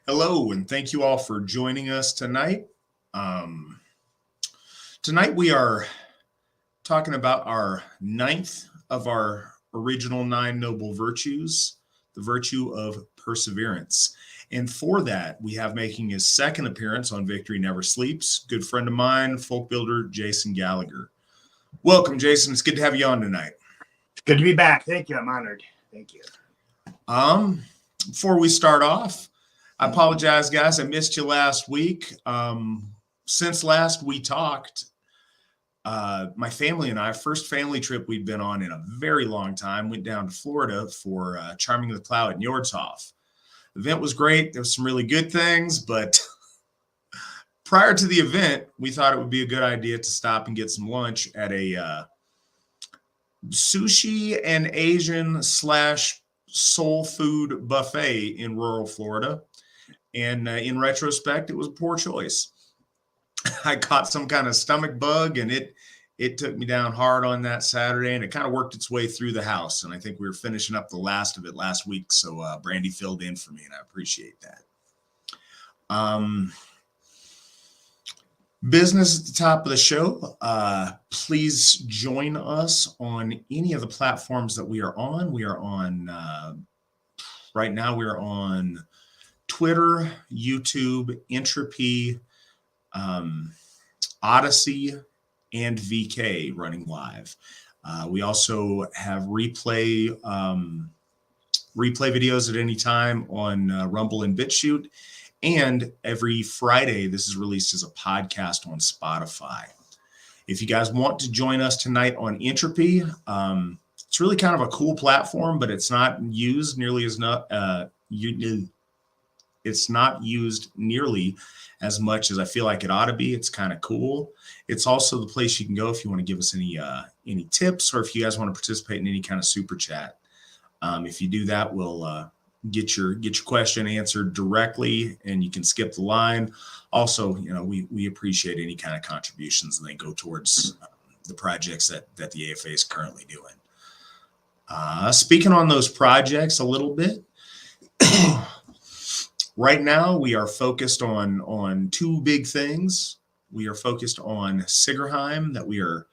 Hello, and thank you all for joining us tonight. Um, Tonight we are talking about our ninth of our original nine noble virtues, the virtue of perseverance. And for that, we have making his second appearance on Victory Never Sleeps, good friend of mine, Folkbuilder Jason Gallagher. Welcome, Jason. It's good to have you on tonight. It's good to be back. Thank you. I'm honored. Thank you. Before we start off, I apologize, guys. I missed you last week. Since last we talked, my family and I, first family trip we'd been on in a very long time, went down to Florida for Charming the Plow at Njordshof. The event was great. There was some really good things, but prior to the event, we thought it would be a good idea to stop and get some lunch at a sushi and Asian / soul food buffet in rural Florida. And in retrospect, it was a poor choice. I caught some kind of stomach bug, and it took me down hard on that Saturday, and it kind of worked its way through the house. And I think we were finishing up the last of it last week, so Brandy filled in for me, and I appreciate that. Business at the top of the show. Please join us on any of the platforms that we are on. We are on, right now we are on Twitter, YouTube, Entropy, Odyssey, and VK running live. We also have replay videos at any time on Rumble and BitChute. And every Friday, this is released as a podcast on Spotify. If you guys want to join us tonight on Entropy, it's really kind of a cool platform, but it's not used nearly as it's not used nearly as much as I feel like it ought to be. It's kind of cool. It's also the place you can go if you want to give us any tips, or if you guys want to participate in any kind of super chat. If you do that, we'll get your question answered directly, and you can skip the line. Also, we appreciate any kind of contributions, and they go towards the projects that the AFA is currently doing. Speaking on those projects a little bit. Right now, we are focused on two big things. We are focused on Sigerheim, that we are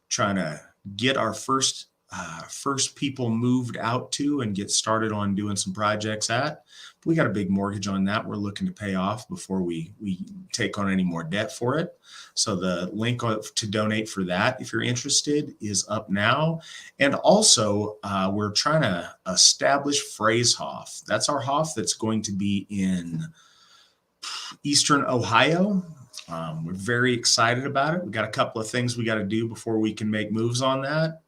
trying to get our first people moved out to and get started on doing some projects at. We got a big mortgage on that we're looking to pay off before we take on any more debt for it. So the link to donate for that, if you're interested, is up now. And also, we're trying to establish Phrasehof. That's our Hof that's going to be in Eastern Ohio. We're very excited about it. We got a couple of things we got to do before we can make moves on that.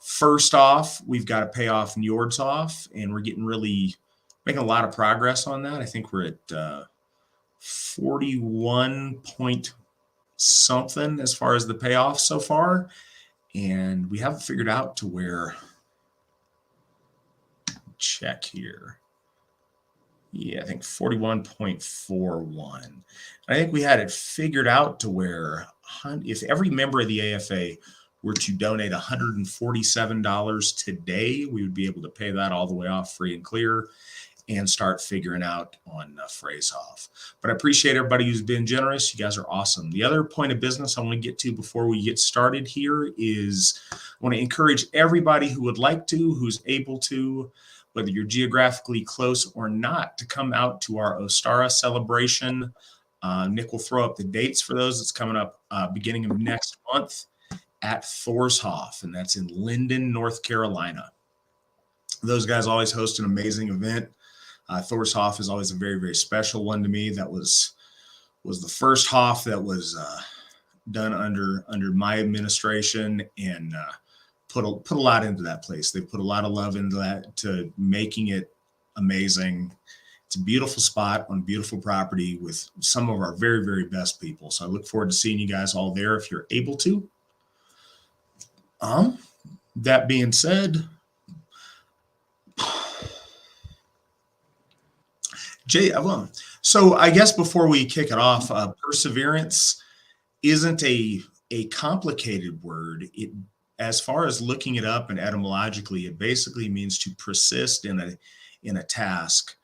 First off, we've got to pay off Njordshof, and we're making a lot of progress on that. I think we're at 41 point something as far as the payoff so far, and we haven't figured out to where. Check here. Yeah, I think 41.41. I think we had it figured out to where if every member of the AFA were to donate $147 today, we would be able to pay that all the way off free and clear and start figuring out on Phrasehof. But I appreciate everybody who's been generous. You guys are awesome. The other point of business I want to get to before we get started here is I want to encourage everybody who would like to, who's able to, whether you're geographically close or not, to come out to our Ostara celebration. Nick will throw up the dates for those. It's coming up beginning of next month at Thorshof, and that's in Linden, North Carolina. Those guys always host an amazing event. Thorshof is always a very, very special one to me. That was the first Hof that was done under my administration, and put a lot into that place. They put a lot of love into that, to making it amazing. It's a beautiful spot on beautiful property with some of our very, very best people. So I look forward to seeing you guys all there if you're able to. That being said, so I guess before we kick it off, perseverance isn't a complicated word. It, as far as looking it up and etymologically, it basically means to persist in a task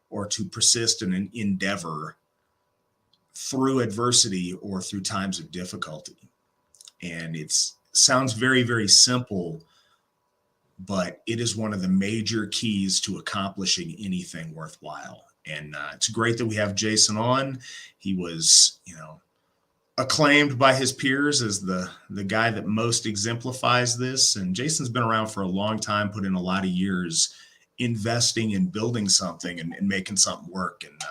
or to persist in an endeavor through adversity or through times of difficulty. And it sounds very, very simple, but it is one of the major keys to accomplishing anything worthwhile. And it's great that we have Jason on. He was, acclaimed by his peers as the guy that most exemplifies this. And Jason's been around for a long time, put in a lot of years investing in building something and making something work. And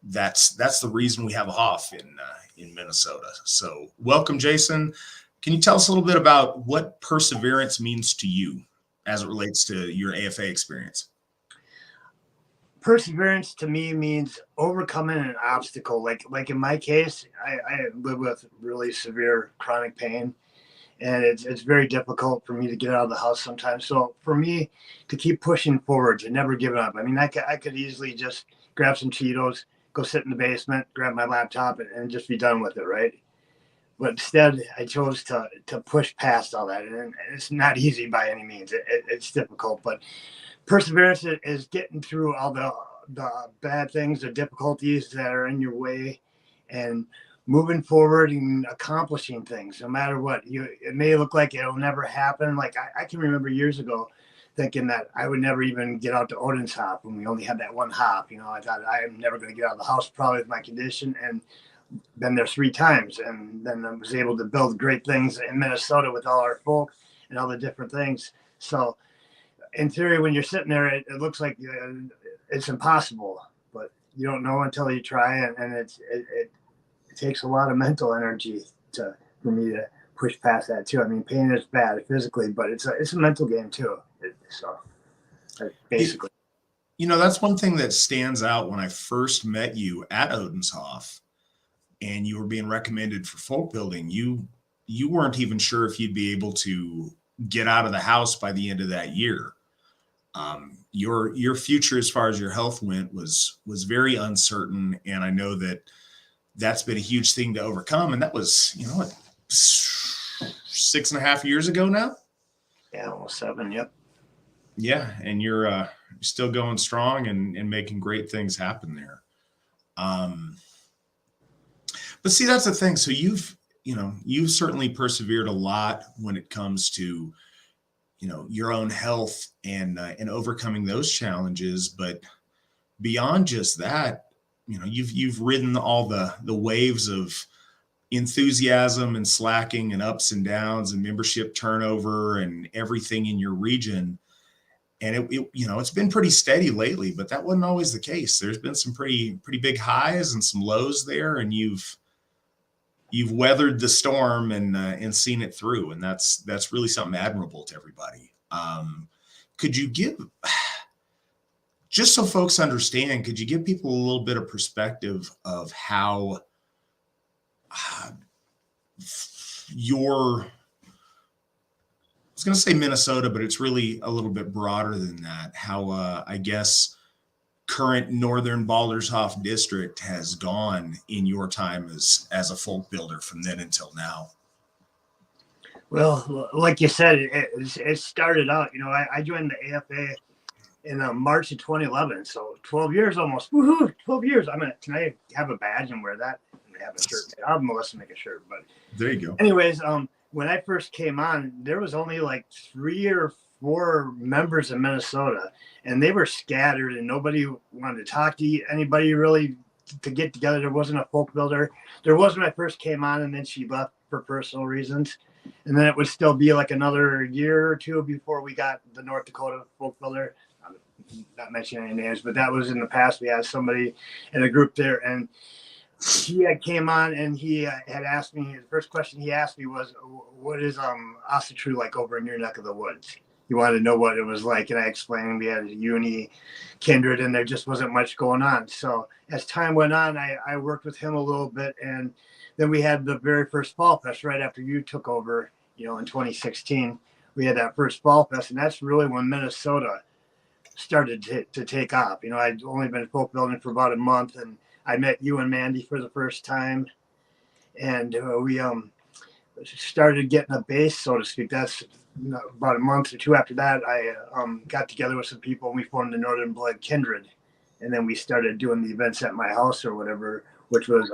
that's the reason we have a Hoff in Minnesota. So welcome, Jason. Can you tell us a little bit about what perseverance means to you as it relates to your AFA experience? Perseverance to me means overcoming an obstacle. Like in my case, I live with really severe chronic pain, and it's very difficult for me to get out of the house sometimes. So for me to keep pushing forward, to never give up. I mean, I could easily just grab some Cheetos, go sit in the basement, grab my laptop, and just be done with it, right? But instead, I chose to push past all that, and it's not easy by any means. It's difficult, but perseverance is getting through all the bad things, the difficulties that are in your way, and moving forward and accomplishing things, no matter what. It may look like it'll never happen. Like I can remember years ago thinking that I would never even get out to Odin's hop when we only had that one hop. I thought I'm never going to get out of the house probably with my condition, and been there 3 times, and then I was able to build great things in Minnesota with all our folk and all the different things. So in theory, when you're sitting there, it looks like it's impossible, but you don't know until you try, and it takes a lot of mental energy for me to push past that too. I mean, pain is bad physically, but it's a mental game too. So basically, that's one thing that stands out when I first met you at Odenshoff, and you were being recommended for folk building. You weren't even sure if you'd be able to get out of the house by the end of that year. Your future as far as your health went was very uncertain, and I know that's been a huge thing to overcome. And that was 6.5 years ago now. Yeah, almost 7. Yep. Yeah, and you're still going strong and making great things happen there. But see, that's the thing. So you've certainly persevered a lot when it comes to your own health and overcoming those challenges. But beyond just that, you've ridden all the waves of enthusiasm and slacking and ups and downs and membership turnover and everything in your region. And it's been pretty steady lately, but that wasn't always the case. There's been some pretty big highs and some lows there, and you've weathered the storm and seen it through. And that's really something admirable to everybody. Could you give, just so folks understand, could you give people a little bit of perspective of how I was going to say Minnesota, but it's really a little bit broader than that. How, I guess, current Northern Baldershoff district has gone in your time as a folk builder from then until now. Well, like you said, it started out, I joined the AFA in March of 2011. So 12 years almost. Woohoo! 12 years. Can I have a badge and wear that? And have a shirt. I'll have Melissa make a shirt. But there you go. Anyways, when I first came on, there was only like 3 or 4 members in Minnesota, and they were scattered, and nobody wanted to talk to anybody really to get together. There wasn't a folk builder. There was when I first came on, and then she left for personal reasons. And then it would still be like another year or 2 before we got the North Dakota folk builder. I'm not mentioning any names, but that was in the past. We had somebody in a group there, and he came on, and he had asked me, the first question he asked me was, what is Asatru like over in your neck of the woods? He wanted to know what it was like, and I explained we had a uni, kindred, and there just wasn't much going on. So as time went on, I worked with him a little bit, and then we had the very first Fall Fest right after you took over, in 2016. We had that first Fall Fest, and that's really when Minnesota started to take off. I'd only been folk building for about a month, and I met you and Mandy for the first time, and we started getting a base, so to speak. That's about a month or 2 after that. I got together with some people, and we formed the Northern Blood Kindred, and then we started doing the events at my house or whatever, which was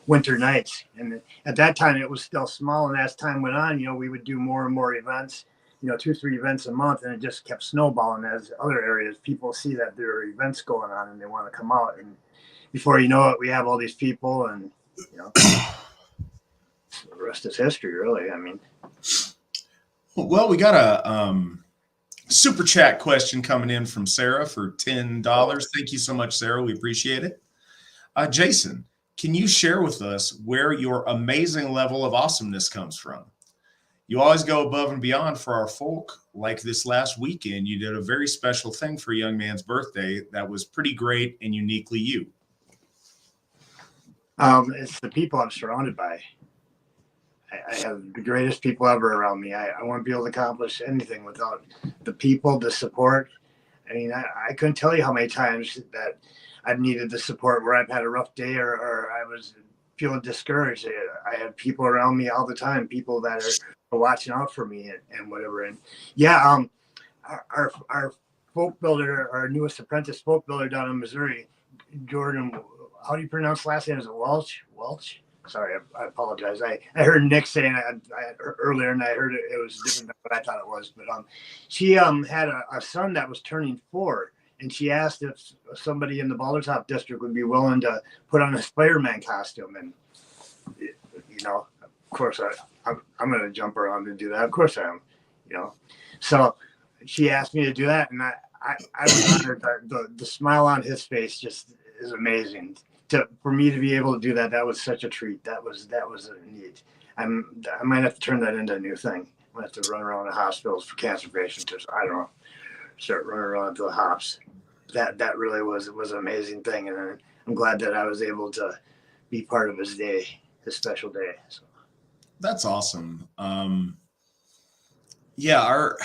winter nights. And at that time, it was still small. And as time went on, we would do more and more events, 2-3 events a month, and it just kept snowballing as other areas. People see that there are events going on and they want to come out. And before you know it, we have all these people, and the rest is history, really. I mean, well, we got a super chat question coming in from Sarah for $10. Thank you so much, Sarah. We appreciate it. Jason, can you share with us where your amazing level of awesomeness comes from? You always go above and beyond for our folk. Like this last weekend, you did a very special thing for a young man's birthday that was pretty great and uniquely you. It's the people I'm surrounded by. I have the greatest people ever around me. I wouldn't be able to accomplish anything without the people, the support. I mean, I couldn't tell you how many times that I've needed the support where I've had a rough day or I was feeling discouraged. I have people around me all the time, people that are watching out for me and whatever. And yeah, our folk builder, our newest apprentice folk builder down in Missouri, Jordan, how do you pronounce last name? Is it Welch? Sorry, I apologize. I heard Nick saying I earlier, and I heard it was different than what I thought it was. But she had a son that was turning 4, and she asked if somebody in the Baldertop district would be willing to put on a Spider-Man costume. And of course, I'm going to jump around and do that. Of course I am. So she asked me to do that, and I was honored. The smile on his face just is amazing. For me to be able to do that was such a treat. That was neat. I might have to turn that into a new thing. I might have to run around the hospitals for cancer patients. I don't know. Start running around to the hops. That really was an amazing thing, and I'm glad that I was able to be part of his day, his special day. So. That's awesome. Yeah, our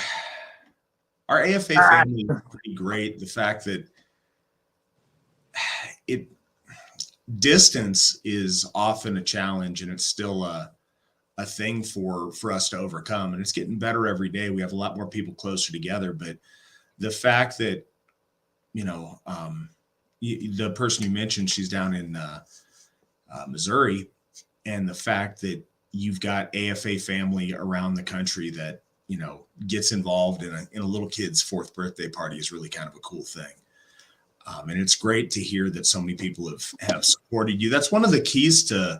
AFA family is pretty great. The fact that distance is often a challenge, and it's still a thing for us to overcome, and it's getting better every day. We have a lot more people closer together, but the fact that the person you mentioned, she's down in Missouri, and the fact that you've got AFA family around the country that gets involved in a little kid's 4th birthday party is really kind of a cool thing. And it's great to hear that so many people have supported you. That's one of the keys to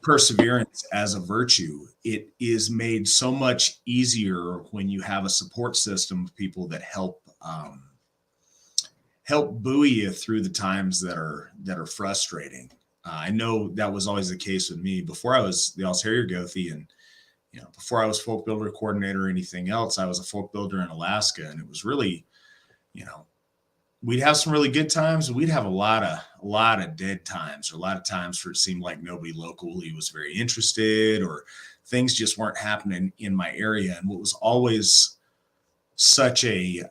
perseverance as a virtue. It is made so much easier when you have a support system of people that help buoy you through the times that are frustrating. I know that was always the case with me before I was the All Harrier Gothy, and before I was folk builder coordinator or anything else. I was a folk builder in Alaska, and it was really, we'd have some really good times, and we'd have a lot of dead times, or a lot of times where it seemed like nobody locally was very interested, or things just weren't happening in my area. And what was always such a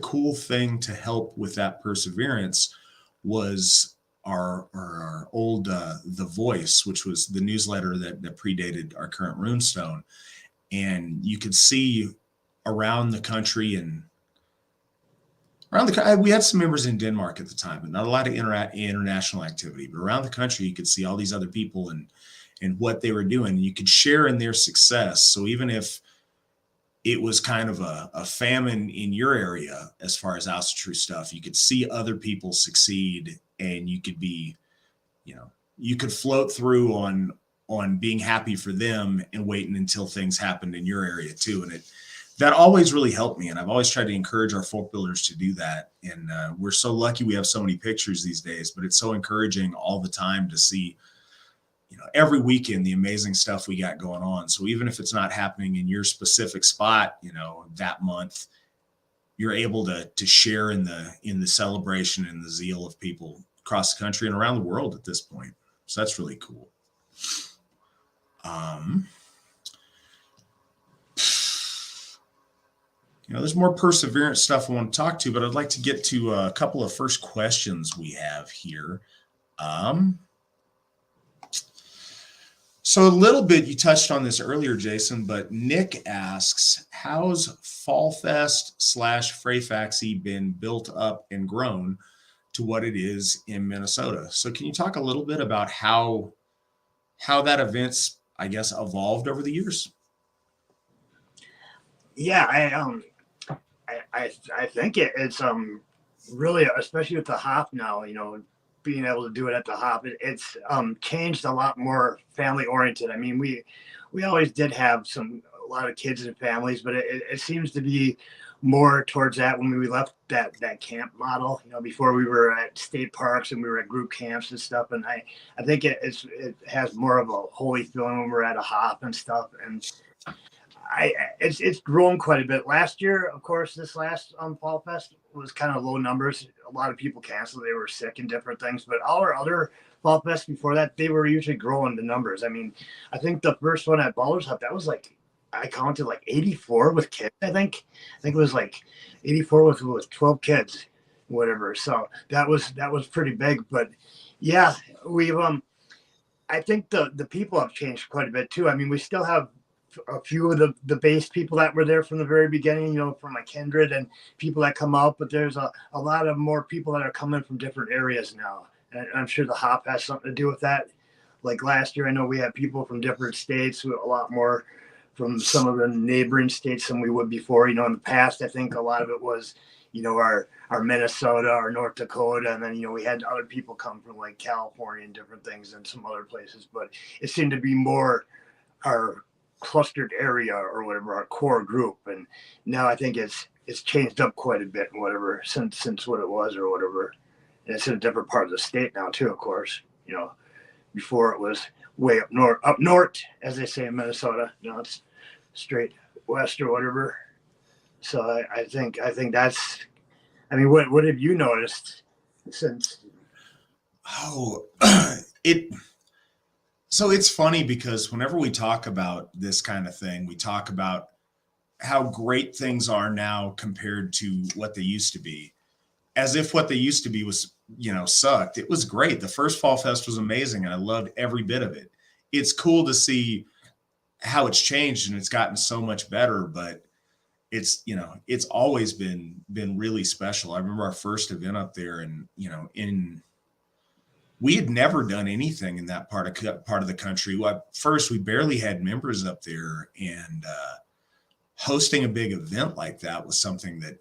cool thing to help with that perseverance was our old The Voice, which was the newsletter that predated our current Runestone. And you could see around the country and we had some members in Denmark at the time, but not a lot of international activity. But around the country, you could see all these other people and what they were doing. You could share in their success. So even if it was kind of a famine in your area as far as Asatru stuff, you could see other people succeed, and you could be, you could float through on being happy for them and waiting until things happened in your area too. And that always really helped me. And I've always tried to encourage our folk builders to do that. And we're so lucky we have so many pictures these days, but it's so encouraging all the time to see, every weekend, the amazing stuff we got going on. So even if it's not happening in your specific spot, that month, you're able to share in the celebration and the zeal of people across the country and around the world at this point. So that's really cool. There's more perseverance stuff I want to talk to, but I'd like to get to a couple of first questions we have here. So a little bit, you touched on this earlier, Jason, but Nick asks, how's Fall Fest slash Freyfaxi been built up and grown to what it is in Minnesota? So can you talk a little bit about how that event's, I guess, evolved over the years? Yeah, I think it's really, especially with the hop now, being able to do it at the hop, it's changed a lot more family oriented. I mean, we always did have a lot of kids and families, but it seems to be more towards that when we left that camp model. Before we were at state parks and we were at group camps and stuff. And I think it has more of a holy feeling when we're at a hop and stuff. And it's grown quite a bit. Last year, of course, this last Fall Fest was kind of low numbers. A lot of people canceled; they were sick and different things. But all our other Fall Fest before that, they were usually growing the numbers. I mean, I think the first one at Balder's Hut, that was like, I counted like 84 with kids. I think it was like 84 with 12 kids, whatever. So that was pretty big. But yeah, we've I think the people have changed quite a bit too. I mean, we still have a few of the base people that were there from the very beginning, from my kindred and people that come out, but there's a lot of more people that are coming from different areas now. And I'm sure the hop has something to do with that. Like last year, I know we had people from different states, a lot more from some of the neighboring states than we would before. In the past, I think a lot of it was, our Minnesota, our North Dakota, and then, we had other people come from like California and different things and some other places, but it seemed to be more our clustered area or whatever, our core group. And now I think it's changed up quite a bit and whatever since what it was or whatever. And it's in a different part of the state now too, of course. Before it was way up north, as they say in Minnesota. It's straight west or whatever. So I think that's. I mean, what have you noticed since? Oh, it. So it's funny because whenever we talk about this kind of thing, we talk about how great things are now compared to what they used to be, as if what they used to be was, sucked. It was great. The first Fall Fest was amazing, and I loved every bit of it. It's cool to see how it's changed and it's gotten so much better, but it's always been really special. I remember our first event up there, and we had never done anything in that part of the country. Well, first, we barely had members up there, and hosting a big event like that was something that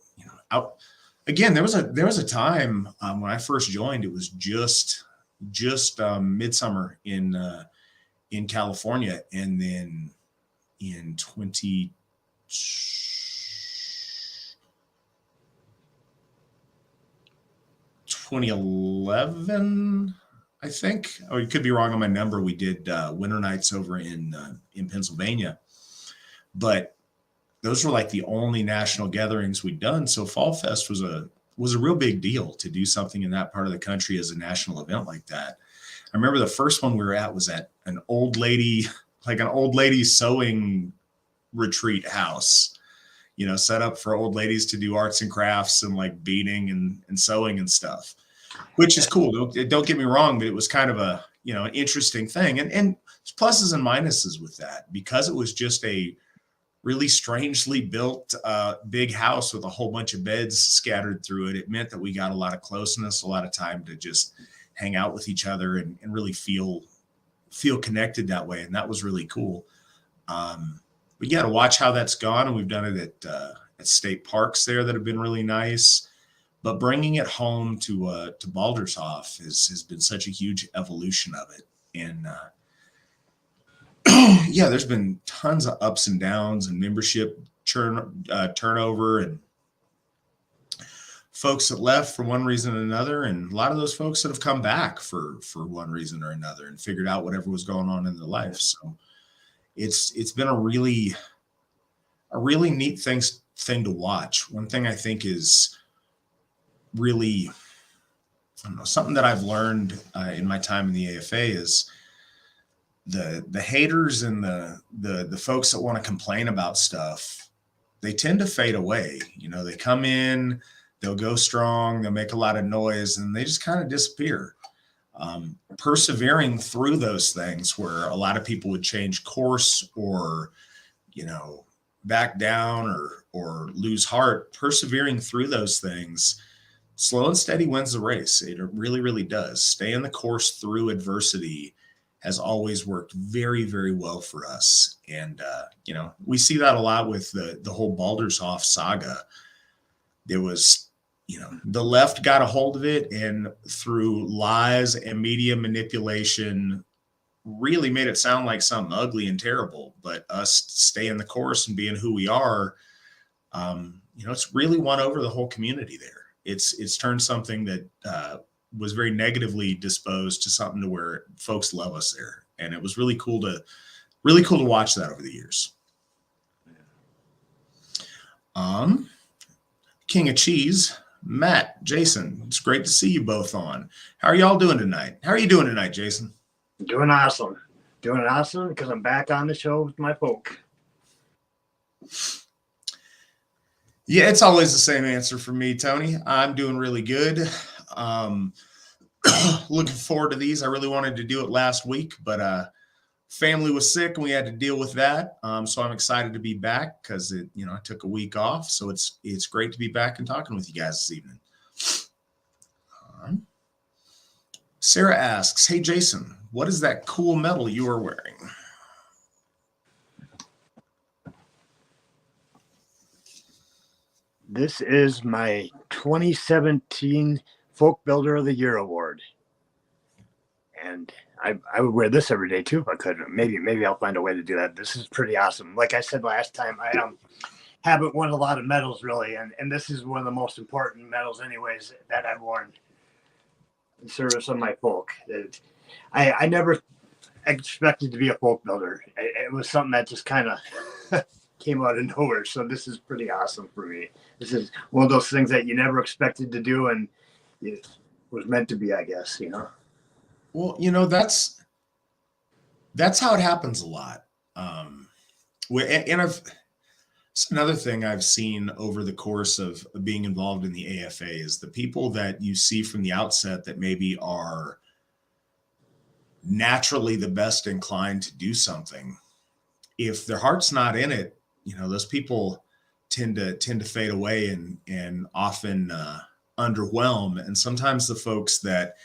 again, there was a time when I first joined. It was just midsummer in California, and then in 2011, I think, or you could be wrong on my number. We did winter nights over in Pennsylvania, but those were like the only national gatherings we'd done. So Fall Fest was a real big deal to do something in that part of the country as a national event like that. I remember the first one we were at was at an old lady sewing retreat house, set up for old ladies to do arts and crafts and like beading and sewing and stuff, which is cool. Don't get me wrong, but it was kind of a, an interesting thing. And pluses and minuses with that, because it was just a really strangely built big house with a whole bunch of beds scattered through it. It meant that we got a lot of closeness, a lot of time to just hang out with each other and really feel connected that way. And that was really cool. But yeah, to watch how that's gone, and we've done it at state parks there that have been really nice. But bringing it home to Baldershof has been such a huge evolution of it. And yeah, there's been tons of ups and downs and membership turnover, and folks that left for one reason or another, and a lot of those folks that have come back for one reason or another and figured out whatever was going on in their life. So it's been a really neat thing to watch. One thing I think is really, I don't know, something that I've learned in my time in the AFA is the haters and the folks that want to complain about stuff, they tend to fade away. They come in, they'll go strong, they'll make a lot of noise, and they just kind of disappear. Persevering through those things where a lot of people would change course or, back down or lose heart, persevering through those things, slow and steady wins the race. It really, really does. Stay in the course through adversity has always worked very, very well for us. And, we see that a lot with the whole Baldershoff saga. There was, the left got a hold of it and through lies and media manipulation really made it sound like something ugly and terrible. But us staying the course and being who we are, it's really won over the whole community there. It's turned something that was very negatively disposed to something to where folks love us there. And it was really cool to watch that over the years. King of Cheese, Matt, Jason, it's great to see you both on. How are y'all doing tonight? How are you doing tonight, Jason? Doing awesome. Doing awesome because I'm back on the show with my folk. Yeah, it's always the same answer for me, Tony. I'm doing really good. Looking forward to these. I really wanted to do it last week, but family was sick and we had to deal with that. So I'm excited to be back because I took a week off. So it's great to be back and talking with you guys this evening. Sarah asks, "Hey Jason, what is that cool medal you are wearing?" This is my 2017 Folkbuilder of the Year award. And I would wear this every day too if I could. Maybe I'll find a way to do that. This is pretty awesome. Like I said last time, I haven't won a lot of medals really, and this is one of the most important medals anyways that I've worn in service of my folk. I never expected to be a folk builder. It was something that just kind of came out of nowhere. So this is pretty awesome for me. This is one of those things that you never expected to do, and it was meant to be, I guess. Well, that's how it happens a lot. And it's another thing I've seen over the course of being involved in the AFA is the people that you see from the outset that maybe are naturally the best inclined to do something. If their heart's not in it, those people tend to fade away and often underwhelm. And sometimes the folks that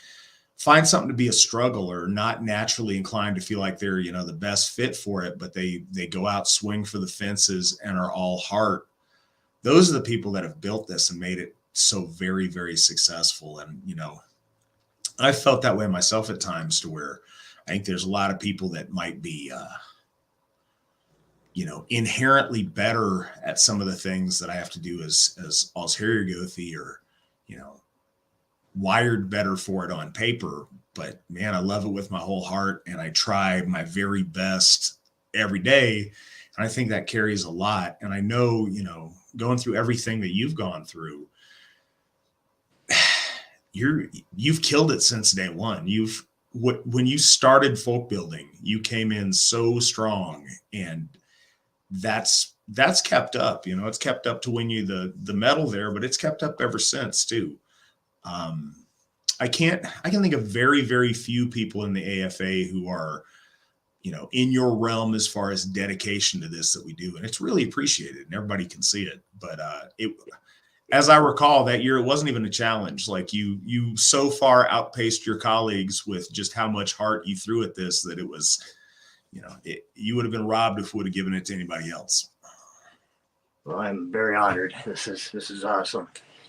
find something to be a struggle or not naturally inclined to feel like they're, the best fit for it, but they go out, swing for the fences and are all heart. Those are the people that have built this and made it so very, very successful. And, I felt that way myself at times to where I think there's a lot of people that might be, inherently better at some of the things that I have to do as Osherigothy or, wired better for it on paper. But man, I love it with my whole heart and I try my very best every day. And I think that carries a lot. And I know, going through everything that you've gone through, you've killed it since day one. When you started folk building, you came in so strong, and that's kept up. It's kept up to win you the medal there, but it's kept up ever since too. I can think of very, very few people in the AFA who are, in your realm as far as dedication to this that we do. And it's really appreciated and everybody can see it. But as I recall that year, it wasn't even a challenge. Like you so far outpaced your colleagues with just how much heart you threw at this, that it was, you would have been robbed if we would have given it to anybody else. Well, I'm very honored. This is awesome.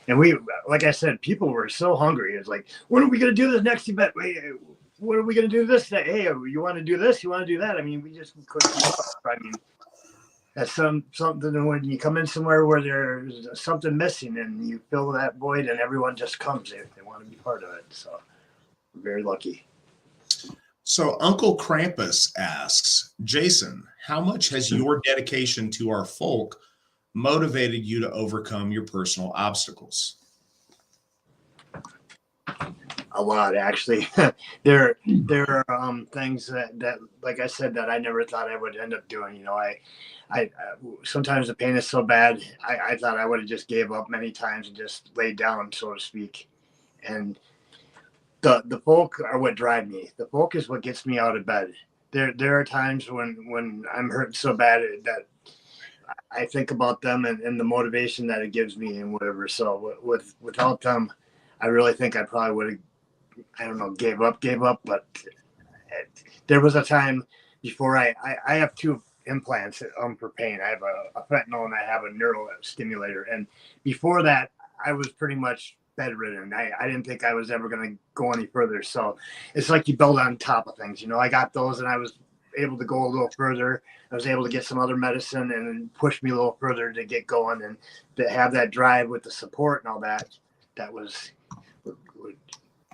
And we, like I said, people were so hungry. It's like, when are we going to do this next event? Wait, what are we going to do this day? Hey, you want to do this? You want to do that? I mean, we just couldn't. I mean, that's something when you come in somewhere where there's something missing and you fill that void and everyone just comes in. They want to be part of it. So we're very lucky. So Uncle Krampus asks, Jason, how much has your dedication to our folk motivated you to overcome your personal obstacles? A lot, actually. there are things that, like I said, that I never thought I would end up doing. I sometimes the pain is so bad. I thought I would have just gave up many times and just laid down, so to speak. And The folk are what drive me. The folk is what gets me out of bed. There are times when I'm hurting so bad that I think about them and the motivation that it gives me and whatever. So without them, I really think I probably would have, I don't know, gave up. But there was a time before I have two implants for pain. I have a fentanyl and I have a neural stimulator. And before that, I was pretty much bedridden. I didn't think I was ever going to go any further. So it's like you build on top of things. You know, I got those and I was able to go a little further. I was able to get some other medicine and push me a little further to get going and to have that drive with the support and all that. That was what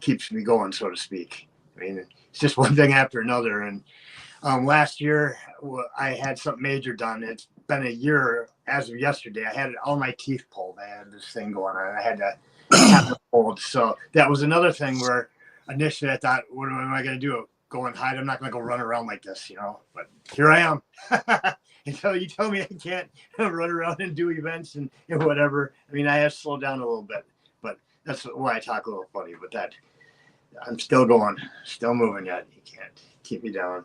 keeps me going, so to speak. I mean, it's just one thing after another. And last year, I had something major done. It's been a year as of yesterday. I had all my teeth pulled. I had this thing going on. I had to have them pulled. So that was another thing where initially I thought, what am I going to do? Go and hide? I'm not going to go run around like this, you know. But here I am. Until you tell me I can't run around and do events and whatever. I mean, I have slowed down a little bit. But that's why I talk a little funny. But that I'm still going, still moving yet. You can't keep me down.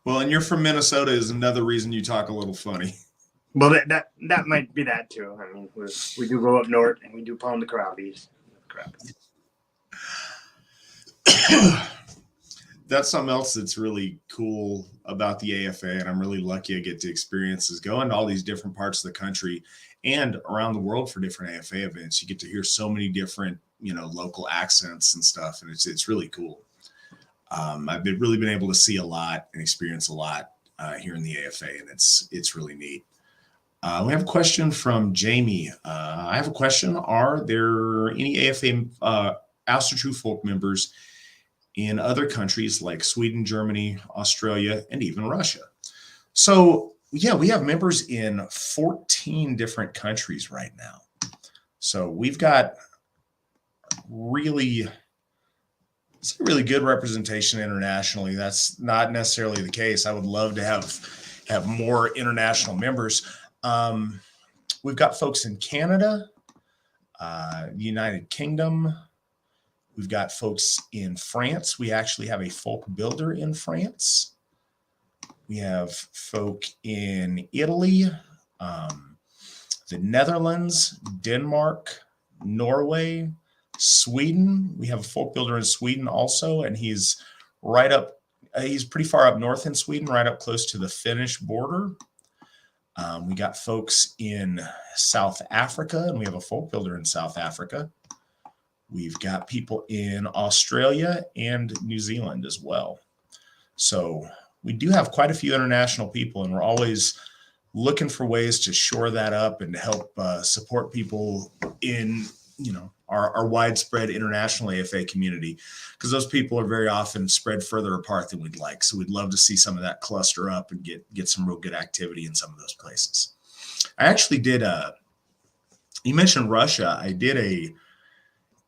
Well, and you're from Minnesota is another reason you talk a little funny. Well, that might be that too. I mean, we do go up north and we do pound the crappies. That's something else that's really cool about the AFA, and I'm really lucky I get to experience is going to all these different parts of the country and around the world for different AFA events. You get to hear so many different, local accents and stuff, and it's really cool. I've really been able to see a lot and experience a lot here in the AFA, and it's really neat. We have a question from Jamie. I have a question. Are there any AFA Asatru folk members in other countries like Sweden, Germany, Australia, and even Russia? So, yeah, we have members in 14 different countries right now. So we've got really good representation internationally. That's not necessarily the case. I would love to have more international members. We've got folks in Canada, United Kingdom. We've got folks in France. We actually have a Folkbuilder in France. We have folk in Italy, the Netherlands, Denmark, Norway, Sweden. We have a Folkbuilder in Sweden also, and he's pretty far up north in Sweden, right up close to the Finnish border. We got folks in South Africa, and we have a Folkbuilder in South Africa. We've got people in Australia and New Zealand as well. So we do have quite a few international people, and we're always looking for ways to shore that up and to help support people in, our widespread international AFA community, because those people are very often spread further apart than we'd like. So we'd love to see some of that cluster up and get some real good activity in some of those places. I actually did you mentioned Russia. I did a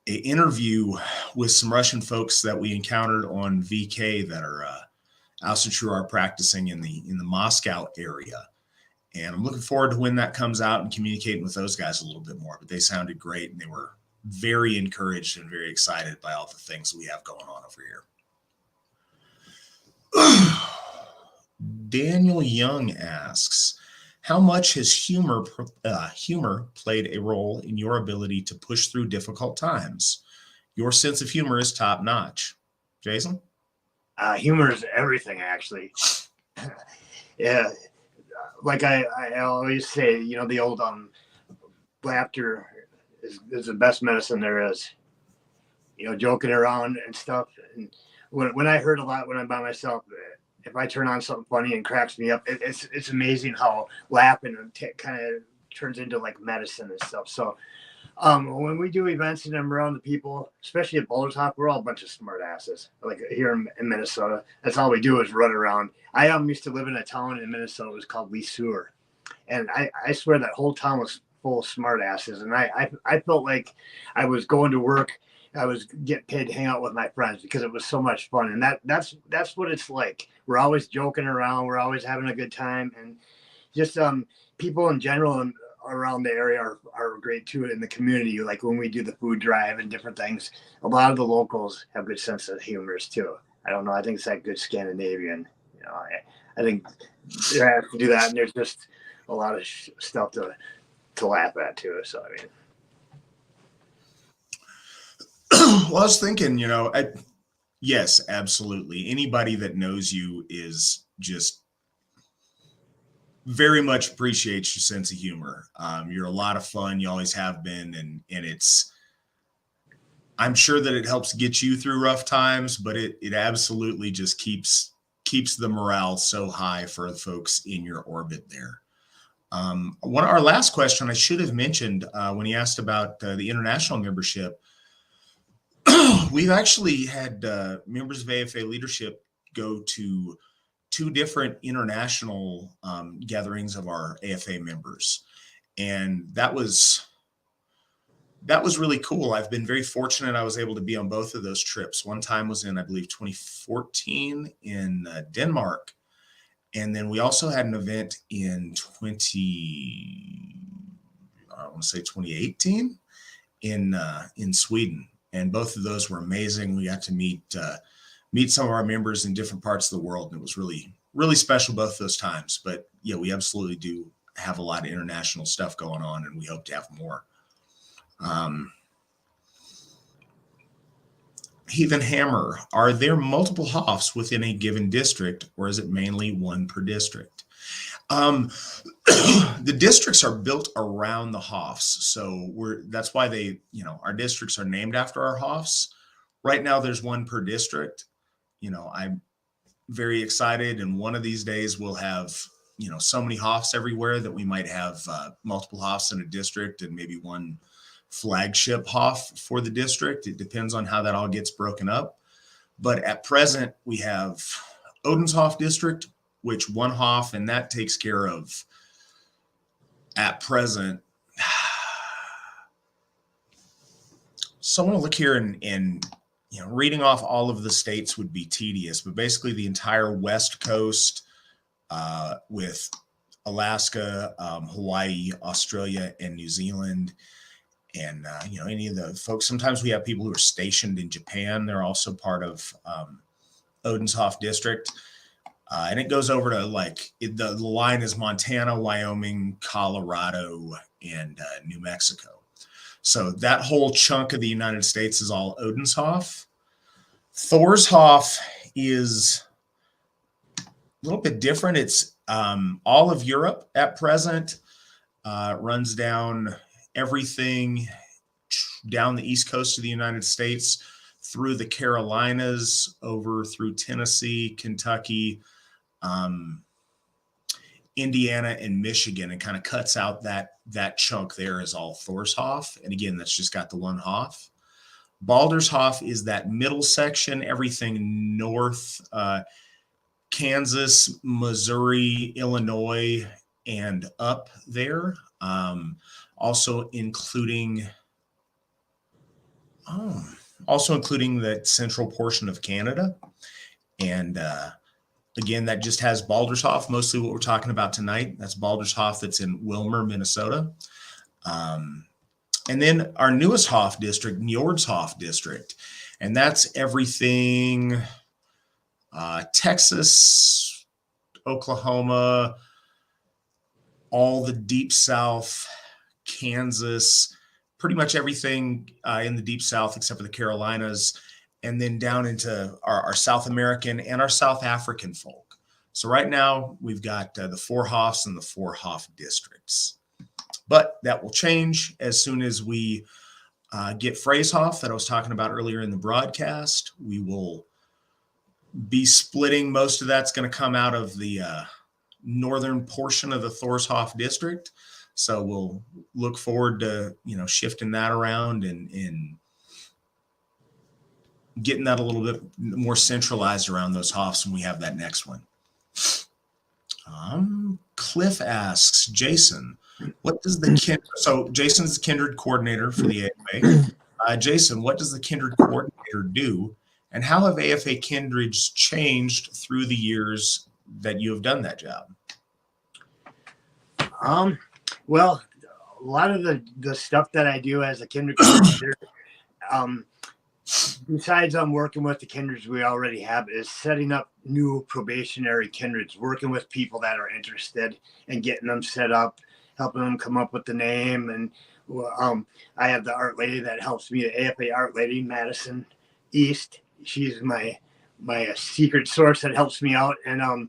interview with some Russian folks that we encountered on VK that are Asatru are practicing in the Moscow area. And I'm looking forward to when that comes out and communicating with those guys a little bit more. But they sounded great, and they were very encouraged and very excited by all the things we have going on over here. Daniel Young asks, how much has humor played a role in your ability to push through difficult times? Your sense of humor is top notch. Jason? Humor is everything, actually. Yeah. Like I always say, the old laughter is the best medicine there is. Joking around and stuff. And when I hurt a lot when I'm by myself, if I turn on something funny and cracks me up, it's amazing how laughing kind of turns into like medicine and stuff. So when we do events and I'm around the people, especially at Boulder Talk, we're all a bunch of smart asses. Like here in Minnesota, that's all we do is run around. I used to live in a town in Minnesota. It was called Lesueur. And I swear that whole town was full of smart asses. And I felt like I was going to work. I was getting paid to hang out with my friends because it was so much fun. And that's what it's like. We're always joking around. We're always having a good time. And just people in general and around the area are great too in the community. Like when we do the food drive and different things, a lot of the locals have good sense of humors too. I don't know. I think it's that good Scandinavian. I think they have to do that, and there's just a lot of stuff to laugh at too. So I mean, well, I was thinking, yes, absolutely. Anybody that knows you is just very much appreciates your sense of humor. You're a lot of fun. You always have been, and I'm sure that it helps get you through rough times, but it absolutely just keeps the morale so high for the folks in your orbit there. Our last question I should have mentioned when he asked about the international membership. We've actually had members of AFA leadership go to 2 different international gatherings of our AFA members, and that was really cool. I've been very fortunate. I was able to be on both of those trips. One time was in, I believe, 2014 in Denmark, and then we also had an event in 2018 in Sweden. And both of those were amazing. We got to meet some of our members in different parts of the world, and it was really, really special both those times. But yeah, we absolutely do have a lot of international stuff going on, and we hope to have more. Heathen Hammer, are there multiple HOFs within a given district, or is it mainly one per district? The districts are built around the HOFs, so that's why our districts are named after our HOFs. Right now, there's one per district. I'm very excited, and one of these days we'll have so many HOFs everywhere that we might have multiple HOFs in a district and maybe one flagship HOF for the district. It depends on how that all gets broken up. But at present, we have Odenshof district, which one HOF, and that takes care of, at present. So I want to look here and reading off all of the states would be tedious, but basically the entire West Coast with Alaska, Hawaii, Australia, and New Zealand. And, any of the folks, sometimes we have people who are stationed in Japan. They're also part of Odenshof district. And it goes over to the line is Montana, Wyoming, Colorado, and New Mexico. So that whole chunk of the United States is all Odenshof. Thorshof is a little bit different. It's all of Europe at present, runs down everything down the east coast of the United States through the Carolinas, over through Tennessee, Kentucky, Indiana, and Michigan, and kind of cuts out that chunk there is all Thorshof. And again, that's just got the one HOF. Baldershof is that middle section, everything north, Kansas, Missouri, Illinois, and up there. Also including that central portion of Canada. And again, that just has Baldershof, mostly what we're talking about tonight. That's Baldershof that's in Wilmer, Minnesota. And then our newest HOF district, Njordshof district. And that's everything Texas, Oklahoma, all the deep south, Kansas, pretty much everything in the deep south except for the Carolinas, and then down into our South American and our South African folk. So right now we've got the 4 HOFs and the 4 HOF districts. But that will change as soon as we get Phrasehof that I was talking about earlier in the broadcast. We will be splitting. Most of that's going to come out of the northern portion of the Thorshof district. So we'll look forward to, shifting that around and getting that a little bit more centralized around those HOFs when we have that next one. Cliff asks, Jason, what does so Jason's the Kindred coordinator for the AFA. Jason, what does the Kindred coordinator do, and how have AFA Kindreds changed through the years that you have done that job? Well, lot of the stuff that I do as a kindred coordinator, besides working with the kindreds we already have, is setting up new probationary kindreds, working with people that are interested and getting them set up, helping them come up with the name. And I have the art lady that helps me, the AFA art lady, Madison East. She's my secret source that helps me out. And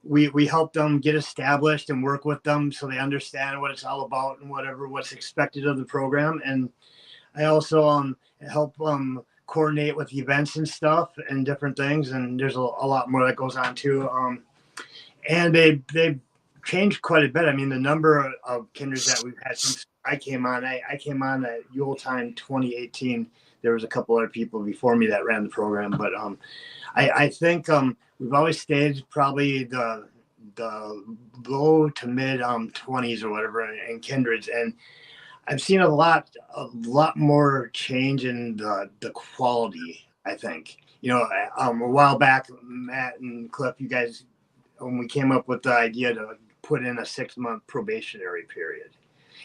we help them get established and work with them so they understand what it's all about and what's expected of the program. And I also help coordinate with events and stuff and different things. And there's a lot more that goes on too. And they've changed quite a bit. I mean, the number of kindreds that we've had since I came on, I came on at Yule time 2018. There was a couple other people before me that ran the program, but I think we've always stayed probably the low to mid 20s or whatever in kindreds. And I've seen a lot more change in the quality, I think. A while back, Matt and Cliff, you guys, when we came up with the idea to put in a 6-month probationary period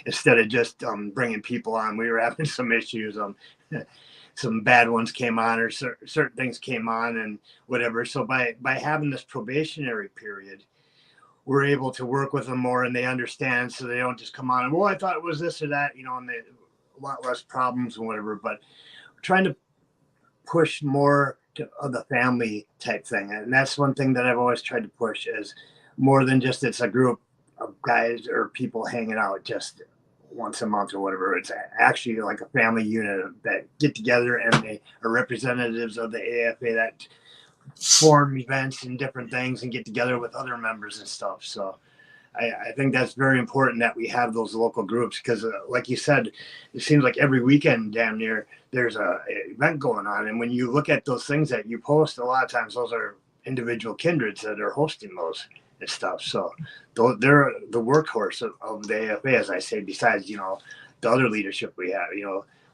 instead of just bringing people on, we were having some issues. Some bad ones came on, or certain things came on, and whatever. So by having this probationary period, we're able to work with them more, and they understand, so they don't just come on and, well, I thought it was this or that, and they a lot less problems and whatever. But we're trying to push more of the family type thing, and that's one thing that I've always tried to push, is more than just it's a group of guys or people hanging out just once a month or whatever. It's actually like a family unit that get together, and they are representatives of the AFA that form events and different things and get together with other members and stuff. So I think that's very important that we have those local groups, because like you said, it seems like every weekend damn near there's a event going on. And when you look at those things that you post, a lot of times those are individual kindreds that are hosting those and stuff. So they're the workhorse of the AFA, as I say, besides, the other leadership we have.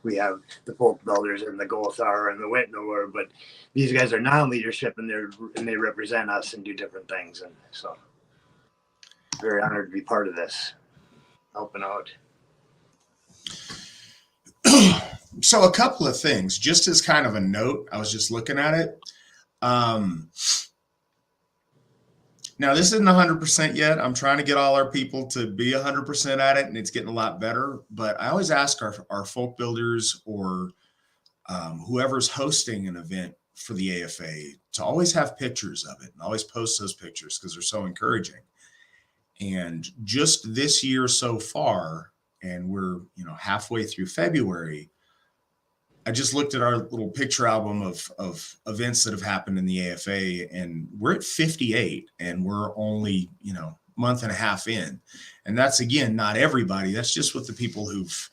We have the Folkbuilders and the Gothar and the Whitnor, but these guys are non-leadership, and they represent us and do different things. And so very honored to be part of this, helping out. So a couple of things, just as kind of a note, I was just looking at it. Now, this isn't 100% yet. I'm trying to get all our people to be 100% at it, and it's getting a lot better. But I always ask our folk builders or whoever's hosting an event for the AFA to always have pictures of it and always post those pictures, because they're so encouraging. And just this year so far, and we're halfway through February, I just looked at our little picture album of events that have happened in the AFA, and we're at 58, and we're only, month and a half in. And that's, again, not everybody. That's just with the people who've,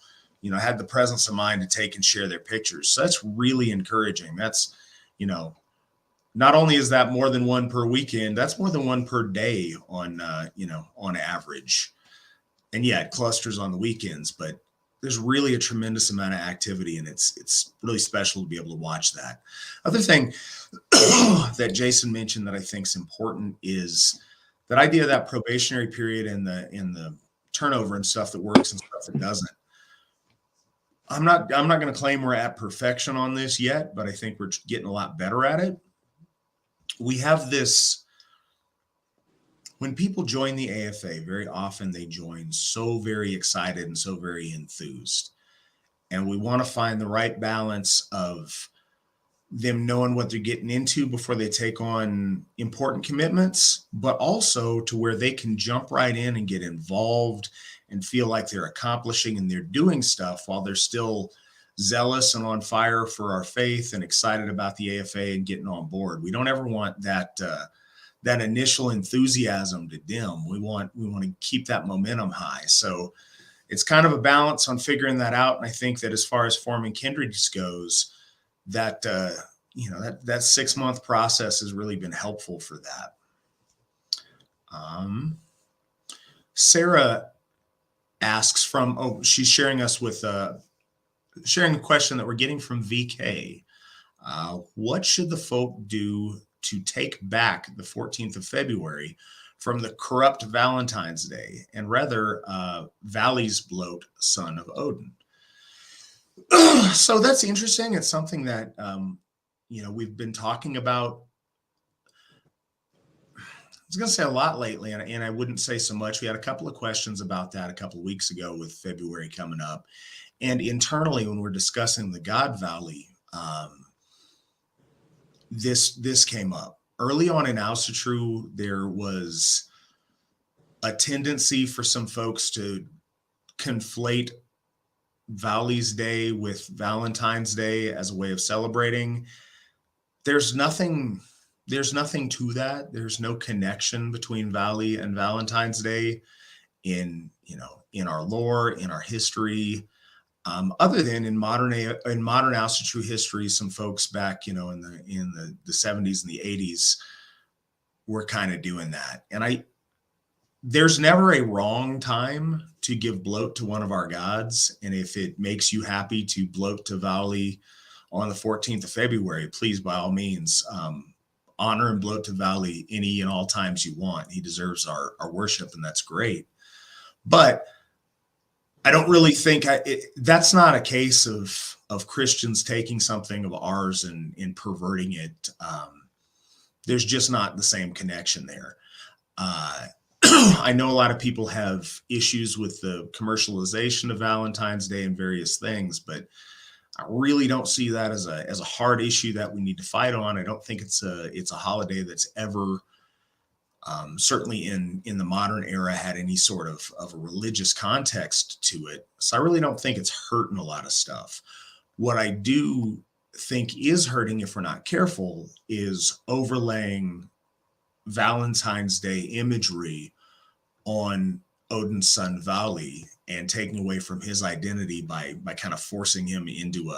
had the presence of mind to take and share their pictures. So that's really encouraging. That's, not only is that more than one per weekend, that's more than one per day on average. And yeah, it clusters on the weekends, but there's really a tremendous amount of activity, and it's really special to be able to watch that. Other thing that Jason mentioned that I think is important is that idea of that probationary period and the turnover and stuff that works and stuff that doesn't. I'm not going to claim we're at perfection on this yet, but I think we're getting a lot better at it. We have this. When people join the AFA, very often they join so very excited and so very enthused. And we want to find the right balance of them knowing what they're getting into before they take on important commitments, but also to where they can jump right in and get involved and feel like they're accomplishing and they're doing stuff while they're still zealous and on fire for our faith and excited about the AFA and getting on board. We don't ever want that initial enthusiasm to dim. We want to keep that momentum high. So it's kind of a balance on figuring that out. And I think that as far as forming kindreds goes, that 6-month process has really been helpful for that. Sarah asks she's sharing us with sharing a question that we're getting from VK. What should the folk do to take back the 14th of February from the corrupt Valentine's Day, and rather Valley's bloat, son of Odin. So that's interesting. It's something that we've been talking about. I was going to say a lot lately, and I wouldn't say so much. We had a couple of questions about that a couple of weeks ago with February coming up. And internally, when we're discussing the God Valley, this came up. Early on in Asatru, there was a tendency for some folks to conflate Valley's Day with Valentine's Day as a way of celebrating. There's nothing to that. There's no connection between Valley and Valentine's Day in our lore, in our history, other than in modern Asatru history. Some folks back, in the 70s and the 80s were kind of doing that. And there's never a wrong time to give bloat to one of our gods. And if it makes you happy to bloat to Valley on the 14th of February, please, by all means, honor and bloat to Valley any and all times you want. He deserves our worship, and that's great. But I don't really think that's not a case of Christians taking something of ours and perverting it. There's just not the same connection there. I know a lot of people have issues with the commercialization of Valentine's Day and various things, but I really don't see that as a hard issue that we need to fight on. I don't think it's a holiday that's ever, certainly in the modern era, had any sort of a religious context to it. So I really don't think it's hurting a lot of stuff. What I do think is hurting, if we're not careful, is overlaying Valentine's Day imagery on Odin's son Valley and taking away from his identity by kind of forcing him into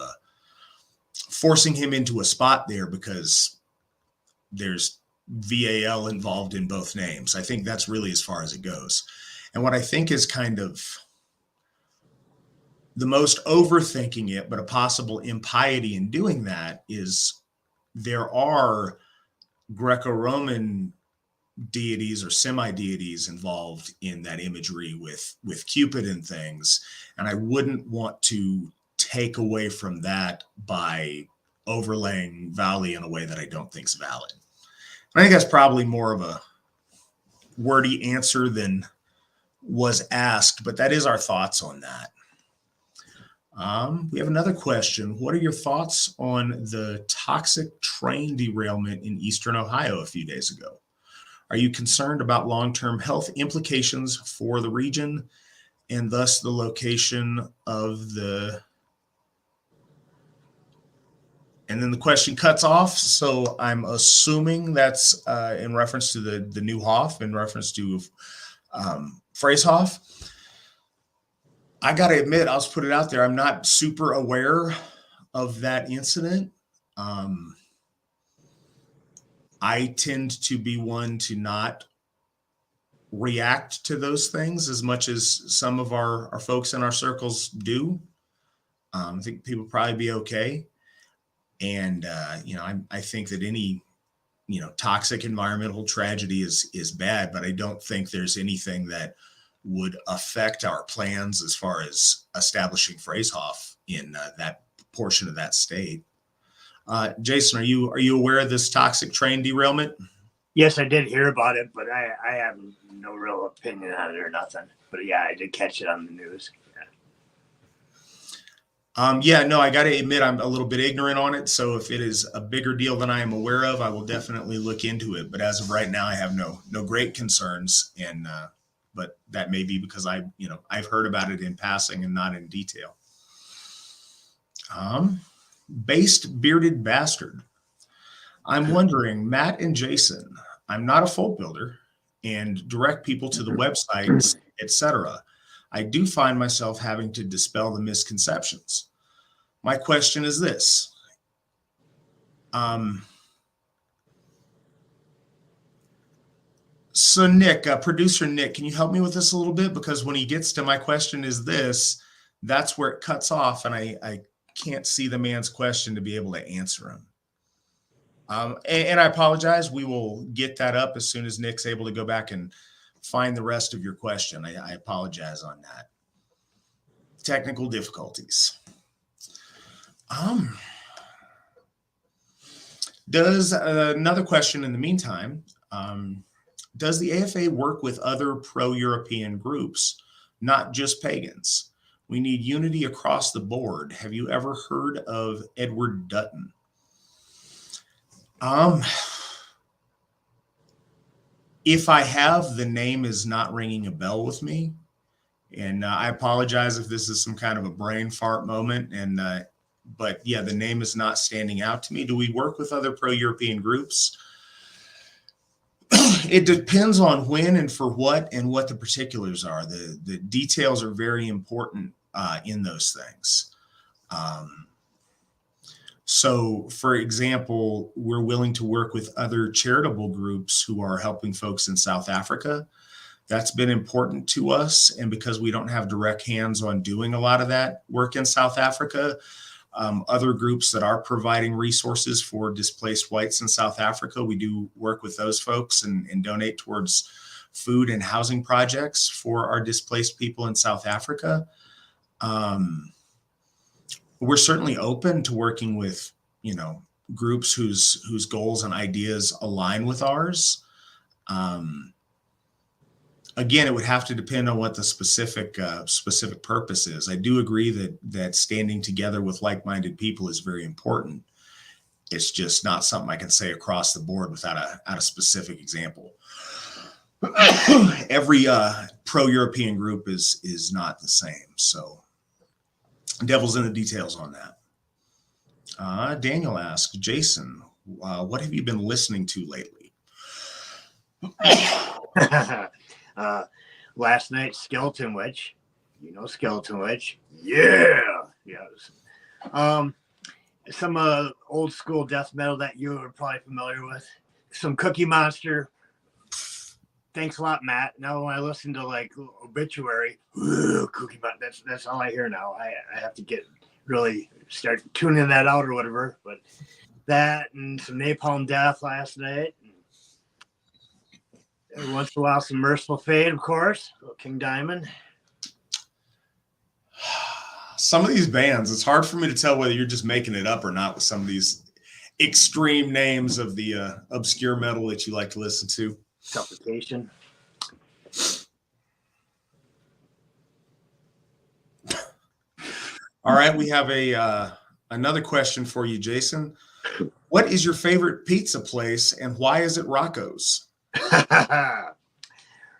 a spot there, because there's VAL involved in both names. I think that's really as far as it goes. And what I think is kind of the most overthinking it, but a possible impiety in doing that, is there are Greco-Roman deities or semi-deities involved in that imagery with Cupid and things. And I wouldn't want to take away from that by overlaying Valley in a way that I don't think is valid. I think that's probably more of a wordy answer than was asked, but that is our thoughts on that. We have another question. What are your thoughts on the toxic train derailment in Eastern Ohio a few days ago? Are you concerned about long-term health implications for the region and thus the location of the... And then the question cuts off. So I'm assuming that's in reference to the new Hof, in reference to Freeshof. I got to admit, I'll just put it out there, I'm not super aware of that incident. I tend to be one to not react to those things as much as some of our folks in our circles do. I think people probably be okay. And, I think that any, toxic environmental tragedy is bad, but I don't think there's anything that would affect our plans as far as establishing Freeshof in that portion of that state. Jason, are you aware of this toxic train derailment? Yes, I did hear about it, but I have no real opinion on it or nothing. But yeah, I did catch it on the news. I got to admit, I'm a little bit ignorant on it. So if it is a bigger deal than I am aware of, I will definitely look into it. But as of right now, I have no great concerns. And, but that may be because I've heard about it in passing and not in detail. Based bearded bastard. I'm wondering, Matt and Jason, I'm not a folk builder and direct people to the websites, etc. I do find myself having to dispel the misconceptions. My question is this. So Nick, producer Nick, can you help me with this a little bit? Because when he gets to my question is this, that's where it cuts off and I can't see the man's question to be able to answer him. And I apologize. We will get that up as soon as Nick's able to go back and find the rest of your question. I apologize on that. Technical difficulties. Does another question in the meantime, does the AFA work with other pro-European groups, not just pagans? We need unity across the board. Have you ever heard of Edward Dutton? If I have, the name is not ringing a bell with me. And I apologize if this is some kind of a brain fart moment. But yeah, the name is not standing out to me. Do we work with other pro-European groups? It depends on when and for what and what the particulars are. The details are very important in those things. So, for example, we're willing to work with other charitable groups who are helping folks in South Africa. That's been important to us. And because we don't have direct hands on doing a lot of that work in South Africa, other groups that are providing resources for displaced whites in South Africa, we do work with those folks and donate towards food and housing projects for our displaced people in South Africa. We're certainly open to working with, groups whose goals and ideas align with ours. Again, it would have to depend on what the specific purpose is. I do agree that standing together with like-minded people is very important. It's just not something I can say across the board without a specific example. Every pro-European group is not the same. So devil's in the details on that. Daniel asks, Jason, what have you been listening to lately? Last night, Skeleton Witch. Skeleton Witch. Yeah. Yes. Some old school death metal that you are probably familiar with. Some Cookie Monster. Thanks a lot, Matt. Now when I listen to like Obituary, Cookie Monster, that's all I hear now. I have to really start tuning that out or whatever. But that and some Napalm Death last night. Every once in a while, some Merciful Fate, of course. King Diamond. Some of these bands, it's hard for me to tell whether you're just making it up or not with some of these extreme names of the obscure metal that you like to listen to. Suffocation. All right, we have another question for you, Jason. What is your favorite pizza place and why is it Rocco's?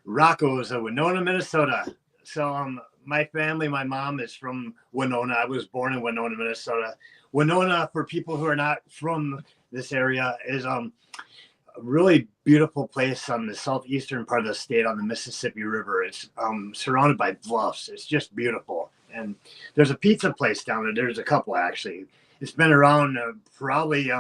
Rocco's of Winona, Minnesota. So my family, my mom is from Winona. I was born in Winona, Minnesota. Winona, for people who are not from this area, is a really beautiful place on the southeastern part of the state on the Mississippi River. It's surrounded by bluffs. It's just beautiful. And there's a pizza place down there. There's a couple, actually. It's been around probably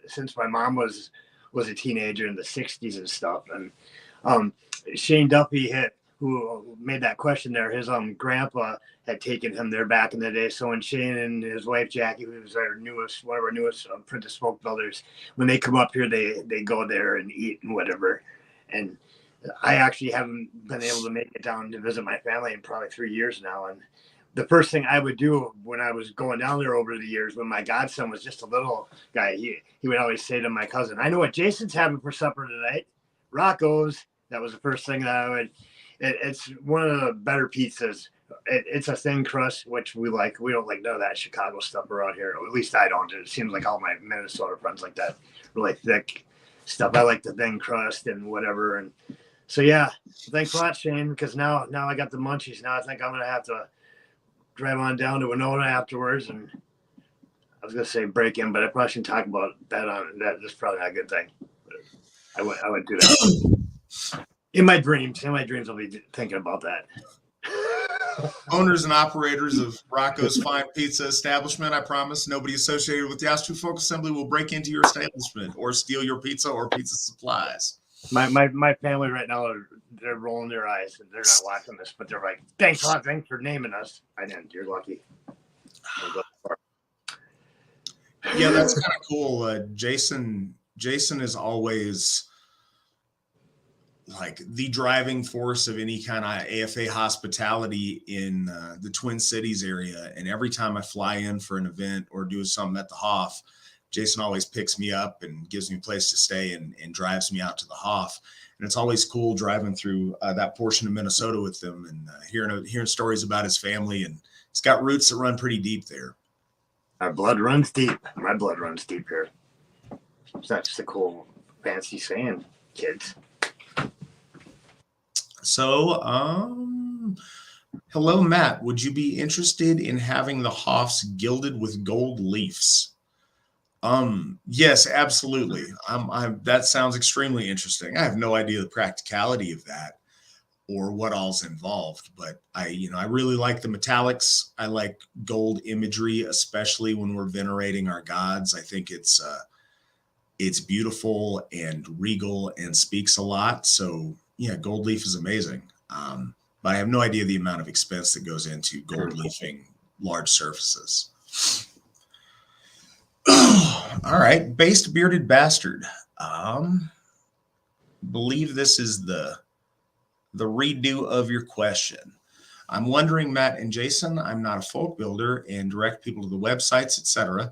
since my mom was a teenager in the 60s and stuff. And Shane Duffy, who made that question there, his grandpa had taken him there back in the day. So when Shane and his wife Jackie, who was one of our newest apprentice folk builders, when they come up here, they go there and eat and whatever. And I actually haven't been able to make it down to visit my family in probably 3 years now. And the first thing I would do when I was going down there over the years, when my godson was just a little guy, he would always say to my cousin, I know what Jason's having for supper tonight. Rocco's. That was the first thing that I would. It's one of the better pizzas. It's a thin crust, which we like. We don't like none of that Chicago stuff around here. Or at least I don't. It seems like all my Minnesota friends like that really thick stuff. I like the thin crust and whatever. And so, yeah, thanks a lot, Shane, because now I got the munchies. Now I think I'm going to have to drive on down to Winona afterwards, and I was gonna say break in, but I probably shouldn't talk about that on that. That's probably not a good thing. But I would do that in my dreams. In my dreams, I'll be thinking about that. Owners and operators of Rocco's Fine Pizza Establishment, I promise nobody associated with the Asatru Folk Assembly will break into your establishment or steal your pizza or pizza supplies. My family right now, they're rolling their eyes and they're not watching this, but they're like, thanks a lot, thanks for naming us. I didn't. You're lucky. Yeah, that's kind of cool. Jason Jason is always like the driving force of any kind of AFA hospitality in the Twin Cities area. And every time I fly in for an event or do something at the Hoff, Jason always picks me up and gives me a place to stay and drives me out to the Hoff. And it's always cool driving through that portion of Minnesota with him and hearing stories about his family. And he's got roots that run pretty deep there. Our blood runs deep. My blood runs deep here. It's not just a cool, fancy saying, kids. So, hello, Matt. Would you be interested in having the Hoffs gilded with gold leaves? Yes, absolutely. That sounds extremely interesting. I have no idea the practicality of that or what all's involved, but I really like the metallics. I like gold imagery, especially when we're venerating our gods. I think it's beautiful and regal and speaks a lot. So yeah, gold leaf is amazing. But I have no idea the amount of expense that goes into gold leafing large surfaces. All right, based bearded bastard. Believe this is the redo of your question. I'm wondering, Matt and Jason, I'm not a folk builder and direct people to the websites, etc.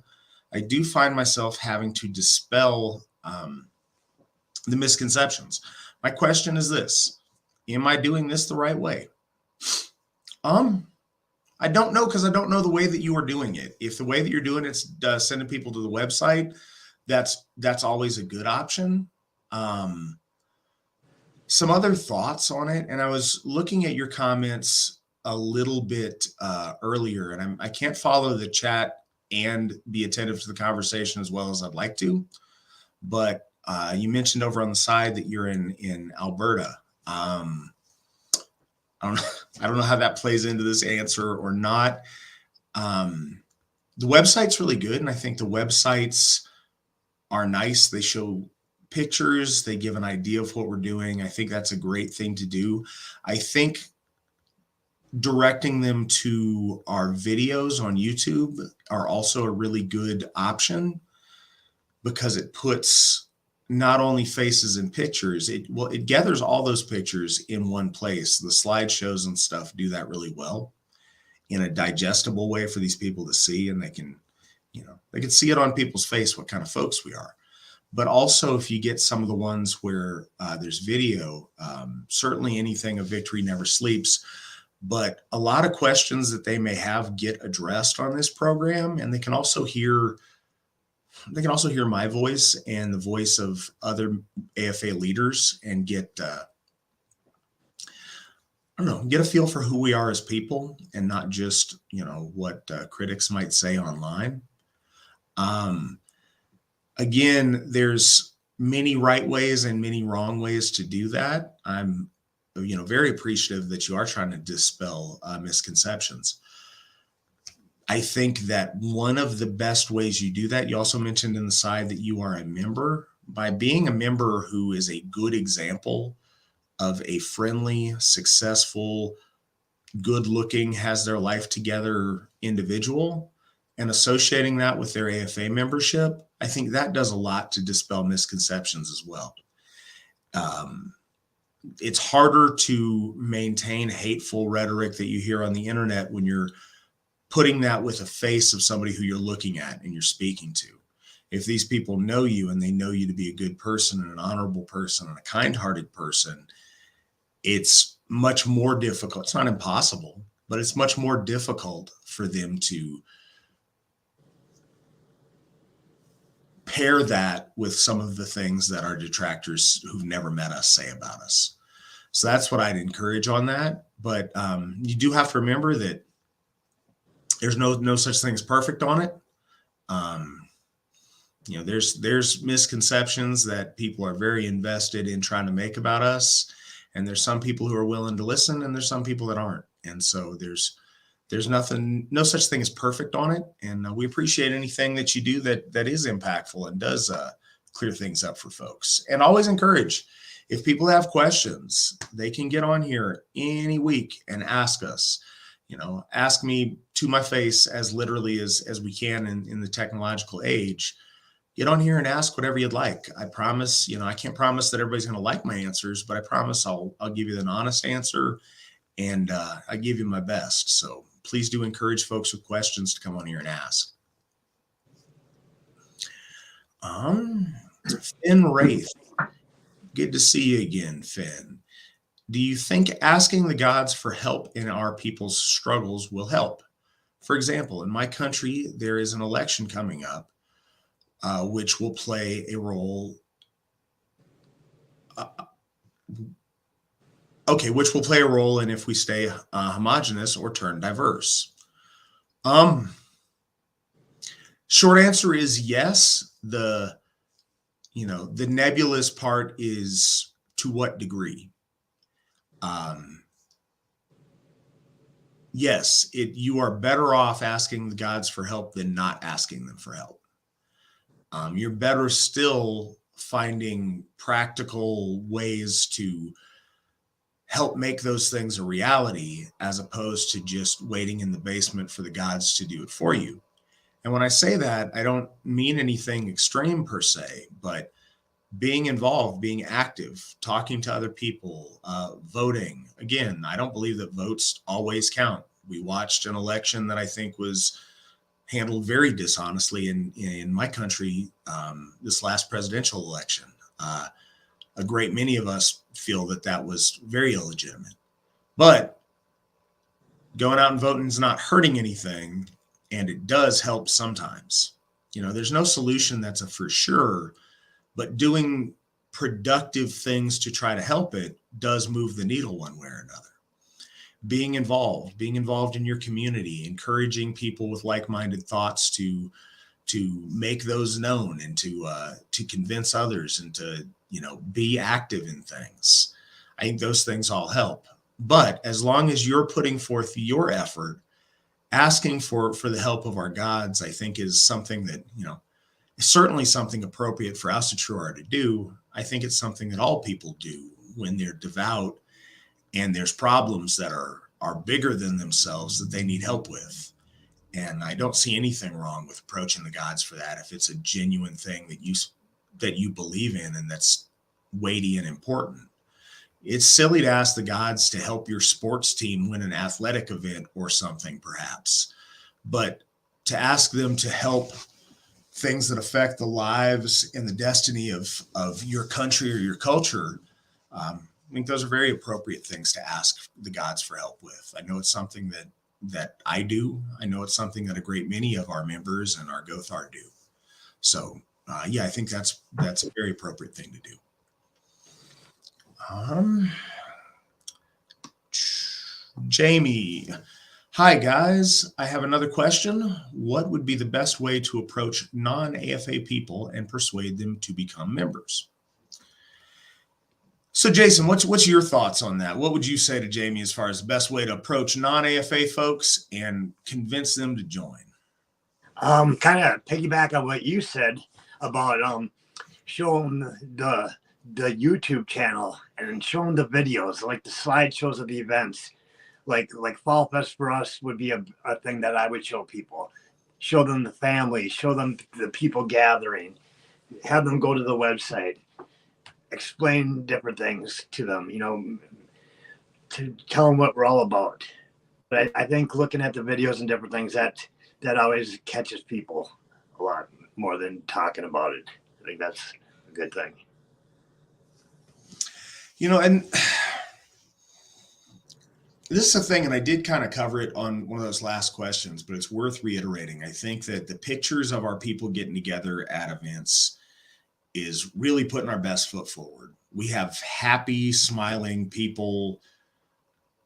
I do find myself having to dispel the misconceptions. My question is this: am I doing this the right way? I don't know, because I don't know the way that you are doing it. If the way that you're doing it's sending people to the website, that's always a good option. Some other thoughts on it, and I was looking at your comments a little bit earlier, and I can't follow the chat and be attentive to the conversation as well as I'd like to. But you mentioned over on the side that you're in Alberta. I don't know how that plays into this answer or not. The website's really good, and I think the websites are nice. They show pictures, they give an idea of what we're doing. I think that's a great thing to do. I think directing them to our videos on YouTube are also a really good option, because it puts not only faces and pictures, it gathers all those pictures in one place. The slideshows and stuff do that really well in a digestible way for these people to see, and they can see it on people's face what kind of folks we are. But also, if you get some of the ones where there's video, certainly anything of Victory Never Sleeps, but a lot of questions that they may have get addressed on this program, and they can also hear my voice and the voice of other AFA leaders and get a feel for who we are as people, and not just what critics might say online. Again, there's many right ways and many wrong ways to do that. I'm very appreciative that you are trying to dispel misconceptions. I think that one of the best ways you do that, you also mentioned in the side that you are a member. By being a member who is a good example of a friendly, successful, good-looking, has their life together individual, and associating that with their AFA membership, I think that does a lot to dispel misconceptions as well. It's harder to maintain hateful rhetoric that you hear on the internet when you're putting that with a face of somebody who you're looking at and you're speaking to. If these people know you and they know you to be a good person and an honorable person and a kind-hearted person, it's much more difficult. It's not impossible, but it's much more difficult for them to pair that with some of the things that our detractors who've never met us say about us. So that's what I'd encourage on that. But you do have to remember that there's no such thing as perfect on it. There's misconceptions that people are very invested in trying to make about us, and there's some people who are willing to listen, and there's some people that aren't. And so there's no such thing as perfect on it. And we appreciate anything that you do that is impactful and does clear things up for folks. And always encourage, if people have questions, they can get on here any week and ask us. Ask me to my face as literally as we can in the technological age. get on here and ask whatever you'd like. I promise, I can't promise that everybody's going to like my answers, but I promise I'll give you an honest answer, and I give you my best. So please do encourage folks with questions to come on here and ask. Finn Wraith, good to see you again, Finn. Do you think asking the gods for help in our people's struggles will help? For example, in my country, there is an election coming up, which will play a role. Which will play a role in if we stay homogenous or turn diverse. Short answer is yes. The nebulous part is to what degree. Yes, you are better off asking the gods for help than not asking them for help. You're better still finding practical ways to help make those things a reality, as opposed to just waiting in the basement for the gods to do it for you. And when I say that, I don't mean anything extreme per se, but being involved, being active, talking to other people, voting. Again, I don't believe that votes always count. We watched an election that I think was handled very dishonestly in my country, this last presidential election. A great many of us feel that was very illegitimate. But going out and voting is not hurting anything, and it does help sometimes. There's no solution that's a for sure, but doing productive things to try to help it does move the needle one way or another. Being involved in your community, encouraging people with like-minded thoughts to make those known, and to convince others, and to be active in things. I think those things all help. But as long as you're putting forth your effort, asking for the help of our gods, I think is something that is certainly something appropriate for Asatru to do. I think it's something that all people do when they're devout and there's problems that are bigger than themselves that they need help with. And I don't see anything wrong with approaching the gods for that if it's a genuine thing that you believe in and that's weighty and important. It's silly to ask the gods to help your sports team win an athletic event or something, perhaps, but to ask them to help things that affect the lives and the destiny of your country or your culture, I think those are very appropriate things to ask the gods for help with. I know it's something that I do. I know it's something that a great many of our members and our Gothar do. So I think that's a very appropriate thing to do. Jamie, hi guys. I have another question. What would be the best way to approach non-AFA people and persuade them to become members? So Jason, what's your thoughts on that? What would you say to Jamie as far as the best way to approach non-AFA folks and convince them to join? Kind of piggyback on what you said about showing the YouTube channel and showing the videos, like the slideshows of the events. Like Fall Fest for us would be a thing that I would show people. Show them the family, show them the people gathering, have them go to the website, explain different things to them, to tell them what we're all about. But I think looking at the videos and different things, that always catches people a lot more than talking about it. I think that's a good thing. And this is a thing, and I did kind of cover it on one of those last questions, but it's worth reiterating. I think that the pictures of our people getting together at events is really putting our best foot forward. We have happy, smiling people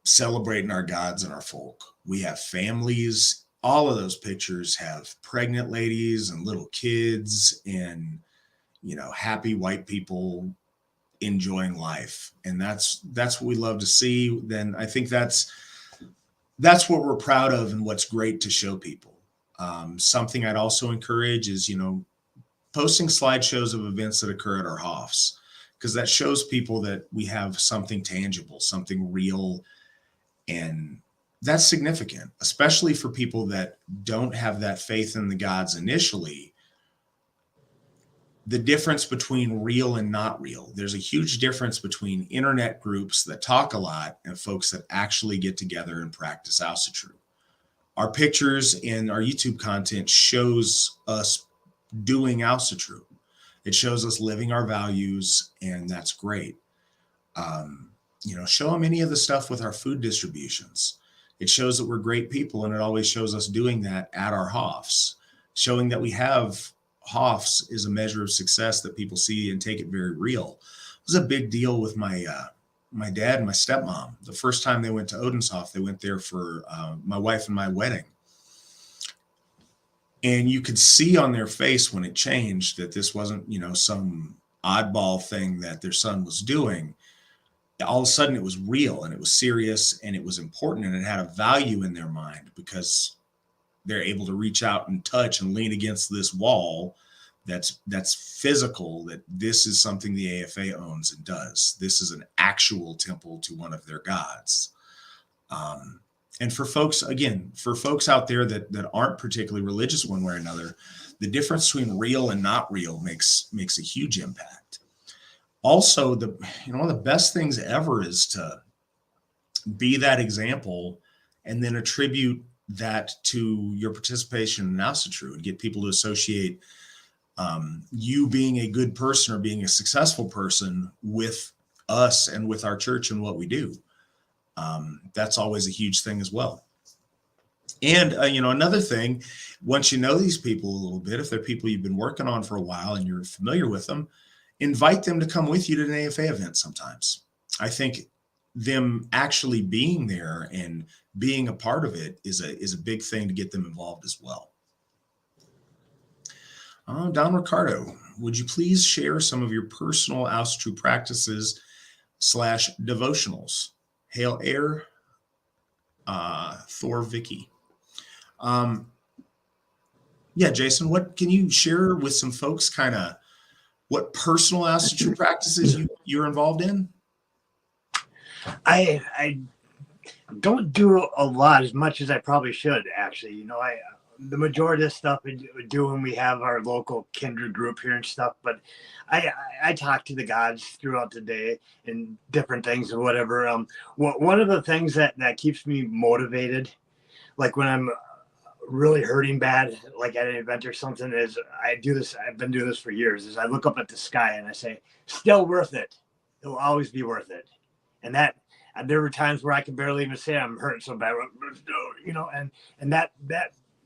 celebrating our gods and our folk. We have families. All of those pictures have pregnant ladies and little kids and, happy white people enjoying life. And that's what we love to see. Then I think that's what we're proud of and what's great to show people. Something I'd also encourage is, posting slideshows of events that occur at our Hofs, because that shows people that we have something tangible, something real. And that's significant, especially for people that don't have that faith in the gods initially. the difference between real and not real. There's a huge difference between internet groups that talk a lot and folks that actually get together and practice Asatru. Our pictures and our YouTube content shows us doing Asatru. It shows us living our values, and that's great. Show them any of the stuff with our food distributions. It shows that we're great people, and it always shows us doing that at our HOFs. Showing that we have HOFs is a measure of success that people see and take it very real. It was a big deal with my dad and my stepmom. The first time they went to Odenshof, they went there for my wife and my wedding. And you could see on their face when it changed that this wasn't, some oddball thing that their son was doing. All of a sudden it was real and it was serious and it was important and it had a value in their mind because they're able to reach out and touch and lean against this wall that's physical, that this is something the AFA owns and does. This is an actual temple to one of their gods. And for folks out there that aren't particularly religious one way or another, the difference between real and not real makes a huge impact. Also, one of the best things ever is to be that example and then attribute that to your participation in Asatru and get people to associate you being a good person or being a successful person with us and with our church and what we do. That's always a huge thing as well. And, another thing, once you know these people a little bit, if they're people you've been working on for a while and you're familiar with them, invite them to come with you to an AFA event sometimes. I think them actually being there and being a part of it is a big thing to get them involved as well. Don Ricardo, would you please share some of your personal Asatru practices /devotionals? Hail Air, Thor Vicky. Jason, what can you share with some folks kind of what personal Asatru practices you're involved in? I don't do a lot, as much as I probably should, actually. The majority of the stuff we do when we have our local kindred group here and stuff, but I talk to the gods throughout the day and different things or whatever. One of the things that keeps me motivated, like when I'm really hurting bad, like at an event or something, is I've been doing this for years, is I look up at the sky and I say, still worth it. It'll always be worth it. And there were times where I could barely even say I'm hurting so bad, and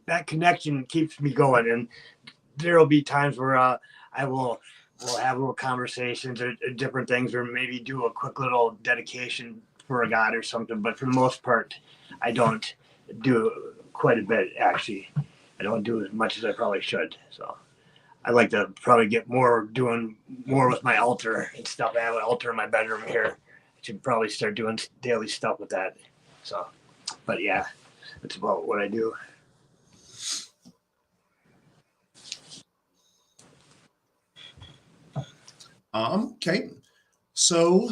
that connection keeps me going. And there'll be times where we'll have little conversations or different things, or maybe do a quick little dedication for a god or something. But for the most part, I don't do quite a bit, actually. I don't do as much as I probably should. So I'd like to probably get doing more with my altar and stuff. I have an altar in my bedroom here. I should probably start doing daily stuff with that. So, but yeah, that's about what I do. Okay, so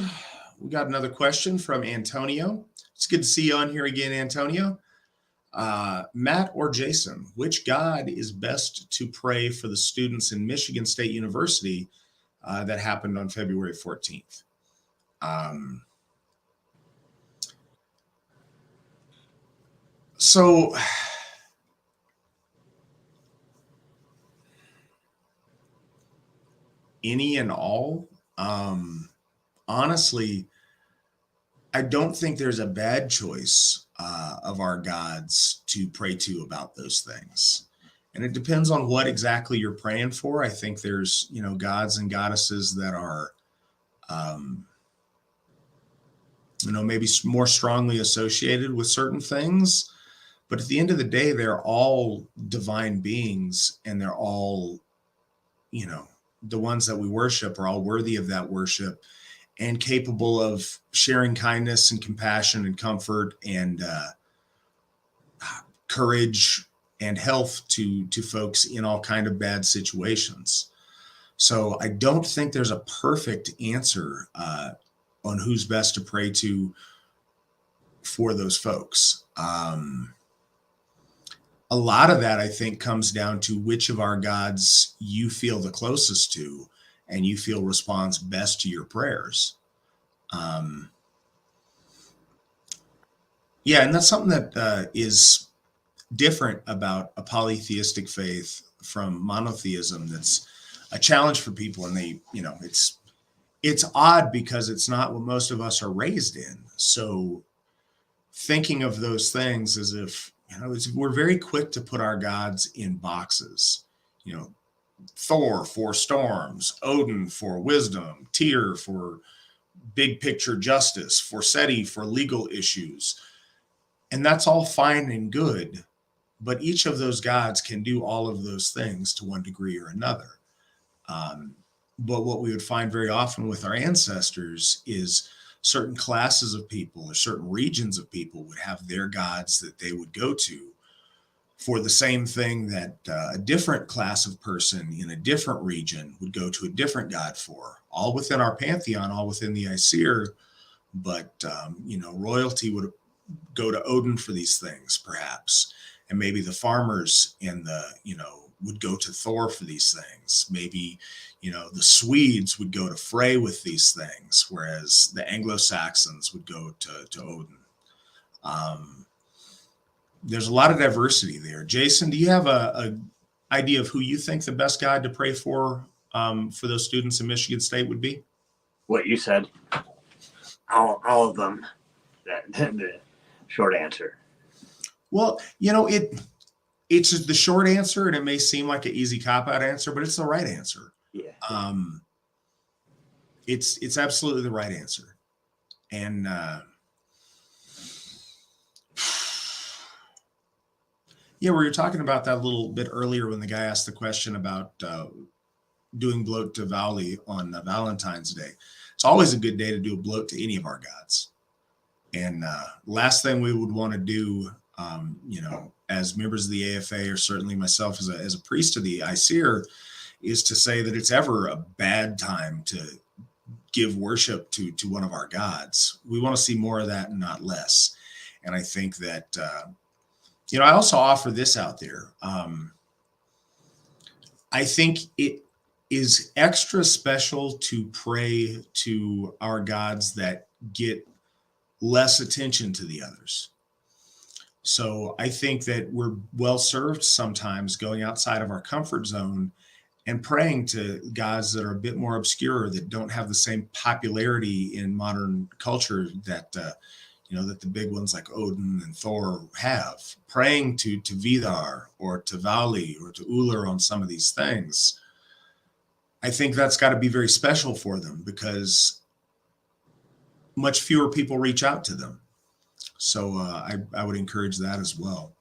we got another question from Antonio. It's good to see you on here again, Antonio. Matt or Jason, which god is best to pray for the students in Michigan State University that happened on February 14th? So any and all. Honestly, I don't think there's a bad choice of our gods to pray to about those things. And it depends on what exactly you're praying for. I think there's, gods and goddesses that are, maybe more strongly associated with certain things. But at the end of the day, they're all divine beings, and they're all, the ones that we worship are all worthy of that worship and capable of sharing kindness and compassion and comfort and courage and health to folks in all kind of bad situations. So I don't think there's a perfect answer on who's best to pray to for those folks. a lot of that, I think, comes down to which of our gods you feel the closest to and you feel responds best to your prayers. Um, yeah, and that's something that is different about a polytheistic faith from monotheism. That's a challenge for people, and it's odd because it's not what most of us are raised in. So thinking of those things as if we're very quick to put our gods in boxes. You know, Thor for storms, Odin for wisdom, Tyr for big picture justice, Forseti for legal issues. And that's all fine and good, but each of those gods can do all of those things to one degree or another. Um, but what we would find very often with our ancestors is certain classes of people or certain regions of people would have their gods that they would go to for the same thing that a different class of person in a different region would go to a different god for, all within our pantheon, all within the Aesir. But, royalty would go to Odin for these things, perhaps. And maybe the farmers would go to Thor for these things. Maybe, the Swedes would go to Frey with these things, whereas the Anglo-Saxons would go to Odin. There's a lot of diversity there. Jason, do you have a idea of who you think the best god to pray for those students in Michigan State would be? What you said, all of them. The short answer. Well, it's the short answer, and it may seem like an easy cop-out answer, but it's the right answer. Yeah. It's absolutely the right answer. And we were talking about that a little bit earlier when the guy asked the question about doing bloat to Vowley on Valentine's Day. It's always a good day to do a bloat to any of our gods. And last thing we would want to do, as members of the AFA, or certainly myself as a priest of the Aesir, is to say that it's ever a bad time to give worship to one of our gods. We want to see more of that and not less. And I think that, I also offer this out there. I think it is extra special to pray to our gods that get less attention to the others. So I think that we're well served sometimes going outside of our comfort zone and praying to gods that are a bit more obscure, that don't have the same popularity in modern culture that that the big ones like Odin and Thor have. Praying to Vidar or to Vali or to Uller on some of these things, I think that's got to be very special for them, because much fewer people reach out to them. So I would encourage that as well.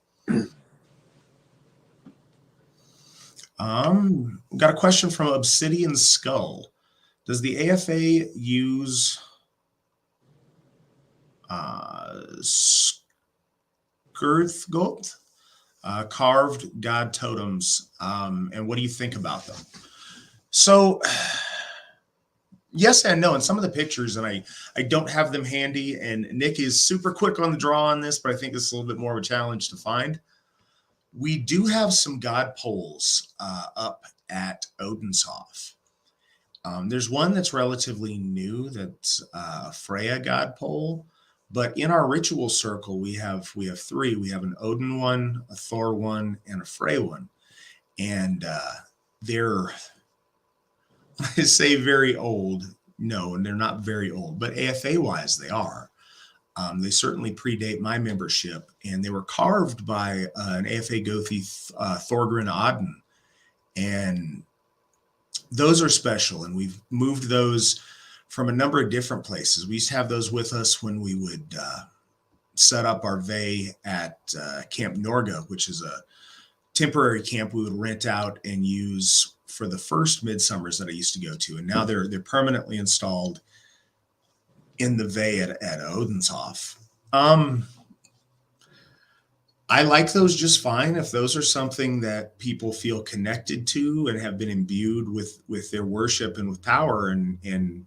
Got a question from Obsidian Skull. Does the AFA use Skirthgold carved god totems? And what do you think about them? So yes and no. In some of the pictures, and I don't have them handy, and Nick is super quick on the draw on this, but I think this is a little bit more of a challenge to find. We do have some god poles up at Odenshof. There's one that's relatively new, that's a Freya god pole, but in our ritual circle, we have three. We have an Odin one, a Thor one, and a Frey one. And they're, I say very old. No, and they're not very old, but AFA-wise, they are. They certainly predate my membership, and they were carved by an AFA Gothi, Thorgrim Odin. And those are special, and we've moved those from a number of different places. We used to have those with us when we would set up our vey at Camp Norga, which is a temporary camp we would rent out and use for the first midsummers that I used to go to. And now they're permanently installed in the vey at Odenshof. I like those just fine. If those are something that people feel connected to and have been imbued with their worship and with power, and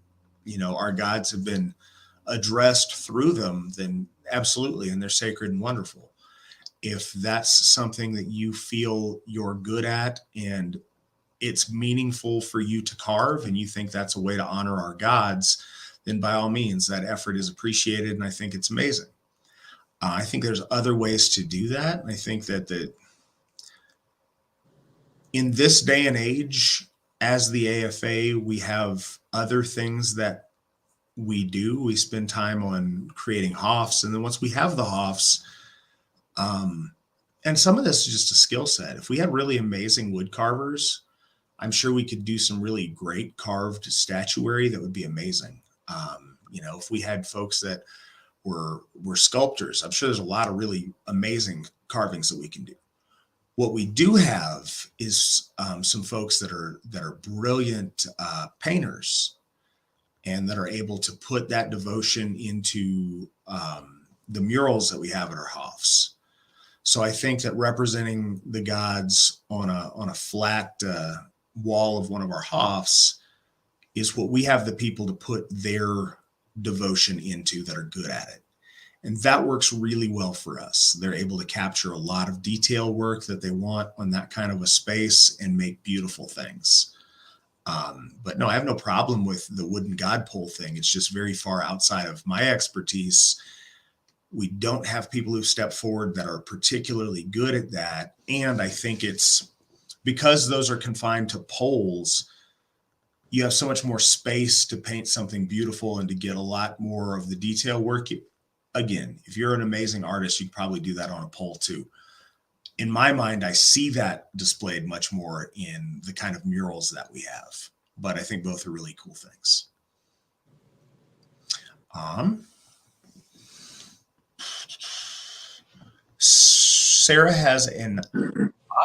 our gods have been addressed through them, then absolutely, and they're sacred and wonderful. if that's something that you feel you're good at and it's meaningful for you to carve and you think that's a way to honor our gods, then by all means, that effort is appreciated. And I think it's amazing. I think there's other ways to do that. And I think that in this day and age, as the AFA, we have other things that we do. We spend time on creating HOFs. And then once we have the HOFs, and some of this is just a skill set. If we had really amazing wood carvers, I'm sure we could do some really great carved statuary that would be amazing. If we had folks that were sculptors, I'm sure there's a lot of really amazing carvings that we can do. What we do have is some folks that are brilliant painters and that are able to put that devotion into the murals that we have at our HOFs. So I think that representing the gods on a flat wall of one of our HOFs is what we have the people to put their devotion into that are good at it. And that works really well for us. They're able to capture a lot of detail work that they want on that kind of a space and make beautiful things. But no, I have no problem with the wooden god pole thing. It's just very far outside of my expertise. We don't have people who step forward that are particularly good at that. And I think it's because those are confined to poles, you have so much more space to paint something beautiful and to get a lot more of the detail work. Again, if you're an amazing artist, you could probably do that on a pole too. In my mind, I see that displayed much more in the kind of murals that we have, but I think both are really cool things. Sarah has an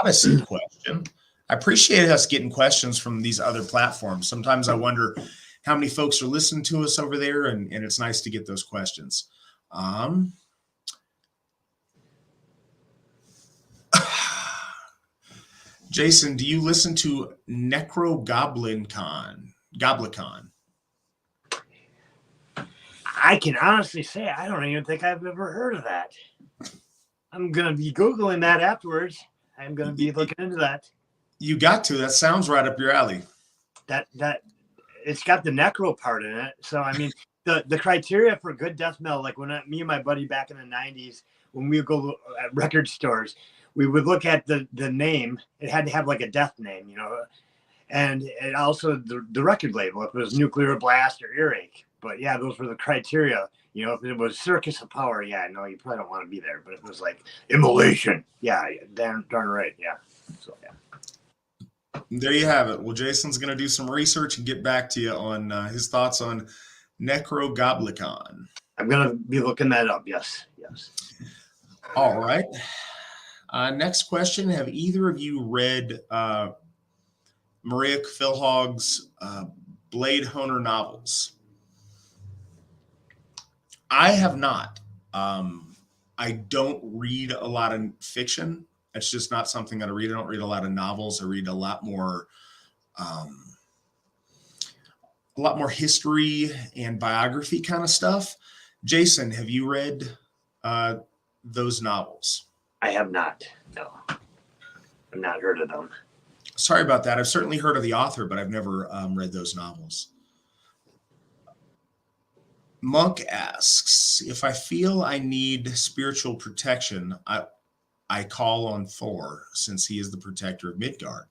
Odyssey question. I appreciate us getting questions from these other platforms. Sometimes I wonder how many folks are listening to us over there, and it's nice to get those questions. Jason, do you listen to Goblicon? I can honestly say I don't even think I've ever heard of that. I'm going to be Googling that afterwards. I'm going to be looking into that. You got to. That sounds right up your alley. That it's got the necro part in it. So, I mean, the criteria for good death metal, like when me and my buddy back in the 90s, when we would go at record stores, we would look at the name. It had to have like a death name, and it also the record label, if it was Nuclear Blast or Earache. But yeah, those were the criteria. If it was Circus of Power, yeah, no, you probably don't want to be there. But if it was like Immolation, yeah, darn right, yeah. So yeah. There you have it. Well, Jason's going to do some research and get back to you on his thoughts on Goblicon. I'm going to be looking that up. Yes. All right. Next question. Have either of you read Maria Philhog's Blade Honer novels? I have not. I don't read a lot of fiction. It's just not something that I read. I don't read a lot of novels. I read a lot more history and biography kind of stuff. Jason, have you read those novels? I have not. No, I've not heard of them. Sorry about that. I've certainly heard of the author, but I've never read those novels. Monk asks, if I feel I need spiritual protection, I call on Thor, since he is the protector of Midgard.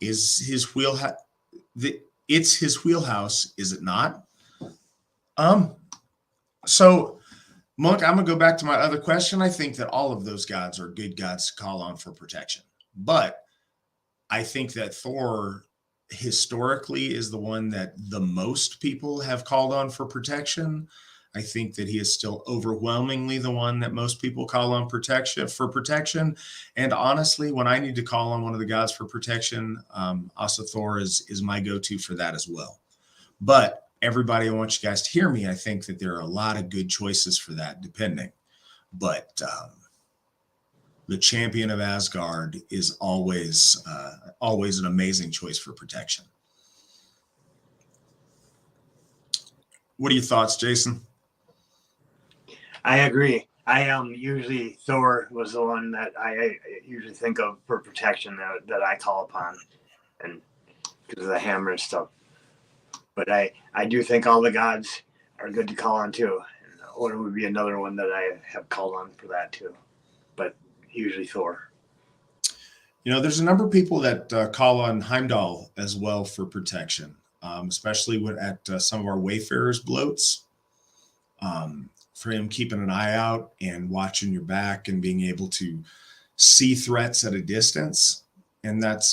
Is his wheelhouse? It's his wheelhouse, is it not? So, Monk, I'm gonna go back to my other question. I think that all of those gods are good gods to call on for protection, but I think that Thor historically is the one that the most people have called on for protection. I think that he is still overwhelmingly the one that most people call on for protection. And honestly, when I need to call on one of the gods for protection, Asatru is my go-to for that as well. But everybody, I want you guys to hear me. I think that there are a lot of good choices for that, depending. But the champion of Asgard is always an amazing choice for protection. What are your thoughts, Jason? I agree. I usually Thor was the one that I usually think of for protection that I call upon, and because of the hammer and stuff. But I do think all the gods are good to call on too. And Odin would be another one that I have called on for that too. But usually Thor. There's a number of people that call on Heimdall as well for protection, especially at some of our Wayfarers bloats. For him keeping an eye out and watching your back and being able to see threats at a distance. And that's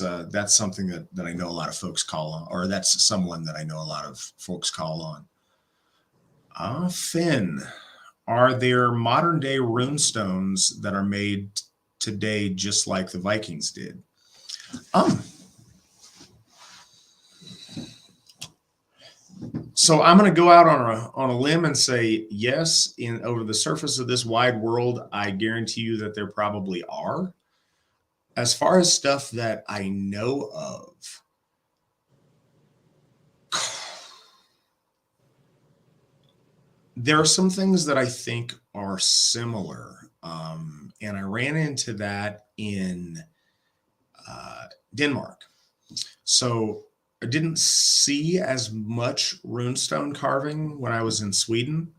something that I know a lot of folks call on, or that's someone that I know a lot of folks call on. Finn, are there modern day rune stones that are made today just like the Vikings did? So I'm going to go out on a limb and say yes. Over the surface of this wide world, I guarantee you that there probably are. As far as stuff that I know of, there are some things that I think are similar. And I ran into that in Denmark. So I didn't see as much runestone carving when I was in Sweden.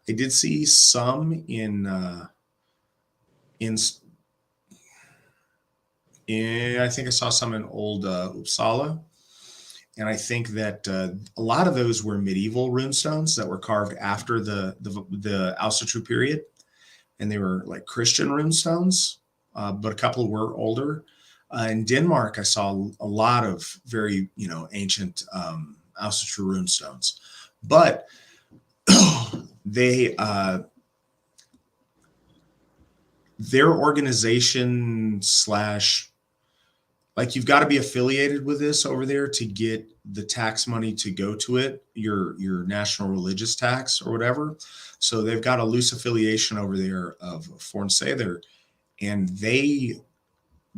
I did see some in I think I saw some in old Uppsala. And I think that a lot of those were medieval runestones that were carved after the Asatru period. And they were like Christian runestones, but a couple were older. In Denmark, I saw a lot of very, ancient Asatru runestones. But their organization / like you've got to be affiliated with this over there to get the tax money to go to it, your national religious tax or whatever. So they've got a loose affiliation over there of Fornsæther, and they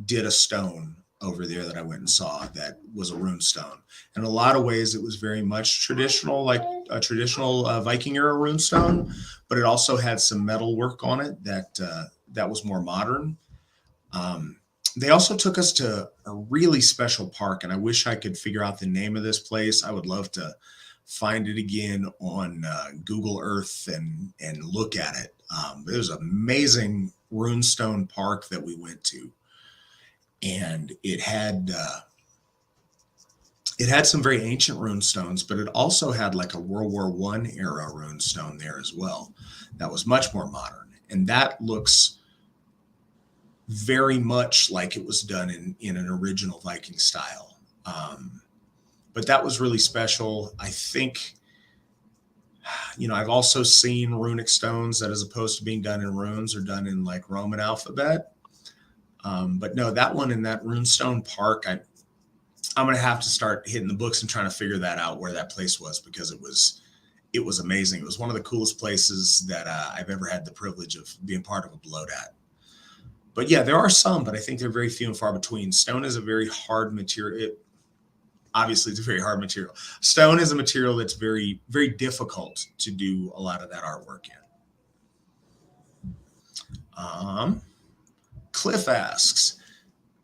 did a stone over there that I went and saw that was a rune stone. In a lot of ways, it was very much traditional, like a traditional Viking era rune stone, but it also had some metal work on it that was more modern. They also took us to a really special park, and I wish I could figure out the name of this place. I would love to find it again on Google Earth and look at it. It was an amazing runestone park that we went to, and it had some very ancient runestones, but it also had like a World War I era runestone there as well. That was much more modern, and that looks very much like it was done in an original Viking style. But that was really special. I think, I've also seen runic stones that, as opposed to being done in runes, are done in like Roman alphabet. But no, that one in that runestone park, I'm going to have to start hitting the books and trying to figure that out, where that place was, because it was amazing. It was one of the coolest places that I've ever had the privilege of being part of a bloat at. But yeah, there are some, but I think they're very few and far between. Stone is a very hard material. Obviously, it's a very hard material. Stone is a material that's very, very difficult to do a lot of that artwork in. Cliff asks,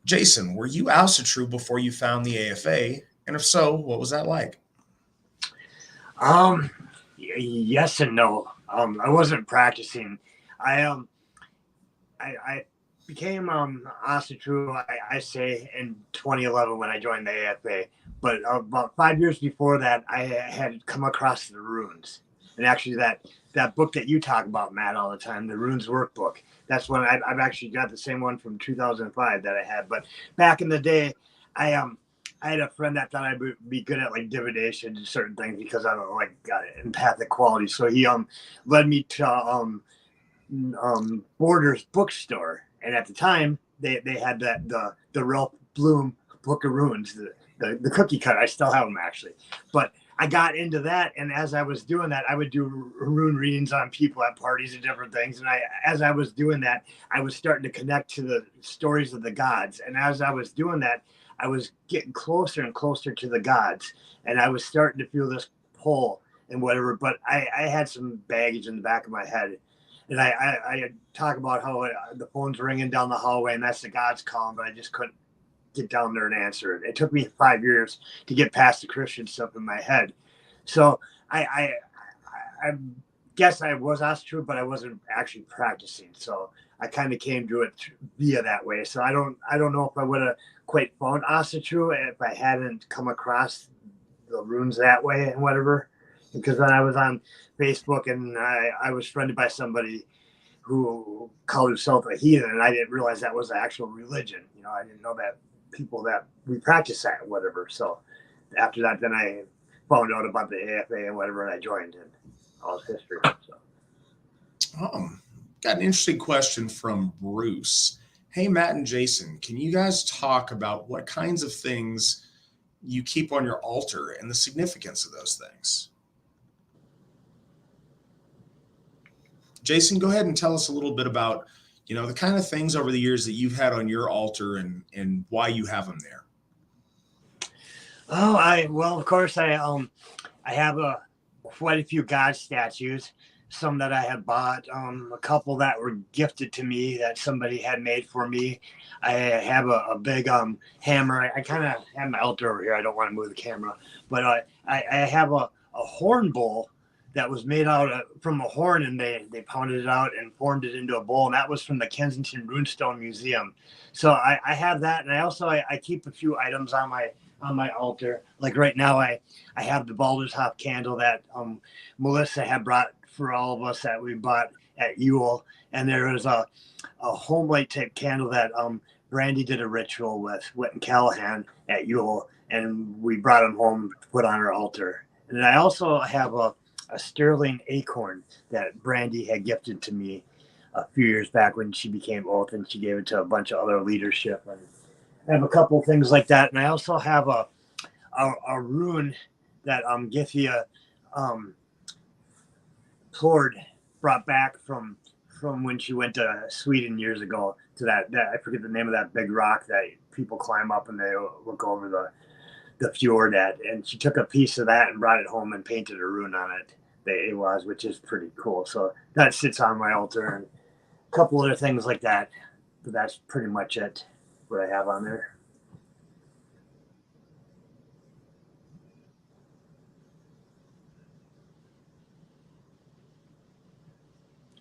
Jason, were you Asatru before you found the AFA? And if so, what was that like? Yes and no. I wasn't practicing. I became Asatru, I say, in 2011 when I joined the AFA. But about 5 years before that, I had come across the runes. And actually, that book that you talk about, Matt, all the time, the runes workbook. That's when I've actually got the same one from 2005 that I had. But back in the day, I had a friend that thought I'd be good at like divination and certain things because I don't like empathic quality. So he led me to Borders bookstore, and at the time they had the Ralph Bloom Book of Runes, the cookie cut. I still have them actually, but I got into that, and as I was doing that, I would do rune readings on people at parties and different things. And as I was doing that, I was starting to connect to the stories of the gods. And as I was doing that, I was getting closer and closer to the gods, and I was starting to feel this pull and whatever. But I had some baggage in the back of my head. And I talk about how the phone's ringing down the hallway, and that's the God's calling, but I just couldn't get down there and answer it. It took me 5 years to get past the Christian stuff in my head. So I guess I was Asatru, but I wasn't actually practicing. So I kind of came to it via that way. So I don't know if I would have quite found Asatru if I hadn't come across the runes that way and whatever. Because then I was on Facebook and I was friended by somebody who called himself a heathen, and I didn't realize that was the actual religion. You know, I didn't know that people that we practice that, whatever. So after that, then I found out about the AFA and whatever, and I joined in. All history. So. Got an interesting question from Bruce. Hey, Matt and Jason, can you guys talk about what kinds of things you keep on your altar and the significance of those things? Jason, go ahead and tell us a little bit about, the kind of things over the years that you've had on your altar and why you have them there. Well, of course, I have quite a few God statues. Some that I had bought, a couple that were gifted to me that somebody had made for me. I have a big hammer. I kind of have my altar over here. I don't want to move the camera, but I have a horn bowl that was made out from a horn, and they pounded it out and formed it into a bowl, and that was from the Kensington Runestone Museum. So I have that, and I also I keep a few items on my altar. Like right now, I have the Baldur's Hop candle that Melissa had brought for all of us that we bought at Yule, and there was a home light type candle that Brandy did a ritual with Whit and Callahan at Yule, and we brought them home to put on our altar. And I also have a sterling acorn that Brandy had gifted to me a few years back when she became oath, and she gave it to a bunch of other leadership. And I have a couple of things like that, and I also have a rune that Githia brought back from when she went to Sweden years ago to that I forget the name of that big rock that people climb up and they look over the fjord at, and she took a piece of that and brought it home and painted a rune on it, which is pretty cool. So that sits on my altar, and a couple other things like that, but that's pretty much it what I have on there.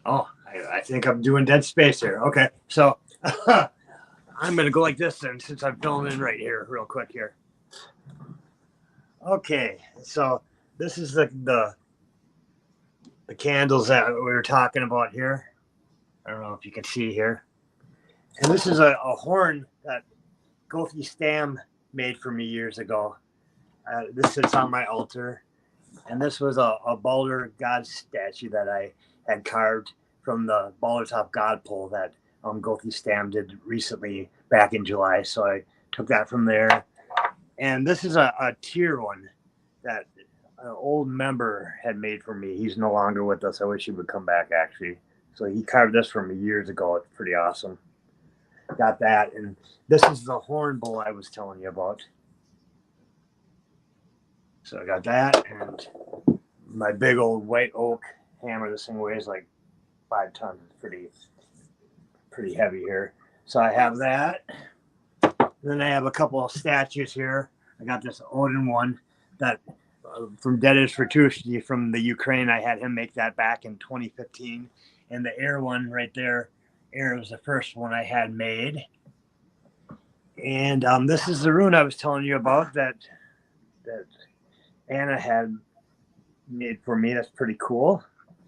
Oh, I think I'm doing dead space here. Okay, so I'm gonna go like this then, since I'm filming right here, real quick here. Okay, so this is the candles that we were talking about here. I don't know if you can see here, and this is a horn that Gothi Stam made for me years ago. This sits on my altar, and this was a Baldur God statue that I had carved from the Baldur Top God pole that Gothi Stam did recently back in July. So I took that from there. And this is a tier one that an old member had made for me. He's no longer with us. I wish he would come back, actually. So he carved this for me years ago. It's pretty awesome. Got that. And this is the horn bowl I was telling you about. So I got that, and my big old white oak hammer. This thing weighs like 5 tons. It's pretty heavy here. So I have that. Then I have a couple of statues here. I got this Odin one that from Dedish Ratushny from the Ukraine. I had him make that back in 2015. And the air one right there, air was the first one I had made. And this is the rune I was telling you about that Anna had made for me. That's pretty cool.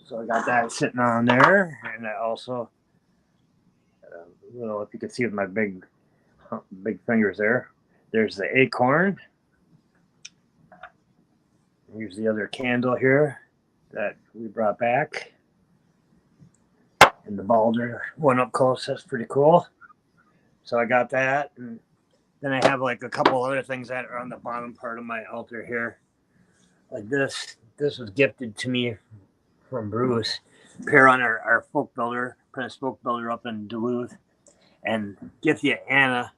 So I got that sitting on there. And I also, if you could see with my big fingers there, there's the acorn. Here's the other candle here that we brought back. And the Baldur one up close. That's pretty cool. So I got that. And then I have like a couple other things that are on the bottom part of my altar here. Like this was gifted to me from Bruce Perron, our folk builder, apprentice folk builder up in Duluth. And Githia Anna,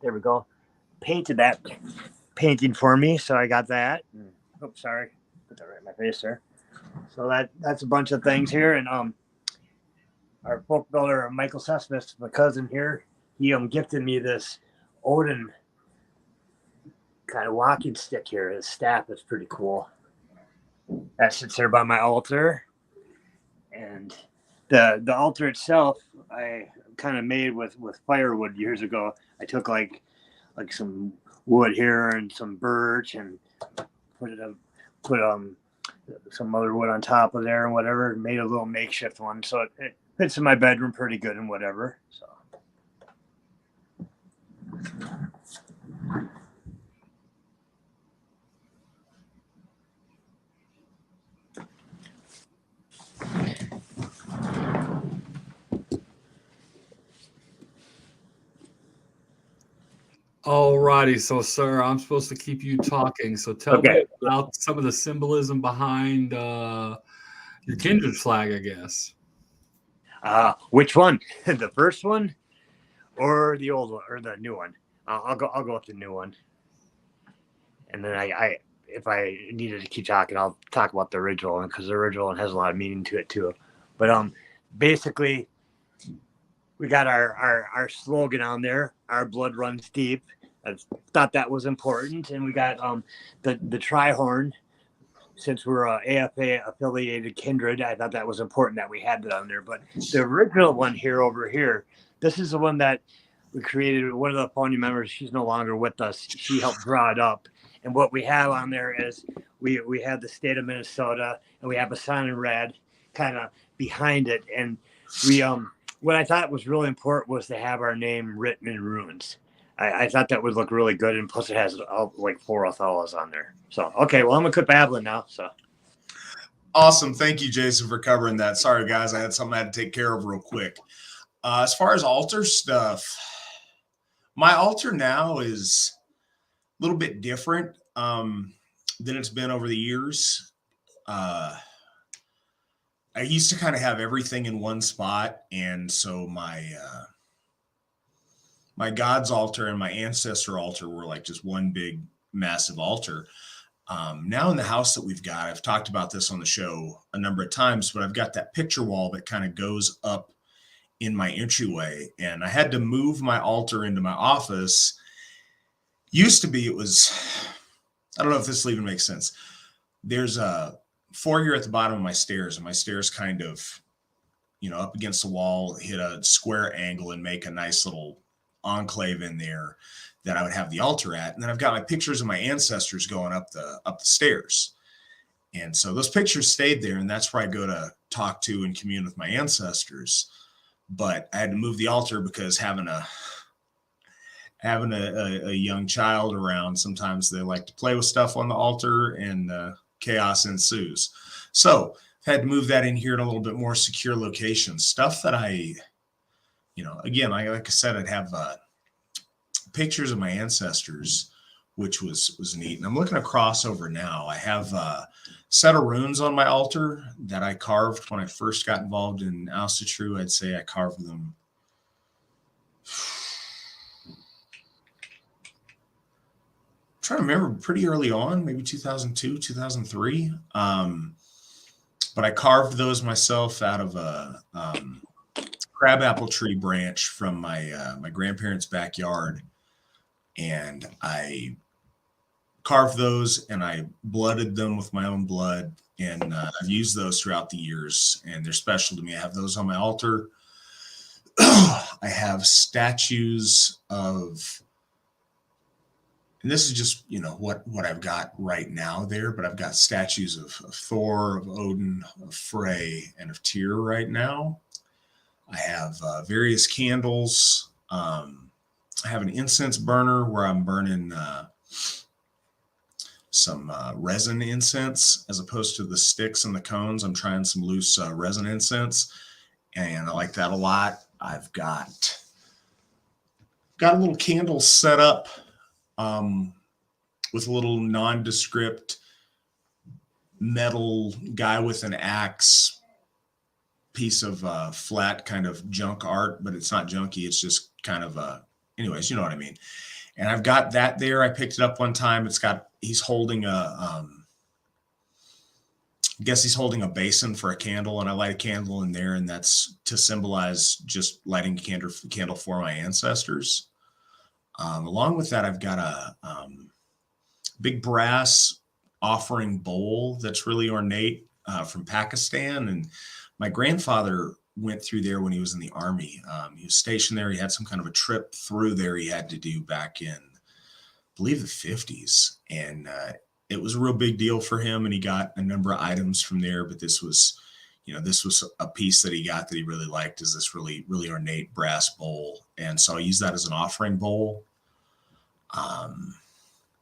there we go, painted that painting for me. So I got that. Oops, sorry. Put that right in my face there. So that's a bunch of things here, and our folk builder Michael Sesmith, my cousin here, he gifted me this Odin kind of walking stick here. His staff is pretty cool. That sits there by my altar, and the altar itself I kind of made with firewood years ago. I took like some wood here and some birch and put some other wood on top of there and whatever, and made a little makeshift one, so it fits in my bedroom pretty good and whatever. So All righty. So, sir, I'm supposed to keep you talking. So tell me about some of the symbolism behind your kindred flag, I guess. Which one? The first one or the old one or the new one? I'll go with the new one. And then I if I needed to keep talking, I'll talk about the original one, because the original one has a lot of meaning to it too. But basically, we got our slogan on there. Our blood runs deep. I thought that was important, and we got the tri-horn. Since we're a AFA affiliated kindred, I thought that was important that we had that on there. But the original one here over here, this is the one that we created. One of the founding members, she's no longer with us. She helped draw it up. And what we have on there is we have the state of Minnesota, and we have a sign in red kind of behind it. And we what I thought was really important was to have our name written in runes. I thought that would look really good, and plus it has like 4 Othellos on there. So, okay, well, I'm going to quit babbling now. So, awesome. Thank you, Jason, for covering that. Sorry, guys. I had something I had to take care of real quick. As far as altar stuff, my altar now is a little bit different than it's been over the years. I used to kind of have everything in one spot, and so my God's altar and my ancestor altar were like just one big, massive altar. Now in the house that we've got, I've talked about this on the show a number of times, but I've got that picture wall that kind of goes up in my entryway, and I had to move my altar into my office. Used to be, it was, I don't know if this even makes sense. There's a foyer at the bottom of my stairs, and my stairs kind of, up against the wall, hit a square angle and make a nice little enclave in there that I would have the altar at. And then I've got my pictures of my ancestors going up the stairs. And so those pictures stayed there, and that's where I go to talk to and commune with my ancestors. But I had to move the altar because having a young child around, sometimes they like to play with stuff on the altar, and chaos ensues. So I've had to move that in here in a little bit more secure location. Stuff that I, again, like I said, I'd have pictures of my ancestors, which was neat. And I'm looking across over now. I have a set of runes on my altar that I carved when I first got involved in Asatru. I'd say I carved them trying to remember, pretty early on, maybe 2002, 2003. But I carved those myself out of a crabapple tree branch from my grandparents' backyard. And I carved those, and I blooded them with my own blood. And I've used those throughout the years, and they're special to me. I have those on my altar. I have statues of, and this is just, what I've got right now there, but I've got statues of Thor, of Odin, of Frey, and of Tyr right now. I have various candles. I have an incense burner where I'm burning some resin incense as opposed to the sticks and the cones. I'm trying some loose resin incense, and I like that a lot. I've got a little candle set up with a little nondescript metal guy with an axe piece of flat kind of junk art, but it's not junky. It's just kind of anyways, you know what I mean. And I've got that there. I picked it up one time. He's holding a I guess he's holding a basin for a candle, and I light a candle in there, and that's to symbolize just lighting a candle for my ancestors. Along with that, I've got a big brass offering bowl that's really ornate from Pakistan. And my grandfather went through there when he was in the Army. He was stationed there. He had some kind of a trip through there he had to do back in, I believe, the 50s. And it was a real big deal for him. And he got a number of items from there. But this was a piece that he got that he really liked, is this really, really ornate brass bowl. And so I use that as an offering bowl.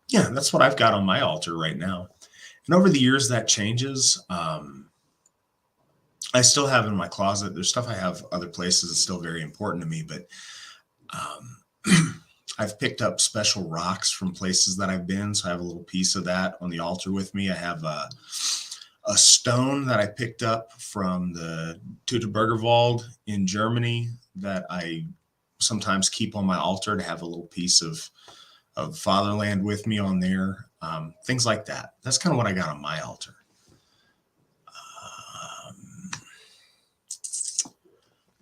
Yeah, that's what I've got on my altar right now. And over the years that changes. I still have in my closet, there's stuff I have other places that's still very important to me, but I've picked up special rocks from places that I've been. So I have a little piece of that on the altar with me. I have a stone that I picked up from the Teutoburgerwald in Germany that I sometimes keep on my altar to have a little piece of fatherland with me on there. Things like that. That's kind of what I got on my altar.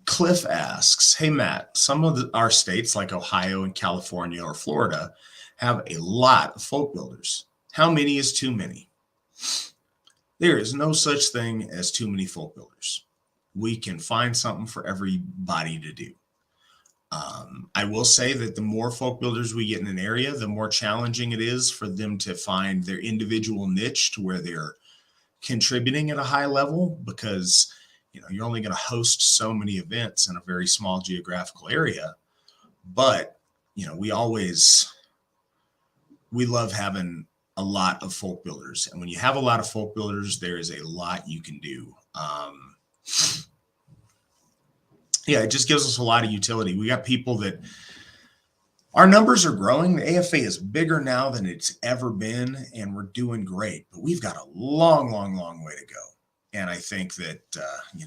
Cliff asks, hey, Matt, some of our states like Ohio and California or Florida have a lot of folk builders. How many is too many? There is no such thing as too many folk builders. We can find something for everybody to do. I will say that the more folk builders we get in an area, the more challenging it is for them to find their individual niche to where they're contributing at a high level, because you're only going to host so many events in a very small geographical area. But we love having a lot of folk builders, and when you have a lot of folk builders, there is a lot you can do. It just gives us a lot of utility. We got people that our numbers are growing. The AFA is bigger now than it's ever been, and we're doing great, but we've got a long, long, long way to go. And I think that,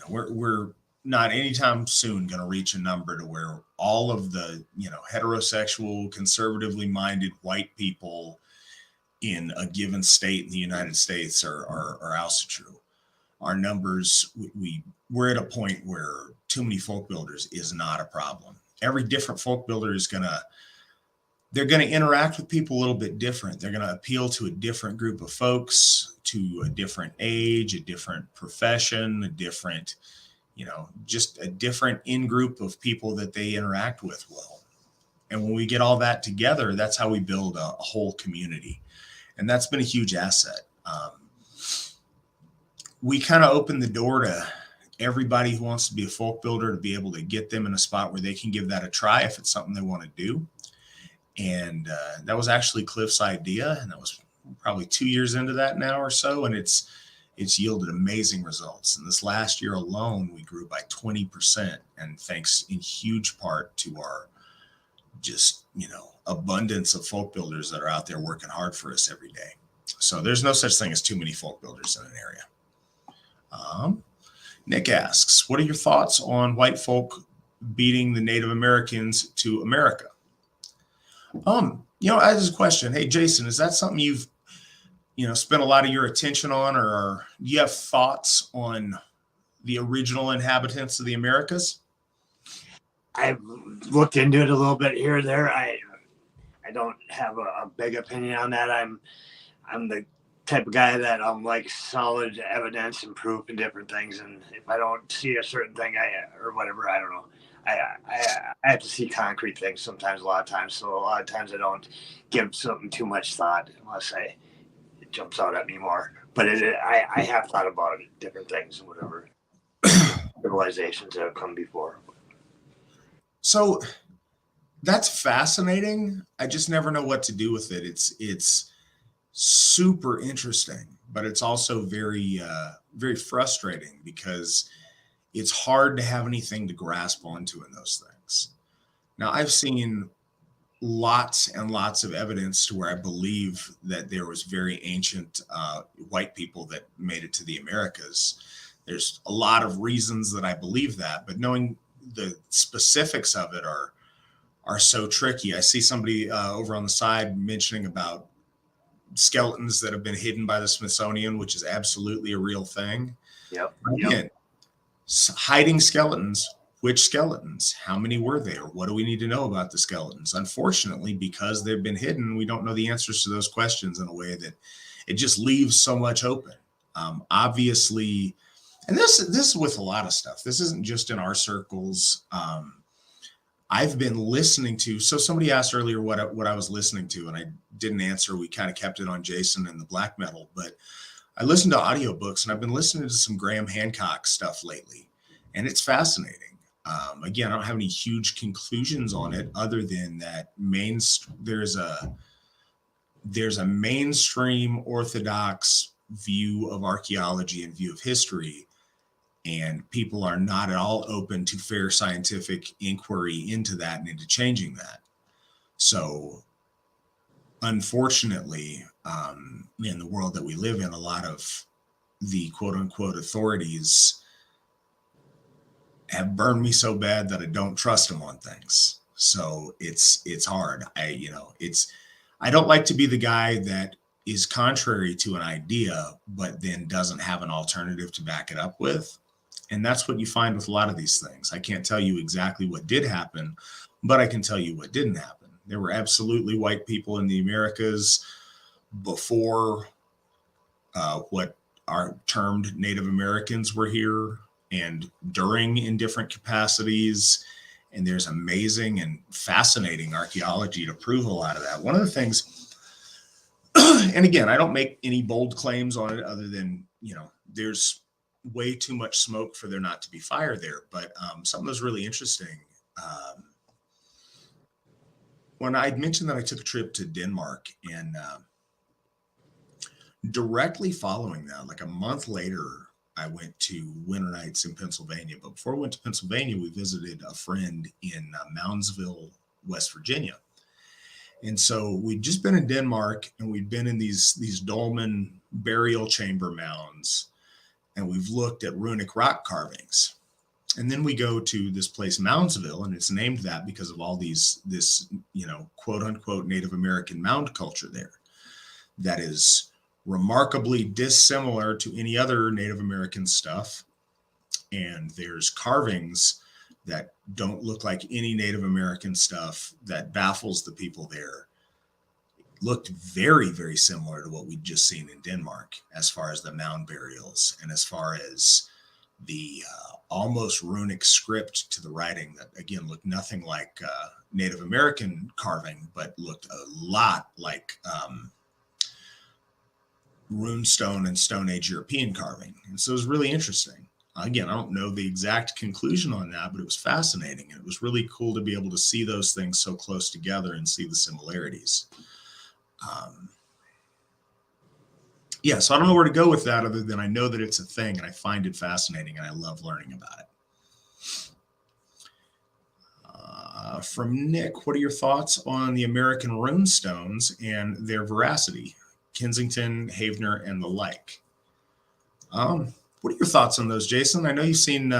we're not anytime soon going to reach a number to where all of the, heterosexual, conservatively minded white people in a given state in the United States are Asatru. Our numbers, we're at a point where too many folk builders is not a problem. Every different folk builder they're going to interact with people a little bit different. They're going to appeal to a different group of folks, to a different age, a different profession, a different, just a different in-group of people that they interact with well. And when we get all that together, that's how we build a whole community. And that's been a huge asset. We kind of opened the door to everybody who wants to be a folk builder to be able to get them in a spot where they can give that a try if it's something they want to do. And that was actually Cliff's idea, and that was probably 2 years into that now or so, and it's yielded amazing results. And this last year alone, we grew by 20%, and thanks in huge part to our just abundance of folk builders that are out there working hard for us every day. So there's no such thing as too many folk builders in an area. Nick asks, what are your thoughts on white folk beating the Native Americans to America? I have a question. Hey, Jason, is that something you've, spent a lot of your attention on, or do you have thoughts on the original inhabitants of the Americas? I've looked into it a little bit here or there. I don't have a big opinion on that. I'm the type of guy that like solid evidence and proof and different things. And if I don't see a certain thing, or whatever, I don't know. I have to see concrete things sometimes, a lot of times. So a lot of times I don't give something too much thought unless it jumps out at me more. But I have thought about it, different things and whatever civilizations that have come before. So that's fascinating. I just never know what to do with it. It's super interesting, but it's also very, very frustrating because it's hard to have anything to grasp onto in those things. Now, I've seen lots and lots of evidence to where I believe that there was very ancient white people that made it to the Americas. There's a lot of reasons that I believe that, but knowing the specifics of it are so tricky. I see somebody over on the side mentioning about skeletons that have been hidden by the Smithsonian, which is absolutely a real thing. Yep. Again, hiding skeletons. Which skeletons? How many were there? What do we need to know about the skeletons? Unfortunately, because they've been hidden, we don't know the answers to those questions in a way that it just leaves so much open. Obviously, and this is with a lot of stuff. This isn't just in our circles. I've been listening to, so somebody asked earlier what I was listening to, and I didn't answer. We kind of kept it on Jason and the black metal, but I listened to audiobooks, and I've been listening to some Graham Hancock stuff lately, and it's fascinating. Again, I don't have any huge conclusions on it other than that there's a mainstream orthodox view of archaeology and view of history, and people are not at all open to fair scientific inquiry into that and into changing that. So unfortunately, in the world that we live in, a lot of the quote unquote authorities have burned me so bad that I don't trust them on things. So it's hard. I don't like to be the guy that is contrary to an idea, but then doesn't have an alternative to back it up with. And that's what you find with a lot of these things. I can't tell you exactly what did happen, but I can tell you what didn't happen. There were absolutely white people in the Americas before what are termed Native Americans were here, and during in different capacities. And there's amazing and fascinating archaeology to prove a lot of that. One of the things, and again, I don't make any bold claims on it other than, there's way too much smoke for there not to be fire there. But something that's really interesting. When I mentioned that I took a trip to Denmark, and directly following that, like a month later, I went to Winter Nights in Pennsylvania. But before we went to Pennsylvania, we visited a friend in Moundsville, West Virginia. And so we'd just been in Denmark, and we'd been in these dolmen burial chamber mounds, and we've looked at runic rock carvings. And then we go to this place, Moundsville, and it's named that because of all this quote unquote Native American mound culture there that is remarkably dissimilar to any other Native American stuff. And there's carvings that don't look like any Native American stuff that baffles the people there. It looked very, very similar to what we'd just seen in Denmark as far as the mound burials and as far as the almost runic script to the writing that, again, looked nothing like Native American carving, but looked a lot like runestone and Stone Age European carving. And so it was really interesting. Again, I don't know the exact conclusion on that, but it was fascinating. And it was really cool to be able to see those things so close together and see the similarities. So I don't know where to go with that other than I know that it's a thing, and I find it fascinating, and I love learning about it. From Nick, what are your thoughts on the American runestones and their veracity? Kensington, Havener, and the like. What are your thoughts on those, Jason? I know you've seen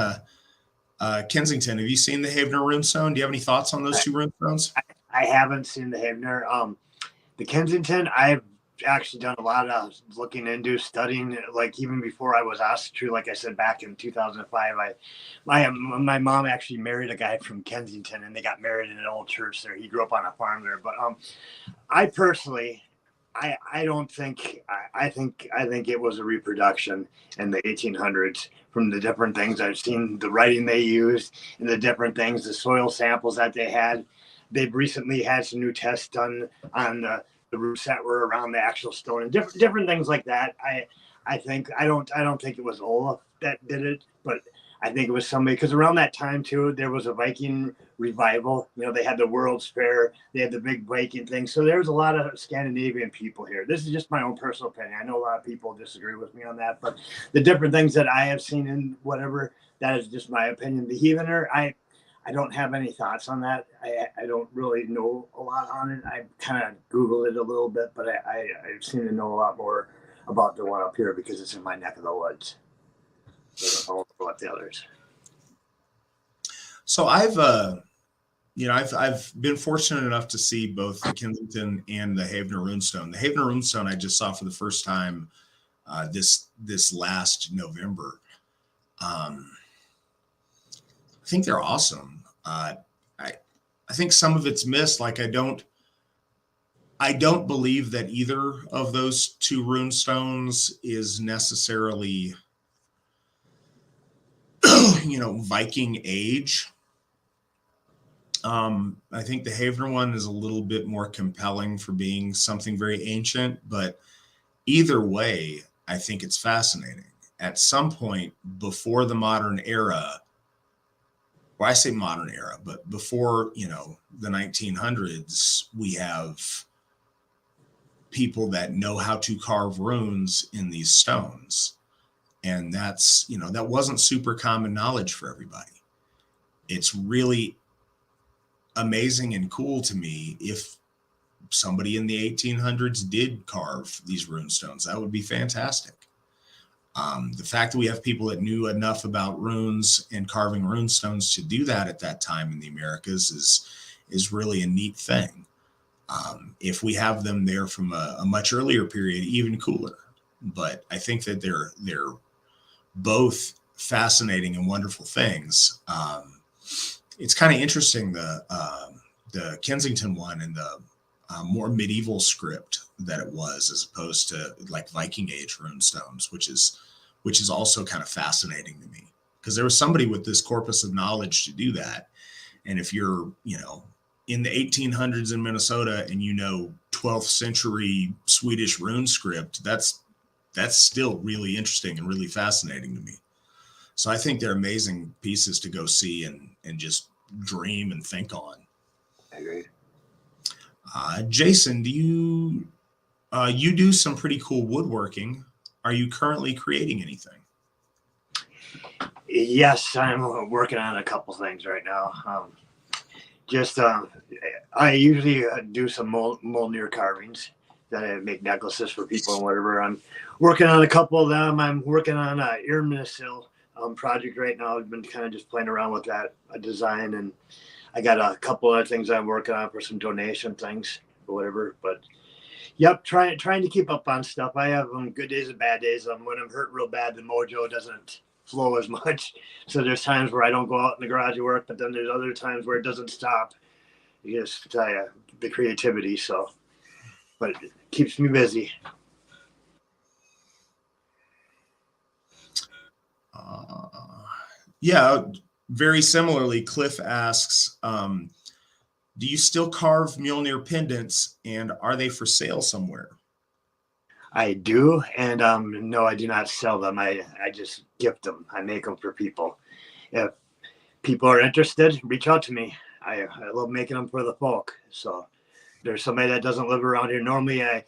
Kensington. Have you seen the Havener runestone? Do you have any thoughts on those two runestones? I haven't seen the Havener. The Kensington, I've actually done a lot of looking into, studying, like even before I was Asatru, like I said, back in 2005, my mom actually married a guy from Kensington, and they got married in an old church there. He grew up on a farm there. But I personally, I don't think, I think it was a reproduction in the 1800s from the different things I've seen, the writing they used and the different things, the soil samples that they had. They've recently had some new tests done on the roots that were around the actual stone and different things like that. I don't think it was Olaf that did it, but I think it was somebody, because around that time too, there was a Viking revival. They had the World's Fair, they had the big Viking thing. So there was a lot of Scandinavian people here. This is just my own personal opinion. I know a lot of people disagree with me on that, but the different things that I have seen in whatever, that is just my opinion. The Heathener, I don't have any thoughts on that. I don't really know a lot on it. I kind of Googled it a little bit, but I seem to know a lot more about the one up here because it's in my neck of the woods. I don't know about the others. So I've I've been fortunate enough to see both the Kensington and the Havener Runestone. The Havener Runestone I just saw for the first time this last November. I think they're awesome. I think some of it's missed. Like I don't believe that either of those two runestones is necessarily, Viking age. I think the Havener one is a little bit more compelling for being something very ancient, but either way, I think it's fascinating. At some point before the modern era, well, I say modern era, but before, the 1900s, we have people that know how to carve runes in these stones. And that's, that wasn't super common knowledge for everybody. It's really amazing and cool to me if somebody in the 1800s did carve these rune stones. That would be fantastic. The fact that we have people that knew enough about runes and carving rune stones to do that at that time in the Americas is really a neat thing. If we have them there from a much earlier period, even cooler. But I think that they're both fascinating and wonderful things. It's kind of interesting, the Kensington one and the more medieval script that it was, as opposed to like Viking age runestones, which is also kind of fascinating to me, because there was somebody with this corpus of knowledge to do that. And if you're, in the 1800s in Minnesota and 12th century Swedish rune script, that's still really interesting and really fascinating to me. So I think they're amazing pieces to go see and just dream and think on. I agree. Jason, do you do some pretty cool woodworking? Are you currently creating anything? Yes, I'm working on a couple things right now. I usually do some Molnir carvings that I make necklaces for people and whatever. I'm working on a couple of them. I'm working on a Irminsil project right now. I've been kind of just playing around with that design, and I got a couple other things I'm working on for some donation things or whatever. But yep, trying to keep up on stuff. I have good days and bad days. When I'm hurt real bad, the mojo doesn't flow as much. So there's times where I don't go out in the garage to work, but then there's other times where it doesn't stop. You just the creativity. So, but it keeps me busy. Yeah, very similarly, Cliff asks, do you still carve Mjolnir pendants, and are they for sale somewhere? I do, and no, I do not sell them. I just gift them. I make them for people. If people are interested, reach out to me. I love making them for the folk. So there's somebody that doesn't live around here. Normally, I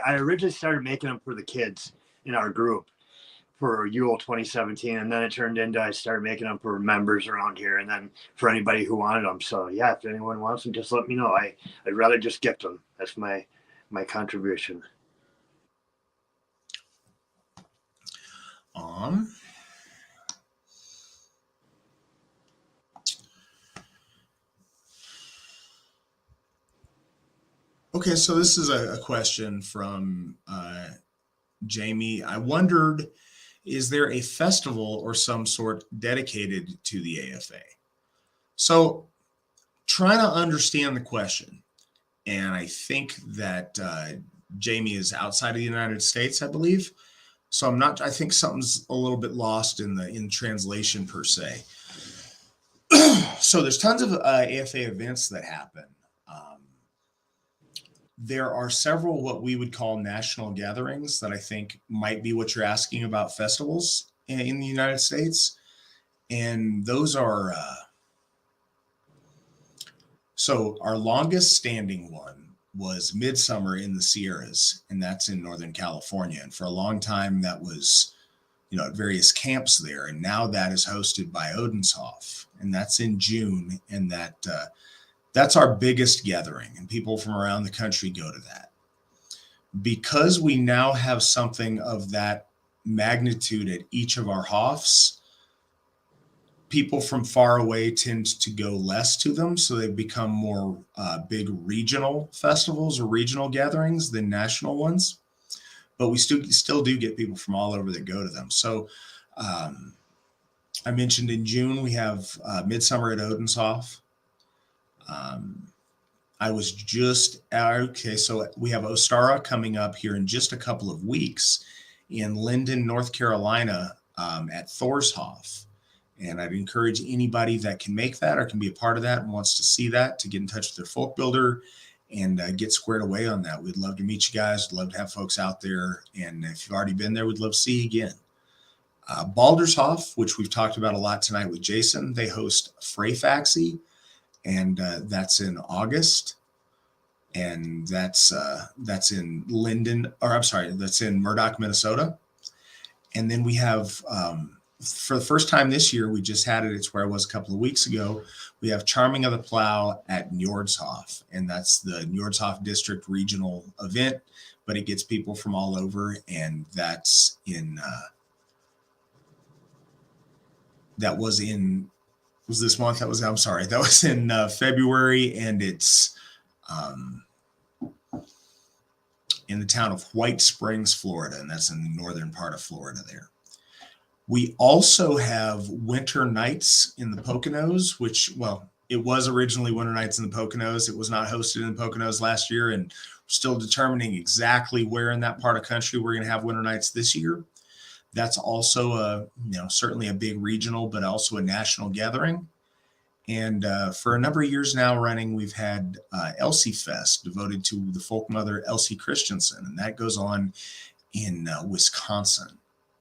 originally started making them for the kids in our group for Yule 2017, and then it turned into I started making them for members around here, and then for anybody who wanted them. So yeah, if anyone wants them, just let me know. I'd rather just gift them. That's my contribution. Okay, so this is a question from Jamie. I wondered, is there a festival or some sort dedicated to the AFA? So trying to understand the question, and I think that Jamie is outside of the United States, I believe. So I think something's a little bit lost in translation per se. So there's tons of AFA events that happen. There are several what we would call national gatherings that I think might be what you're asking about, festivals in the United States. And those are, so our longest standing one was Midsummer in the Sierras, and that's in Northern California. And for a long time, that was, at various camps there. And now that is hosted by Odenshoff, and that's in June. And that's our biggest gathering, and people from around the country go to that. Because we now have something of that magnitude at each of our Hoffs, people from far away tend to go less to them, so they've become more big regional festivals or regional gatherings than national ones. But we still do get people from all over that go to them. So I mentioned in June we have Midsummer at Odenshoff. I was just okay. So we have Ostara coming up here in just a couple of weeks in Linden, North Carolina, at Thorshoff. And I'd encourage anybody that can make that or can be a part of that and wants to see that to get in touch with their folk builder and get squared away on that. We'd love to meet you guys. We'd love to have folks out there. And if you've already been there, we'd love to see you again. Baldershoff, which we've talked about a lot tonight with Jason, they host Freyfaxi, and that's in August. And that's in Linden, or I'm sorry, that's in Murdoch, Minnesota. And then we have, for the first time this year, we just had it. It's where I was a couple of weeks ago. We have Charming of the Plow at Njordshoff, and that's the Njordshoff District Regional event, but it gets people from all over, and that's in, was this month? That was in February, and it's in the town of White Springs, Florida, and that's in the northern part of Florida there. We also have Winter Nights in the Poconos, which, well, it was originally Winter Nights in the Poconos. It was not hosted in the Poconos last year, and we're still determining exactly where in that part of country we're going to have Winter Nights this year. That's also certainly a big regional, but also a national gathering. And for a number of years now running, we've had Elsie Fest devoted to the folk mother Elsie Christensen, and that goes on in Wisconsin.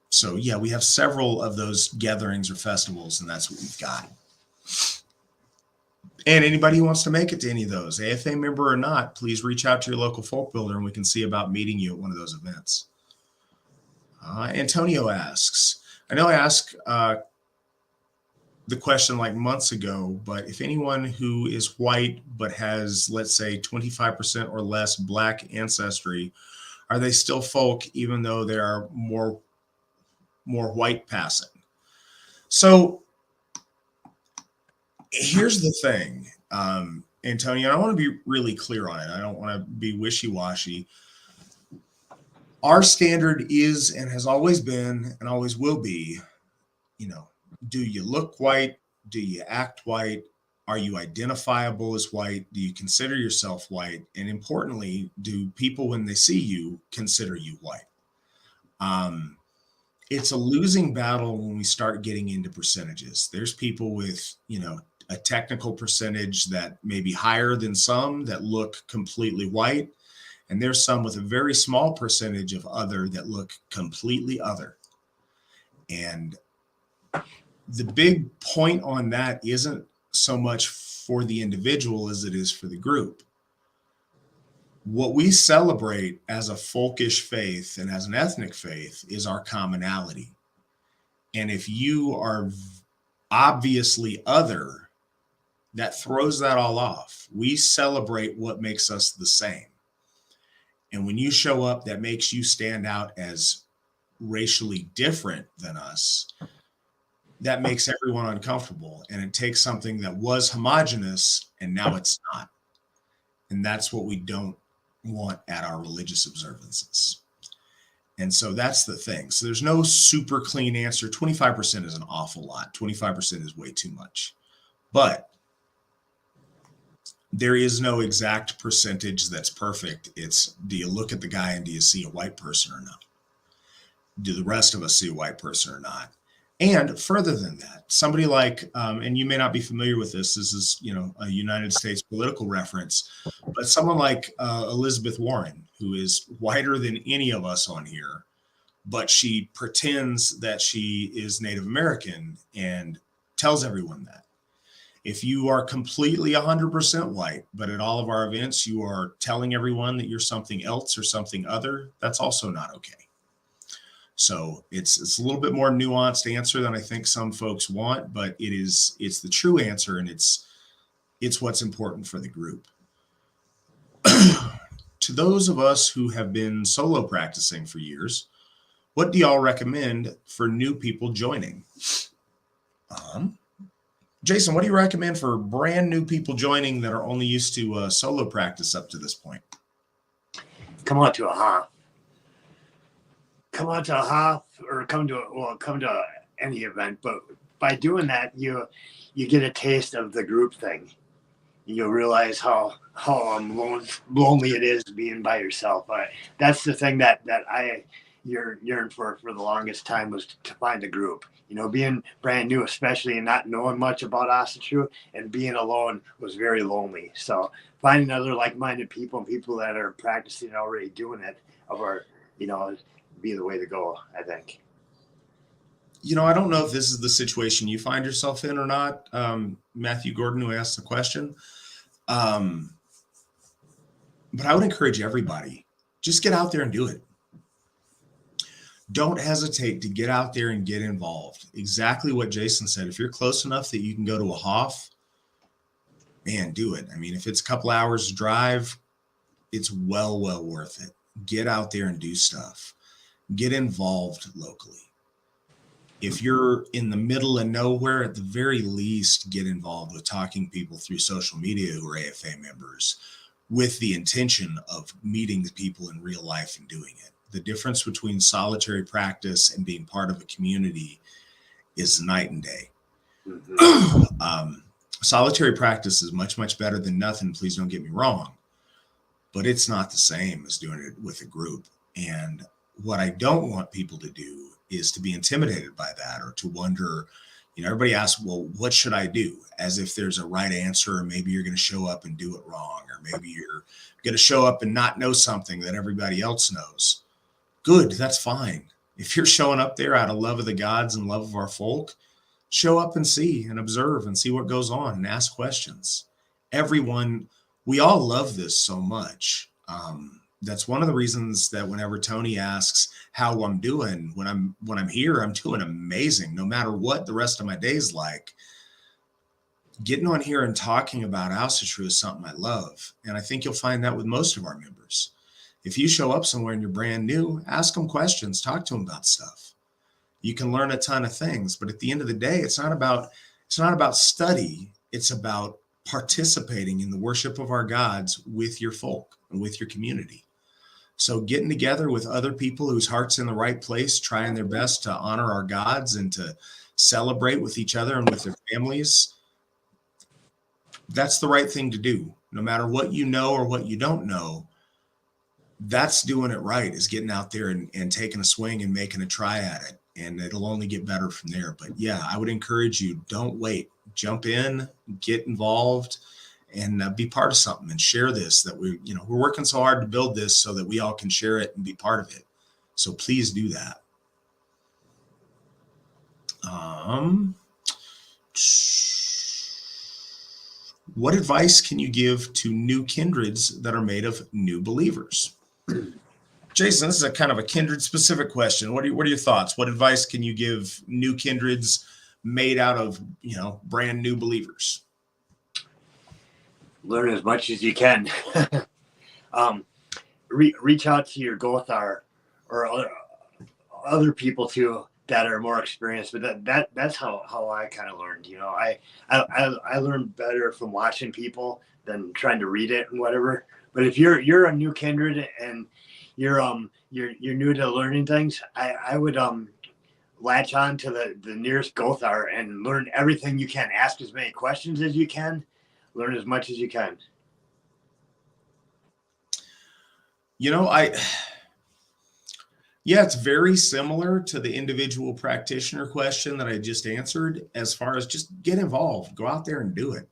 So yeah, we have several of those gatherings or festivals, and that's what we've got. And anybody who wants to make it to any of those, AFA member or not, please reach out to your local folk builder, and we can see about meeting you at one of those events. Antonio asks, I know I asked the question like months ago, but if anyone who is white but has, let's say, 25% or less Black ancestry, are they still folk even though they are more white passing? So here's the thing, Antonio, and I want to be really clear on it. I don't want to be wishy-washy. Our standard is and has always been and always will be, do you look white? Do you act white? Are you identifiable as white? Do you consider yourself white? And importantly, do people, when they see you, consider you white? It's a losing battle when we start getting into percentages. There's people with, a technical percentage that may be higher than some that look completely white. And there's some with a very small percentage of other that look completely other. And the big point on that isn't so much for the individual as it is for the group. What we celebrate as a folkish faith and as an ethnic faith is our commonality. And if you are obviously other, that throws that all off. We celebrate what makes us the same. And when you show up, that makes you stand out as racially different than us. That makes everyone uncomfortable. And it takes something that was homogenous and now it's not. And that's what we don't want at our religious observances. And so that's the thing. So there's no super clean answer. 25% is an awful lot. 25% is way too much. But there is no exact percentage that's perfect. It's, do you look at the guy and do you see a white person or not? Do the rest of us see a white person or not? And further than that, somebody like, and you may not be familiar with this, this is, a United States political reference, but someone like Elizabeth Warren, who is whiter than any of us on here, but she pretends that she is Native American and tells everyone that. If you are completely 100% white, but at all of our events, you are telling everyone that you're something else or something other, that's also not okay. So it's a little bit more nuanced answer than I think some folks want, but it's the true answer, and it's what's important for the group. To those of us who have been solo practicing for years, what do y'all recommend for new people joining? Jason, what do you recommend for brand new people joining that are only used to solo practice up to this point? Come on to a hop. Come on to a hop, or come to any event. But by doing that, you get a taste of the group thing. You'll realize how lonely it is being by yourself. That's the thing that I yearned for the longest time, was to find a group. Being brand new, especially, and not knowing much about Asatru, and being alone was very lonely. So finding other like-minded people and people that are practicing already doing it, be the way to go, I think. I don't know if this is the situation you find yourself in or not, Matthew Gordon, who asked the question. But I would encourage everybody, just get out there and do it. Don't hesitate to get out there and get involved. Exactly what Jason said. If you're close enough that you can go to a Hoff, man, do it. I mean, if it's a couple hours drive, it's well worth it. Get out there and do stuff. Get involved locally. If you're in the middle of nowhere, at the very least, get involved with talking people through social media who are AFA members, with the intention of meeting the people in real life and doing it. The difference between solitary practice and being part of a community is night and day. Mm-hmm. Solitary practice is much better than nothing. Please don't get me wrong, but it's not the same as doing it with a group. And what I don't want people to do is to be intimidated by that, or to wonder, everybody asks, well, what should I do? As if there's a right answer, or maybe you're going to show up and do it wrong, or maybe you're going to show up and not know something that everybody else knows. Good, that's fine. If you're showing up there out of love of the gods and love of our folk, show up and see and observe and see what goes on and ask questions. Everyone, we all love this so much. That's one of the reasons that whenever Tony asks how I'm doing, when I'm here, I'm doing amazing, no matter what the rest of my day's like. Getting on here and talking about Asatru is something I love. And I think you'll find that with most of our members. If you show up somewhere and you're brand new, ask them questions, talk to them about stuff. You can learn a ton of things, but at the end of the day, it's not about study. It's about participating in the worship of our gods with your folk and with your community. So getting together with other people whose heart's in the right place, trying their best to honor our gods and to celebrate with each other and with their families, that's the right thing to do. No matter what you know or what you don't know, that's doing it right, is getting out there and taking a swing and making a try at it. And it'll only get better from there. But yeah, I would encourage you, don't wait. Jump in, get involved, and be part of something, and share this, that we're working so hard to build this so that we all can share it and be part of it. So please do that. What advice can you give to new kindreds that are made of new believers? Jason, this is a kind of a kindred specific question. What are your thoughts? What advice can you give new kindreds made out of, brand new believers? Learn as much as you can. Reach out to your Gothar or other people too that are more experienced. But that's how I kind of learned. I learned better from watching people than trying to read it and whatever. But if you're a new kindred and you're new to learning things, I would latch on to the nearest Gothar and learn everything you can. Ask as many questions as you can. Learn as much as you can. It's very similar to the individual practitioner question that I just answered, as far as just get involved, go out there and do it.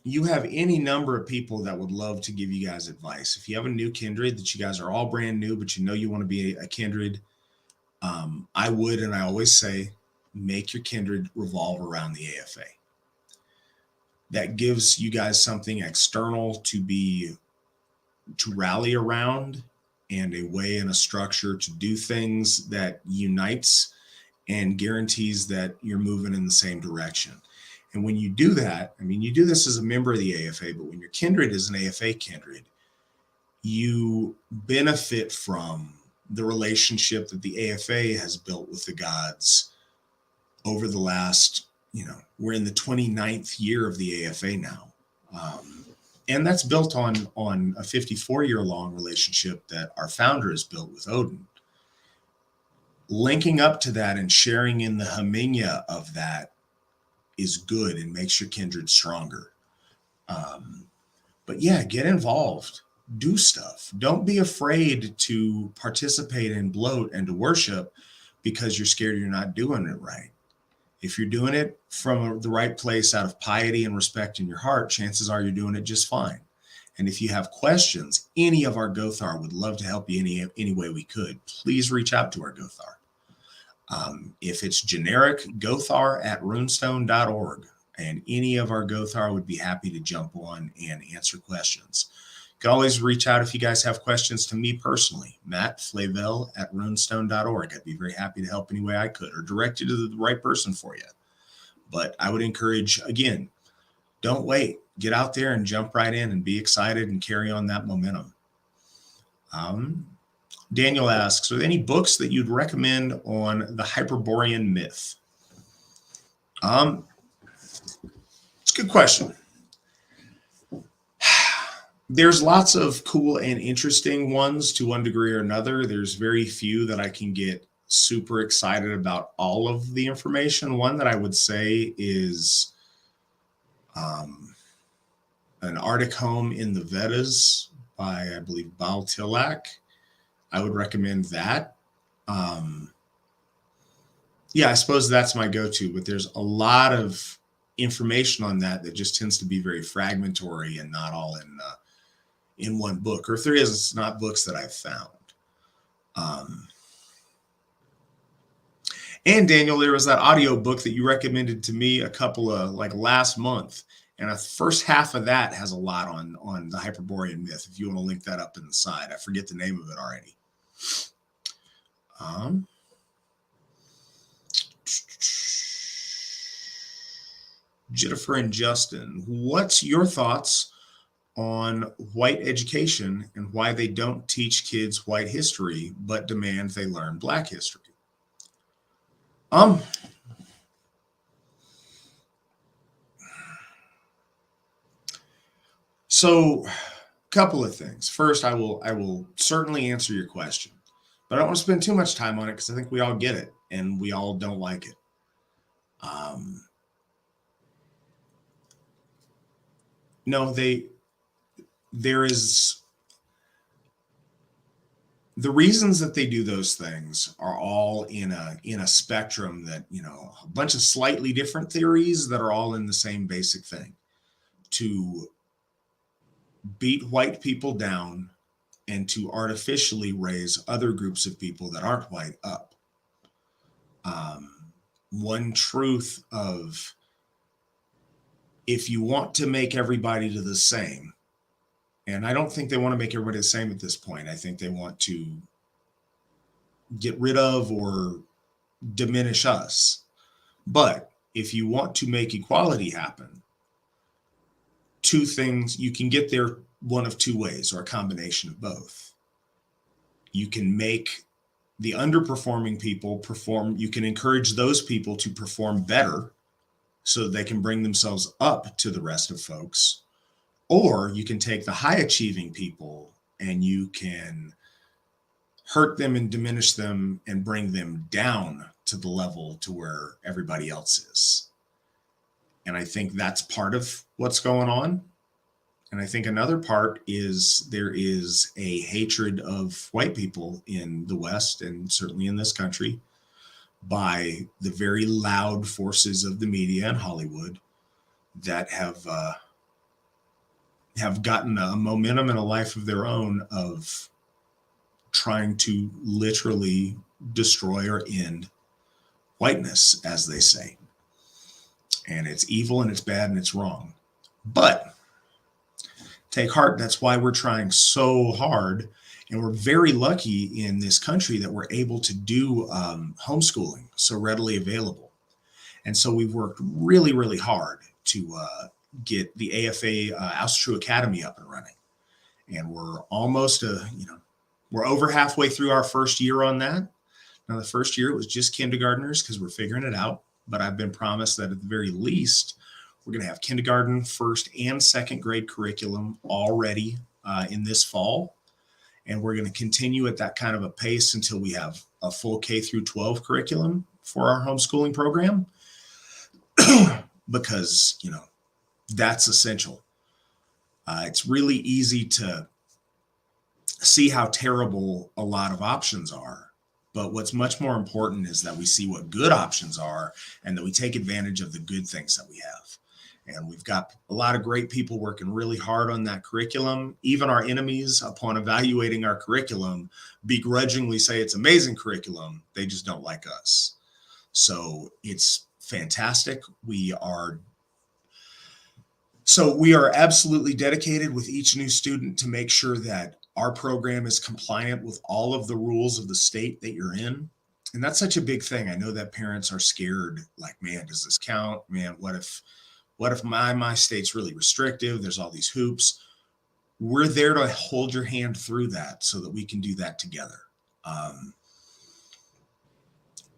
You have any number of people that would love to give you guys advice. If you have a new kindred that you guys are all brand new, but you want to be a kindred, I would, and I always say, make your kindred revolve around the AFA. That gives you guys something external to rally around, and a way and a structure to do things that unites and guarantees that you're moving in the same direction. And when you do that, you do this as a member of the AFA, but when your kindred is an AFA kindred, you benefit from the relationship that the AFA has built with the gods over the last, we're in the 29th year of the AFA now. And that's built on a 54-year-long relationship that our founder has built with Odin. Linking up to that and sharing in the haminya of that is good and makes your kindred stronger. But yeah, get involved, do stuff. Don't be afraid to participate in bloat and to worship because you're scared you're not doing it right. If you're doing it from the right place out of piety and respect in your heart, chances are you're doing it just fine. And if you have questions, any of our Gothar would love to help you any way we could. Please reach out to our Gothar. If it's generic, gothar@runestone.org, and any of our Gothar would be happy to jump on and answer questions. You can always reach out if you guys have questions to me personally, Matt Flavel@runestone.org. I'd be very happy to help any way I could or direct you to the right person for you. But I would encourage, again, don't wait. Get out there and jump right in and be excited and carry on that momentum. Daniel asks, are there any books that you'd recommend on the Hyperborean myth? It's a good question. There's lots of cool and interesting ones to one degree or another. There's very few that I can get super excited about all of the information. One that I would say is An Arctic Home in the Vedas by, I believe, Baal Tilak. I would recommend that. Yeah, I suppose that's my go-to, but there's a lot of information on that just tends to be very fragmentary and not all in one book. Or if there is, it's not books that I've found. And Daniel, there was that audio book that you recommended to me a couple of last month. And the first half of that has a lot on the Hyperborean myth. If you want to link that up in the side, I forget the name of it already. Jennifer and Justin, what's your thoughts on white education and why they don't teach kids white history but demand they learn black history? So, a couple of things. First, I will certainly answer your question, but I don't want to spend too much time on it because I think we all get it and we all don't like it. No, there is the reasons that they do those things are all in a spectrum that, a bunch of slightly different theories that are all in the same basic thing: to beat white people down and to artificially raise other groups of people that aren't white up. One truth of, if you want to make everybody to the same, and I don't think they want to make everybody the same at this point. I think they want to get rid of or diminish us. But if you want to make equality happen, two things, you can get there one of two ways, or a combination of both. You can make the underperforming people perform. You can encourage those people to perform better so that they can bring themselves up to the rest of folks. Or you can take the high achieving people and you can hurt them and diminish them and bring them down to the level to where everybody else is. And I think that's part of what's going on. And I think another part is there is a hatred of white people in the West and certainly in this country by the very loud forces of the media and Hollywood that have gotten a momentum and a life of their own of trying to literally destroy or end whiteness, as they say. And it's evil and it's bad and it's wrong. But take heart, that's why we're trying so hard. And we're very lucky in this country that we're able to do homeschooling so readily available. And so we've worked really, really hard to get the AFA Asatru Academy up and running. And we're almost, we're over halfway through our first year on that. Now, the first year it was just kindergartners because we're figuring it out. but I've been promised that at the very least, we're going to have kindergarten, first and second grade curriculum already in this fall. And we're going to continue at that kind of a pace until we have a full K through 12 curriculum for our homeschooling program, because, that's essential. It's really easy to see how terrible a lot of options are. But what's much more important is that we see what good options are and that we take advantage of the good things that we have. And we've got a lot of great people working really hard on that curriculum. Even our enemies, upon evaluating our curriculum, begrudgingly say it's amazing curriculum. They just don't like us. So it's fantastic. We are absolutely dedicated with each new student to make sure that our program is compliant with all of the rules of the state that you're in. And that's such a big thing. I know that parents are scared, like, man, does this count? Man, what if my state's really restrictive? There's all these hoops. We're there to hold your hand through that so that we can do that together.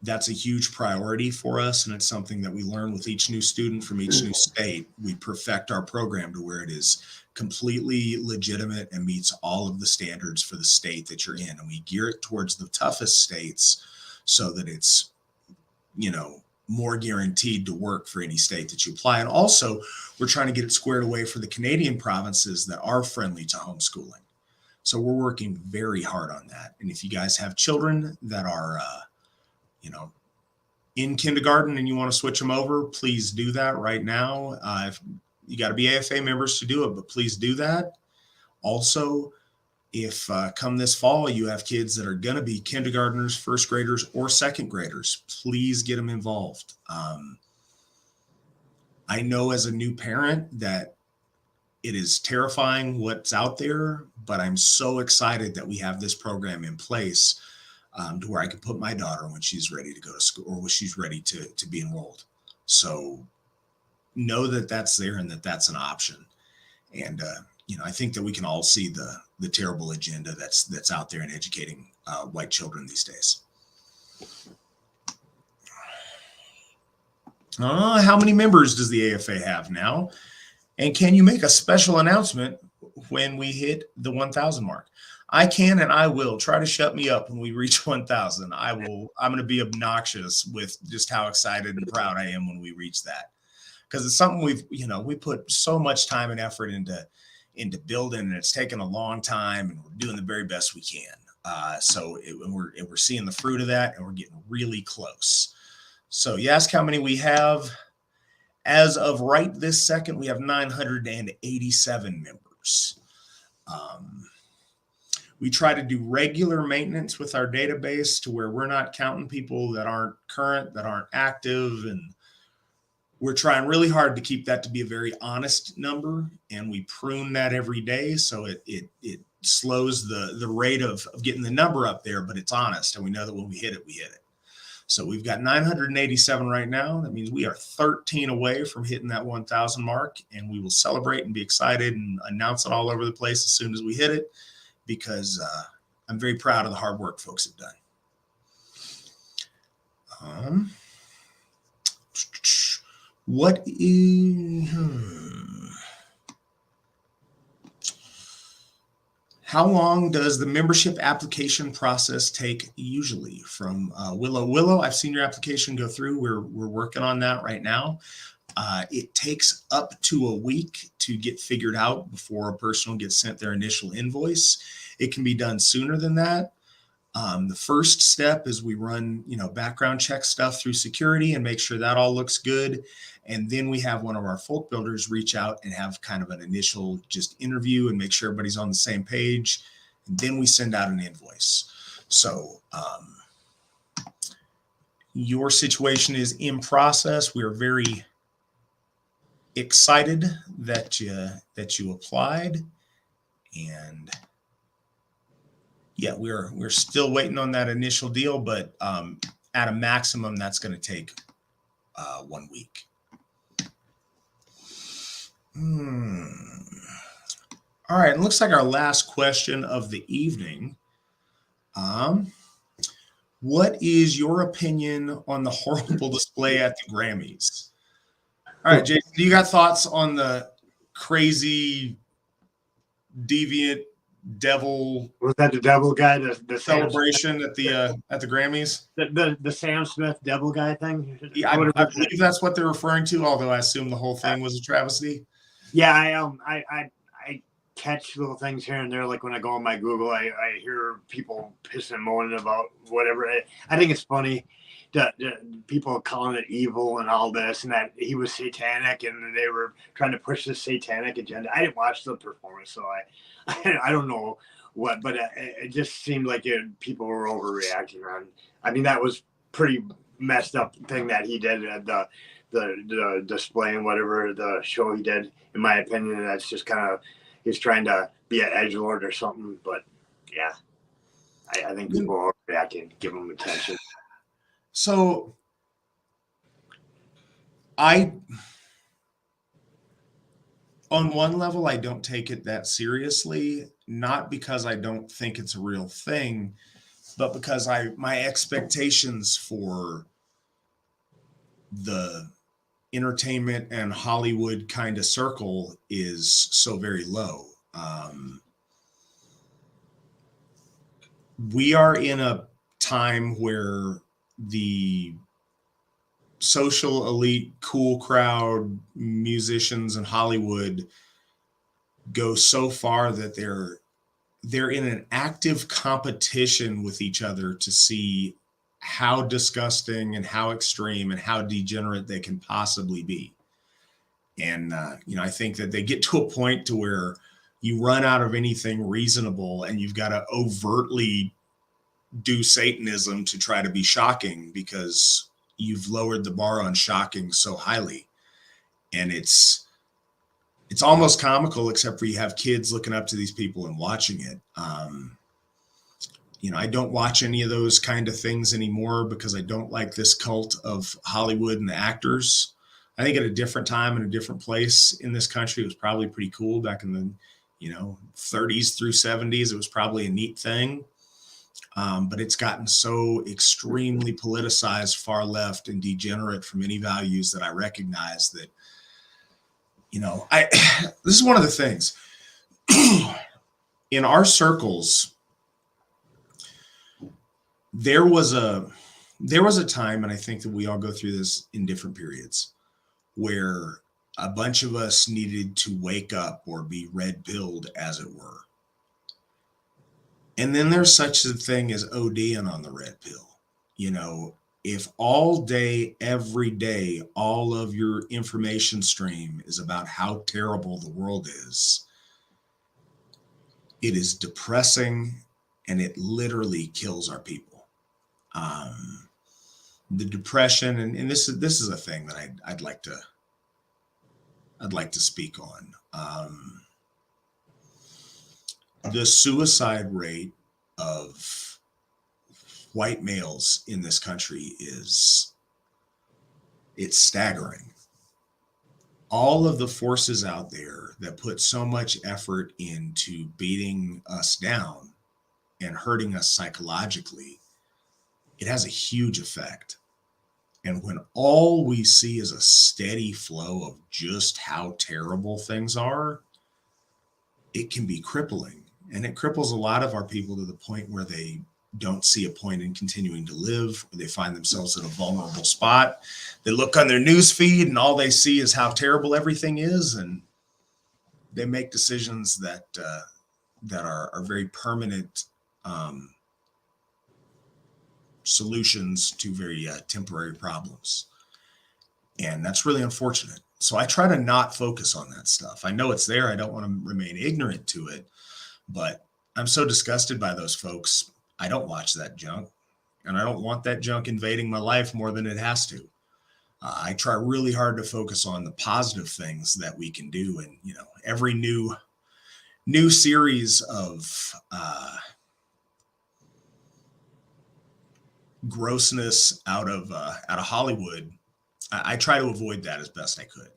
That's a huge priority for us, and it's something that we learn with each new student from each new state. We perfect our program to where it is completely legitimate and meets all of the standards for the state that you're in. And we gear it towards the toughest states so that it's, more guaranteed to work for any state that you apply. And also, we're trying to get it squared away for the Canadian provinces that are friendly to homeschooling. So we're working very hard on that. And if you guys have children that are, in kindergarten and you want to switch them over, please do that right now. If you got to be AFA members to do it, but please do that. Also, if come this fall, you have kids that are going to be kindergartners, first graders, or second graders, please get them involved. I know as a new parent that it is terrifying what's out there, but I'm so excited that we have this program in place to where I can put my daughter when she's ready to go to school or when she's ready to be enrolled. So know that that's there and that that's an option. And, I think that we can all see the terrible agenda that's out there in educating white children these days. How many members does the AFA have now? And can you make a special announcement when we hit the 1,000 mark? I can and I will. Try to shut me up when we reach 1,000. I'm going to be obnoxious with just how excited and proud I am when we reach that. Because it's something we put so much time and effort into building, and it's taken a long time, and we're doing the very best we can. So we're seeing the fruit of that, and we're getting really close. So you ask how many we have. As of right this second, we have 987 members. We try to do regular maintenance with our database to where we're not counting people that aren't current, that aren't active, and we're trying really hard to keep that to be a very honest number, and we prune that every day. So it slows the rate of getting the number up there, but it's honest. And we know that when we hit it, we hit it. So we've got 987 right now. That means we are 13 away from hitting that 1,000 mark, and we will celebrate and be excited and announce it all over the place as soon as we hit it, because I'm very proud of the hard work folks have done. What is, how long does the membership application process take usually? From Willow, I've seen your application go through. We're working on that right now. It takes up to a week to get figured out before a person gets sent their initial invoice. It can be done sooner than that. The first step is we run, background check stuff through security and make sure that all looks good. And then we have one of our folk builders reach out and have kind of an initial just interview and make sure everybody's on the same page. And then we send out an invoice. So your situation is in process. We are very excited that you applied, and yeah, we're still waiting on that initial deal, but at a maximum, that's going to take 1 week. All right, it looks like our last question of the evening. what is your opinion on the horrible display at the Grammys? All right, Jason, do you got thoughts on the crazy, deviant, devil Was that the devil guy? The celebration at the Grammys? The Sam Smith devil guy thing? Yeah, I believe that's what they're referring to, although I assume the whole thing was a travesty. Yeah, I catch little things here and there. Like when I go on my Google, I hear people pissing and moaning about whatever. I think it's funny that people calling it evil and all this, and that he was satanic, and they were trying to push this satanic agenda. I didn't watch the performance, so I don't know what, but it just seemed like people were overreacting on. I mean, that was pretty messed up thing that he did at the display and whatever the show he did. In my opinion, that's just kind of he's trying to be an edgelord or something. But yeah, I think people are overreacting. Give him attention. So on one level, I don't take it that seriously, not because I don't think it's a real thing, but because my expectations for the entertainment and Hollywood kind of circle is so very low. We are in a time where the social elite, cool crowd, musicians in Hollywood go so far that they're in an active competition with each other to see how disgusting and how extreme and how degenerate they can possibly be. And, I think that they get to a point to where you run out of anything reasonable and you've got to overtly do Satanism to try to be shocking because you've lowered the bar on shocking so highly. And it's almost comical, except for you have kids looking up to these people and watching it. I don't watch any of those kind of things anymore because I don't like this cult of Hollywood and the actors. I think at a different time and a different place in this country, it was probably pretty cool back in the, 30s through 70s. It was probably a neat thing. But it's gotten so extremely politicized, far left, and degenerate from any values that I recognize that, this is one of the things in our circles. There was a time, and I think that we all go through this in different periods, where a bunch of us needed to wake up or be red-pilled, as it were. And then there's such a thing as ODing on the red pill. If all day, every day, all of your information stream is about how terrible the world is, it is depressing and it literally kills our people. The depression, and this is a thing that I'd like to speak on. The suicide rate of white males in this country it's staggering. All of the forces out there that put so much effort into beating us down and hurting us psychologically, it has a huge effect. And when all we see is a steady flow of just how terrible things are, it can be crippling. And it cripples a lot of our people to the point where they don't see a point in continuing to live, or they find themselves in a vulnerable spot. They look on their news feed and all they see is how terrible everything is. And they make decisions that are very permanent solutions to very temporary problems. And that's really unfortunate. So I try to not focus on that stuff. I know it's there. I don't want to remain ignorant to it. But I'm so disgusted by those folks. I don't watch that junk, and I don't want that junk invading my life more than it has to. I try really hard to focus on the positive things that we can do. And, every new series of grossness out of Hollywood, I try to avoid that as best I could.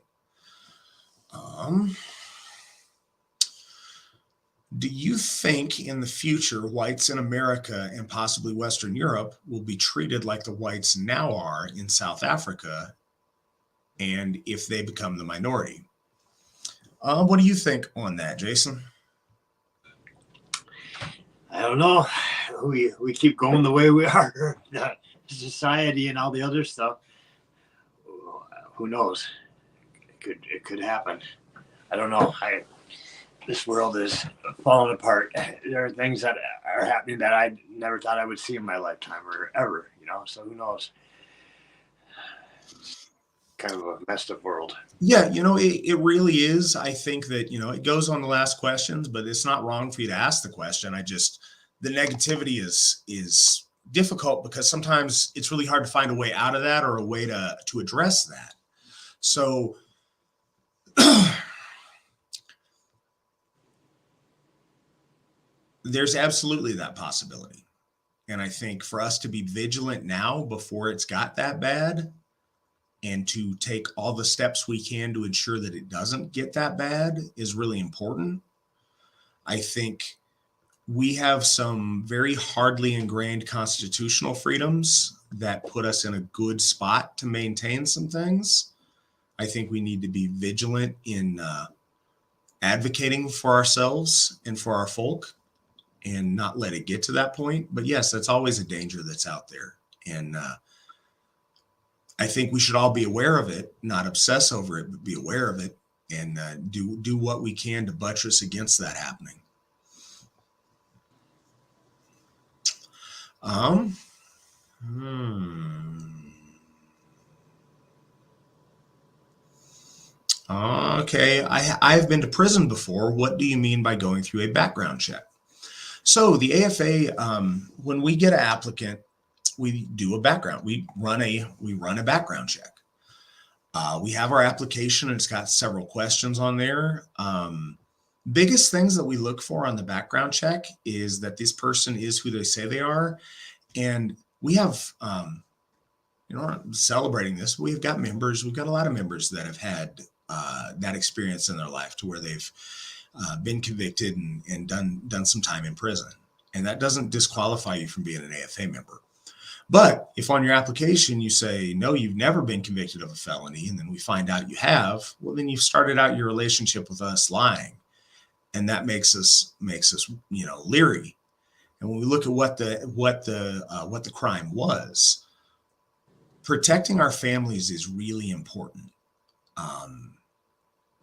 Do you think in the future whites in America and possibly Western Europe will be treated like the whites now are in South Africa, and if they become the minority? What do you think on that, Jason? I don't know. We keep going the way we are, society and all the other stuff. Who knows? It could happen. I don't know. This world is falling apart. There are things that are happening that I never thought I would see in my lifetime or ever. So who knows? It's kind of a messed up world. Yeah, it really is. I think that, it goes on the last questions, but it's not wrong for you to ask the question. The negativity is difficult because sometimes it's really hard to find a way out of that or a way to address that. So there's absolutely that possibility. And I think for us to be vigilant now before it's got that bad, and to take all the steps we can to ensure that it doesn't get that bad is really important. I think we have some very hardly ingrained constitutional freedoms that put us in a good spot to maintain some things. I think we need to be vigilant in advocating for ourselves and for our folk and not let it get to that point. But yes, that's always a danger that's out there. And I think we should all be aware of it, not obsess over it, but be aware of it and do what we can to buttress against that happening. Okay, I've been to prison before. What do you mean by going through a background check? So the AFA, when we get an applicant, we do a background. We run a background check. We have our application, and it's got several questions on there. Biggest things that we look for on the background check is that this person is who they say they are. And we have, celebrating this, we've got a lot of members that have had that experience in their life to where they've been convicted and done some time in prison. And that doesn't disqualify you from being an AFA member. But if on your application you say, no, you've never been convicted of a felony, and then we find out you have, well, then you've started out your relationship with us lying. And that makes us, leery. And when we look at what the crime was, protecting our families is really important.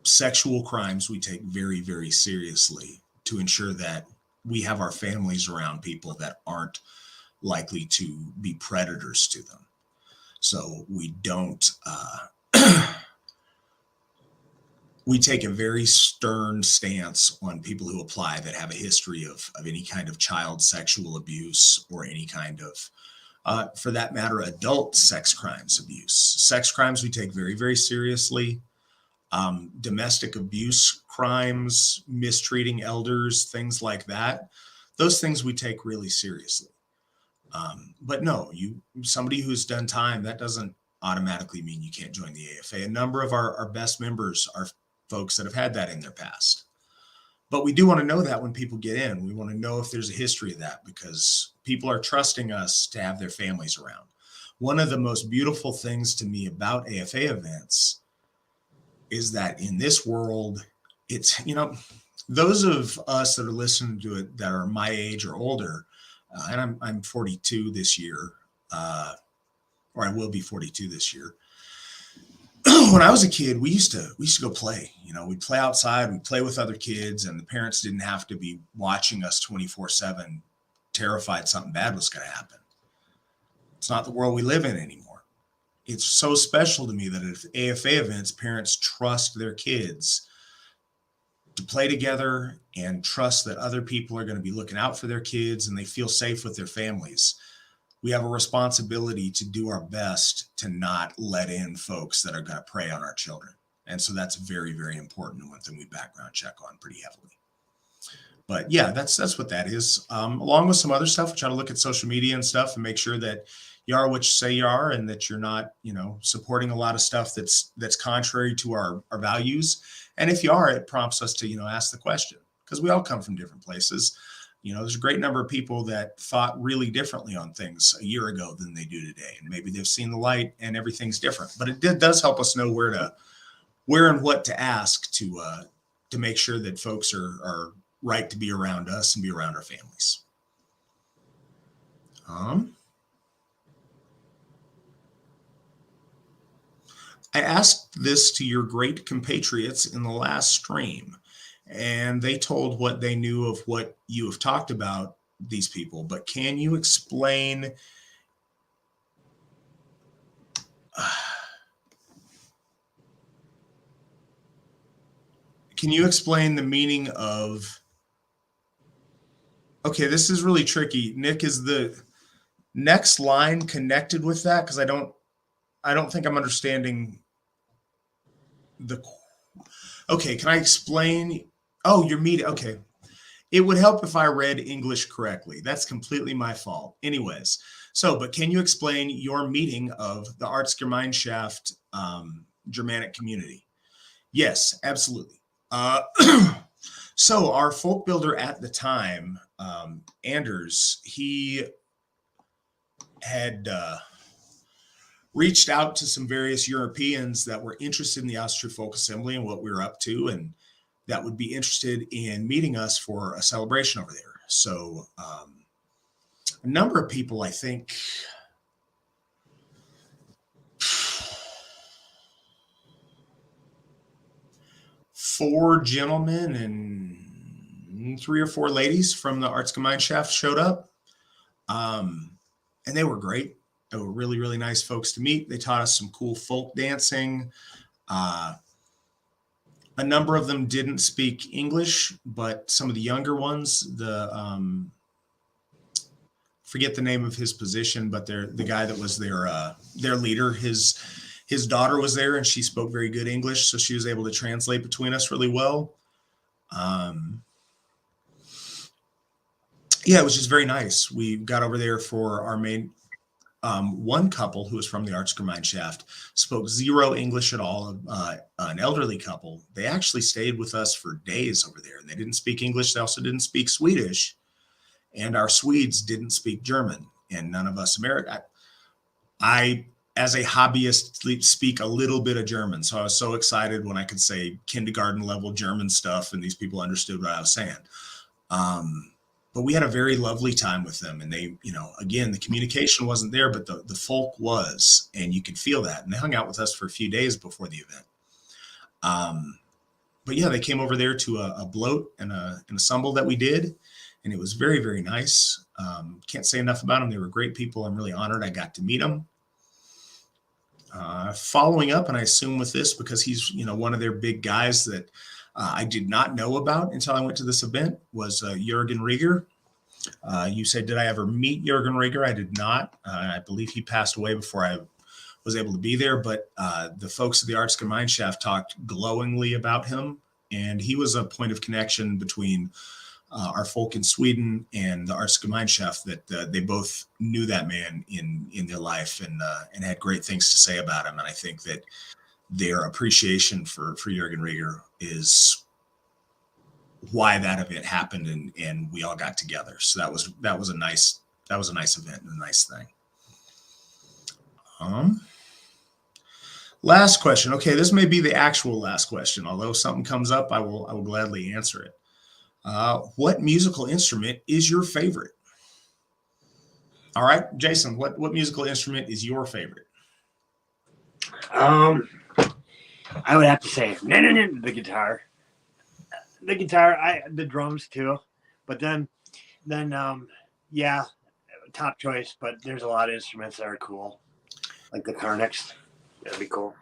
Sexual crimes we take very, very seriously to ensure that we have our families around people that aren't likely to be predators to them. So we don't, we take a very stern stance on people who apply that have a history of any kind of child sexual abuse or any kind of, for that matter, adult sex crimes abuse. Sex crimes we take very, very seriously. Domestic abuse crimes, mistreating elders, things like that. Those things we take really seriously. But no, somebody who's done time, that doesn't automatically mean you can't join the AFA. A number of our best members are folks that have had that in their past. But we do want to know that when people get in. We want to know if there's a history of that because people are trusting us to have their families around. One of the most beautiful things to me about AFA events is that in this world, it's, those of us that are listening to it that are my age or older, and I'm 42 this year, or I will be 42 this year. When I was a kid, we used to go play. We'd play outside, we'd play with other kids, and the parents didn't have to be watching us 24/7, terrified something bad was going to happen. It's not the world we live in anymore. It's so special to me that at AFA events, parents trust their kids to play together and trust that other people are going to be looking out for their kids and they feel safe with their families. We have a responsibility to do our best to not let in folks that are going to prey on our children. And so that's very, very important and one thing we background check on pretty heavily. But yeah, that's what that is. Along with some other stuff, we try to look at social media and stuff and make sure that you are what you say you are and that you're not, supporting a lot of stuff that's contrary to our values. And if you are, it prompts us to, ask the question, because we all come from different places. There's a great number of people that thought really differently on things a year ago than they do today. And maybe they've seen the light and everything's different, but it does help us know where and what to ask to make sure that folks are right to be around us and be around our families. I asked this to your great compatriots in the last stream, and they told what they knew of what you have talked about these people. But can you explain the meaning of, okay, this is really tricky. Nick, is the next line connected with that? Because I don't think I'm understanding okay, can I explain? Oh, your meeting. Okay. It would help if I read English correctly. That's completely my fault. Anyways, but can you explain your meeting of the Artsgemeinschaft Germanic community? Yes, absolutely. So our folk builder at the time, Anders, he had reached out to some various Europeans that were interested in the Asatru Folk Assembly and what we were up to, and that would be interested in meeting us for a celebration over there. So a number of people, I think, 4 gentlemen and 3 or 4 ladies from the Artsgemeinschaft showed up. And they were great. They were really, really nice folks to meet. They taught us some cool folk dancing. A number of them didn't speak English, but some of the younger ones, forget the name of his position, but the guy that was their leader, his daughter was there and she spoke very good English. So she was able to translate between us really well. Yeah, it was just very nice. We got over there for our main, one couple who was from the Artsgemeinschaft spoke 0 English at all, an elderly couple. They actually stayed with us for days over there. They didn't speak English. They also didn't speak Swedish. And our Swedes didn't speak German. And none of us American. I, as a hobbyist, speak a little bit of German. So I was so excited when I could say kindergarten level German stuff and these people understood what I was saying. But we had a very lovely time with them. And they, again, the communication wasn't there, but the folk was, and you could feel that. And they hung out with us for a few days before the event. But yeah, they came over there to a bloat and a sumble that we did. And it was very, very nice. Can't say enough about them. They were great people. I'm really honored I got to meet them. Following up, and I assume with this, because he's, one of their big guys that I did not know about until I went to this event, was Jürgen Rieger. You said, did I ever meet Jürgen Rieger? I did not. I believe he passed away before I was able to be there, but the folks at the Artsgemeinschaft talked glowingly about him, and he was a point of connection between our folk in Sweden and the Artsgemeinschaft, that they both knew that man in their life and had great things to say about him. And I think that their appreciation for Jürgen Rieger is why that event happened, and we all got together. So that was a nice event and a nice thing. Last question. Okay, this may be the actual last question. Although something comes up, I will gladly answer it. What musical instrument is your favorite? All right, Jason, what musical instrument is your favorite? I would have to say the guitar. The guitar, the drums too. But then yeah, top choice, but there's a lot of instruments that are cool. Like the Carnix. That'd be cool.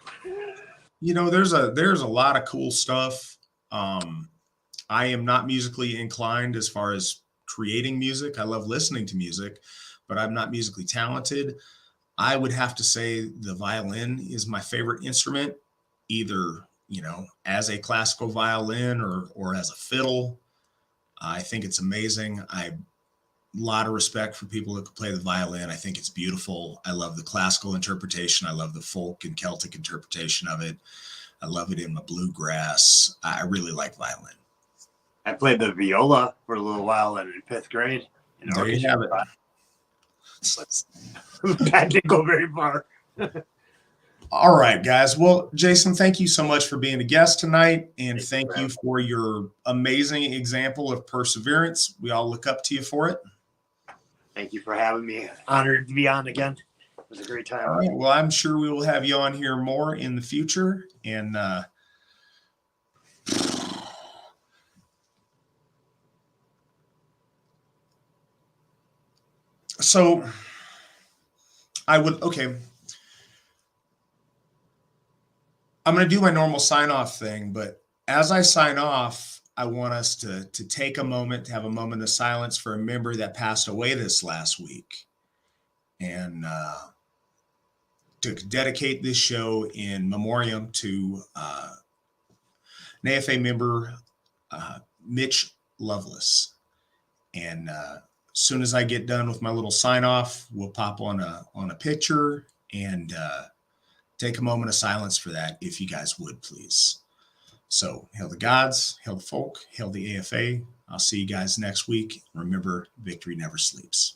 There's a lot of cool stuff. I am not musically inclined as far as creating music. I love listening to music, but I'm not musically talented. I would have to say the violin is my favorite instrument, either, as a classical violin or as a fiddle. I think it's amazing. A lot of respect for people that can play the violin. I think it's beautiful. I love the classical interpretation. I love the folk and Celtic interpretation of it. I love it in the bluegrass. I really like violin. I played the viola for a little while in 5th grade. There you have it. That didn't go very far. All right, guys. Well, Jason, thank you so much for being a guest tonight. And thank you for your amazing example of perseverance. We all look up to you for it. Thank you for having me. Honored to be on again. It was a great time. All right. Well, I'm sure we will have you on here more in the future. And so I would, okay. I'm going to do my normal sign off thing, but as I sign off, I want us to take a moment, to have a moment of silence for a member that passed away this last week, and to dedicate this show in memoriam to an AFA member, Mitch Lovelace. And as soon as I get done with my little sign off, we'll pop on a picture and take a moment of silence for that, if you guys would, please. So, hail the gods, hail the folk, hail the AFA. I'll see you guys next week. Remember, victory never sleeps.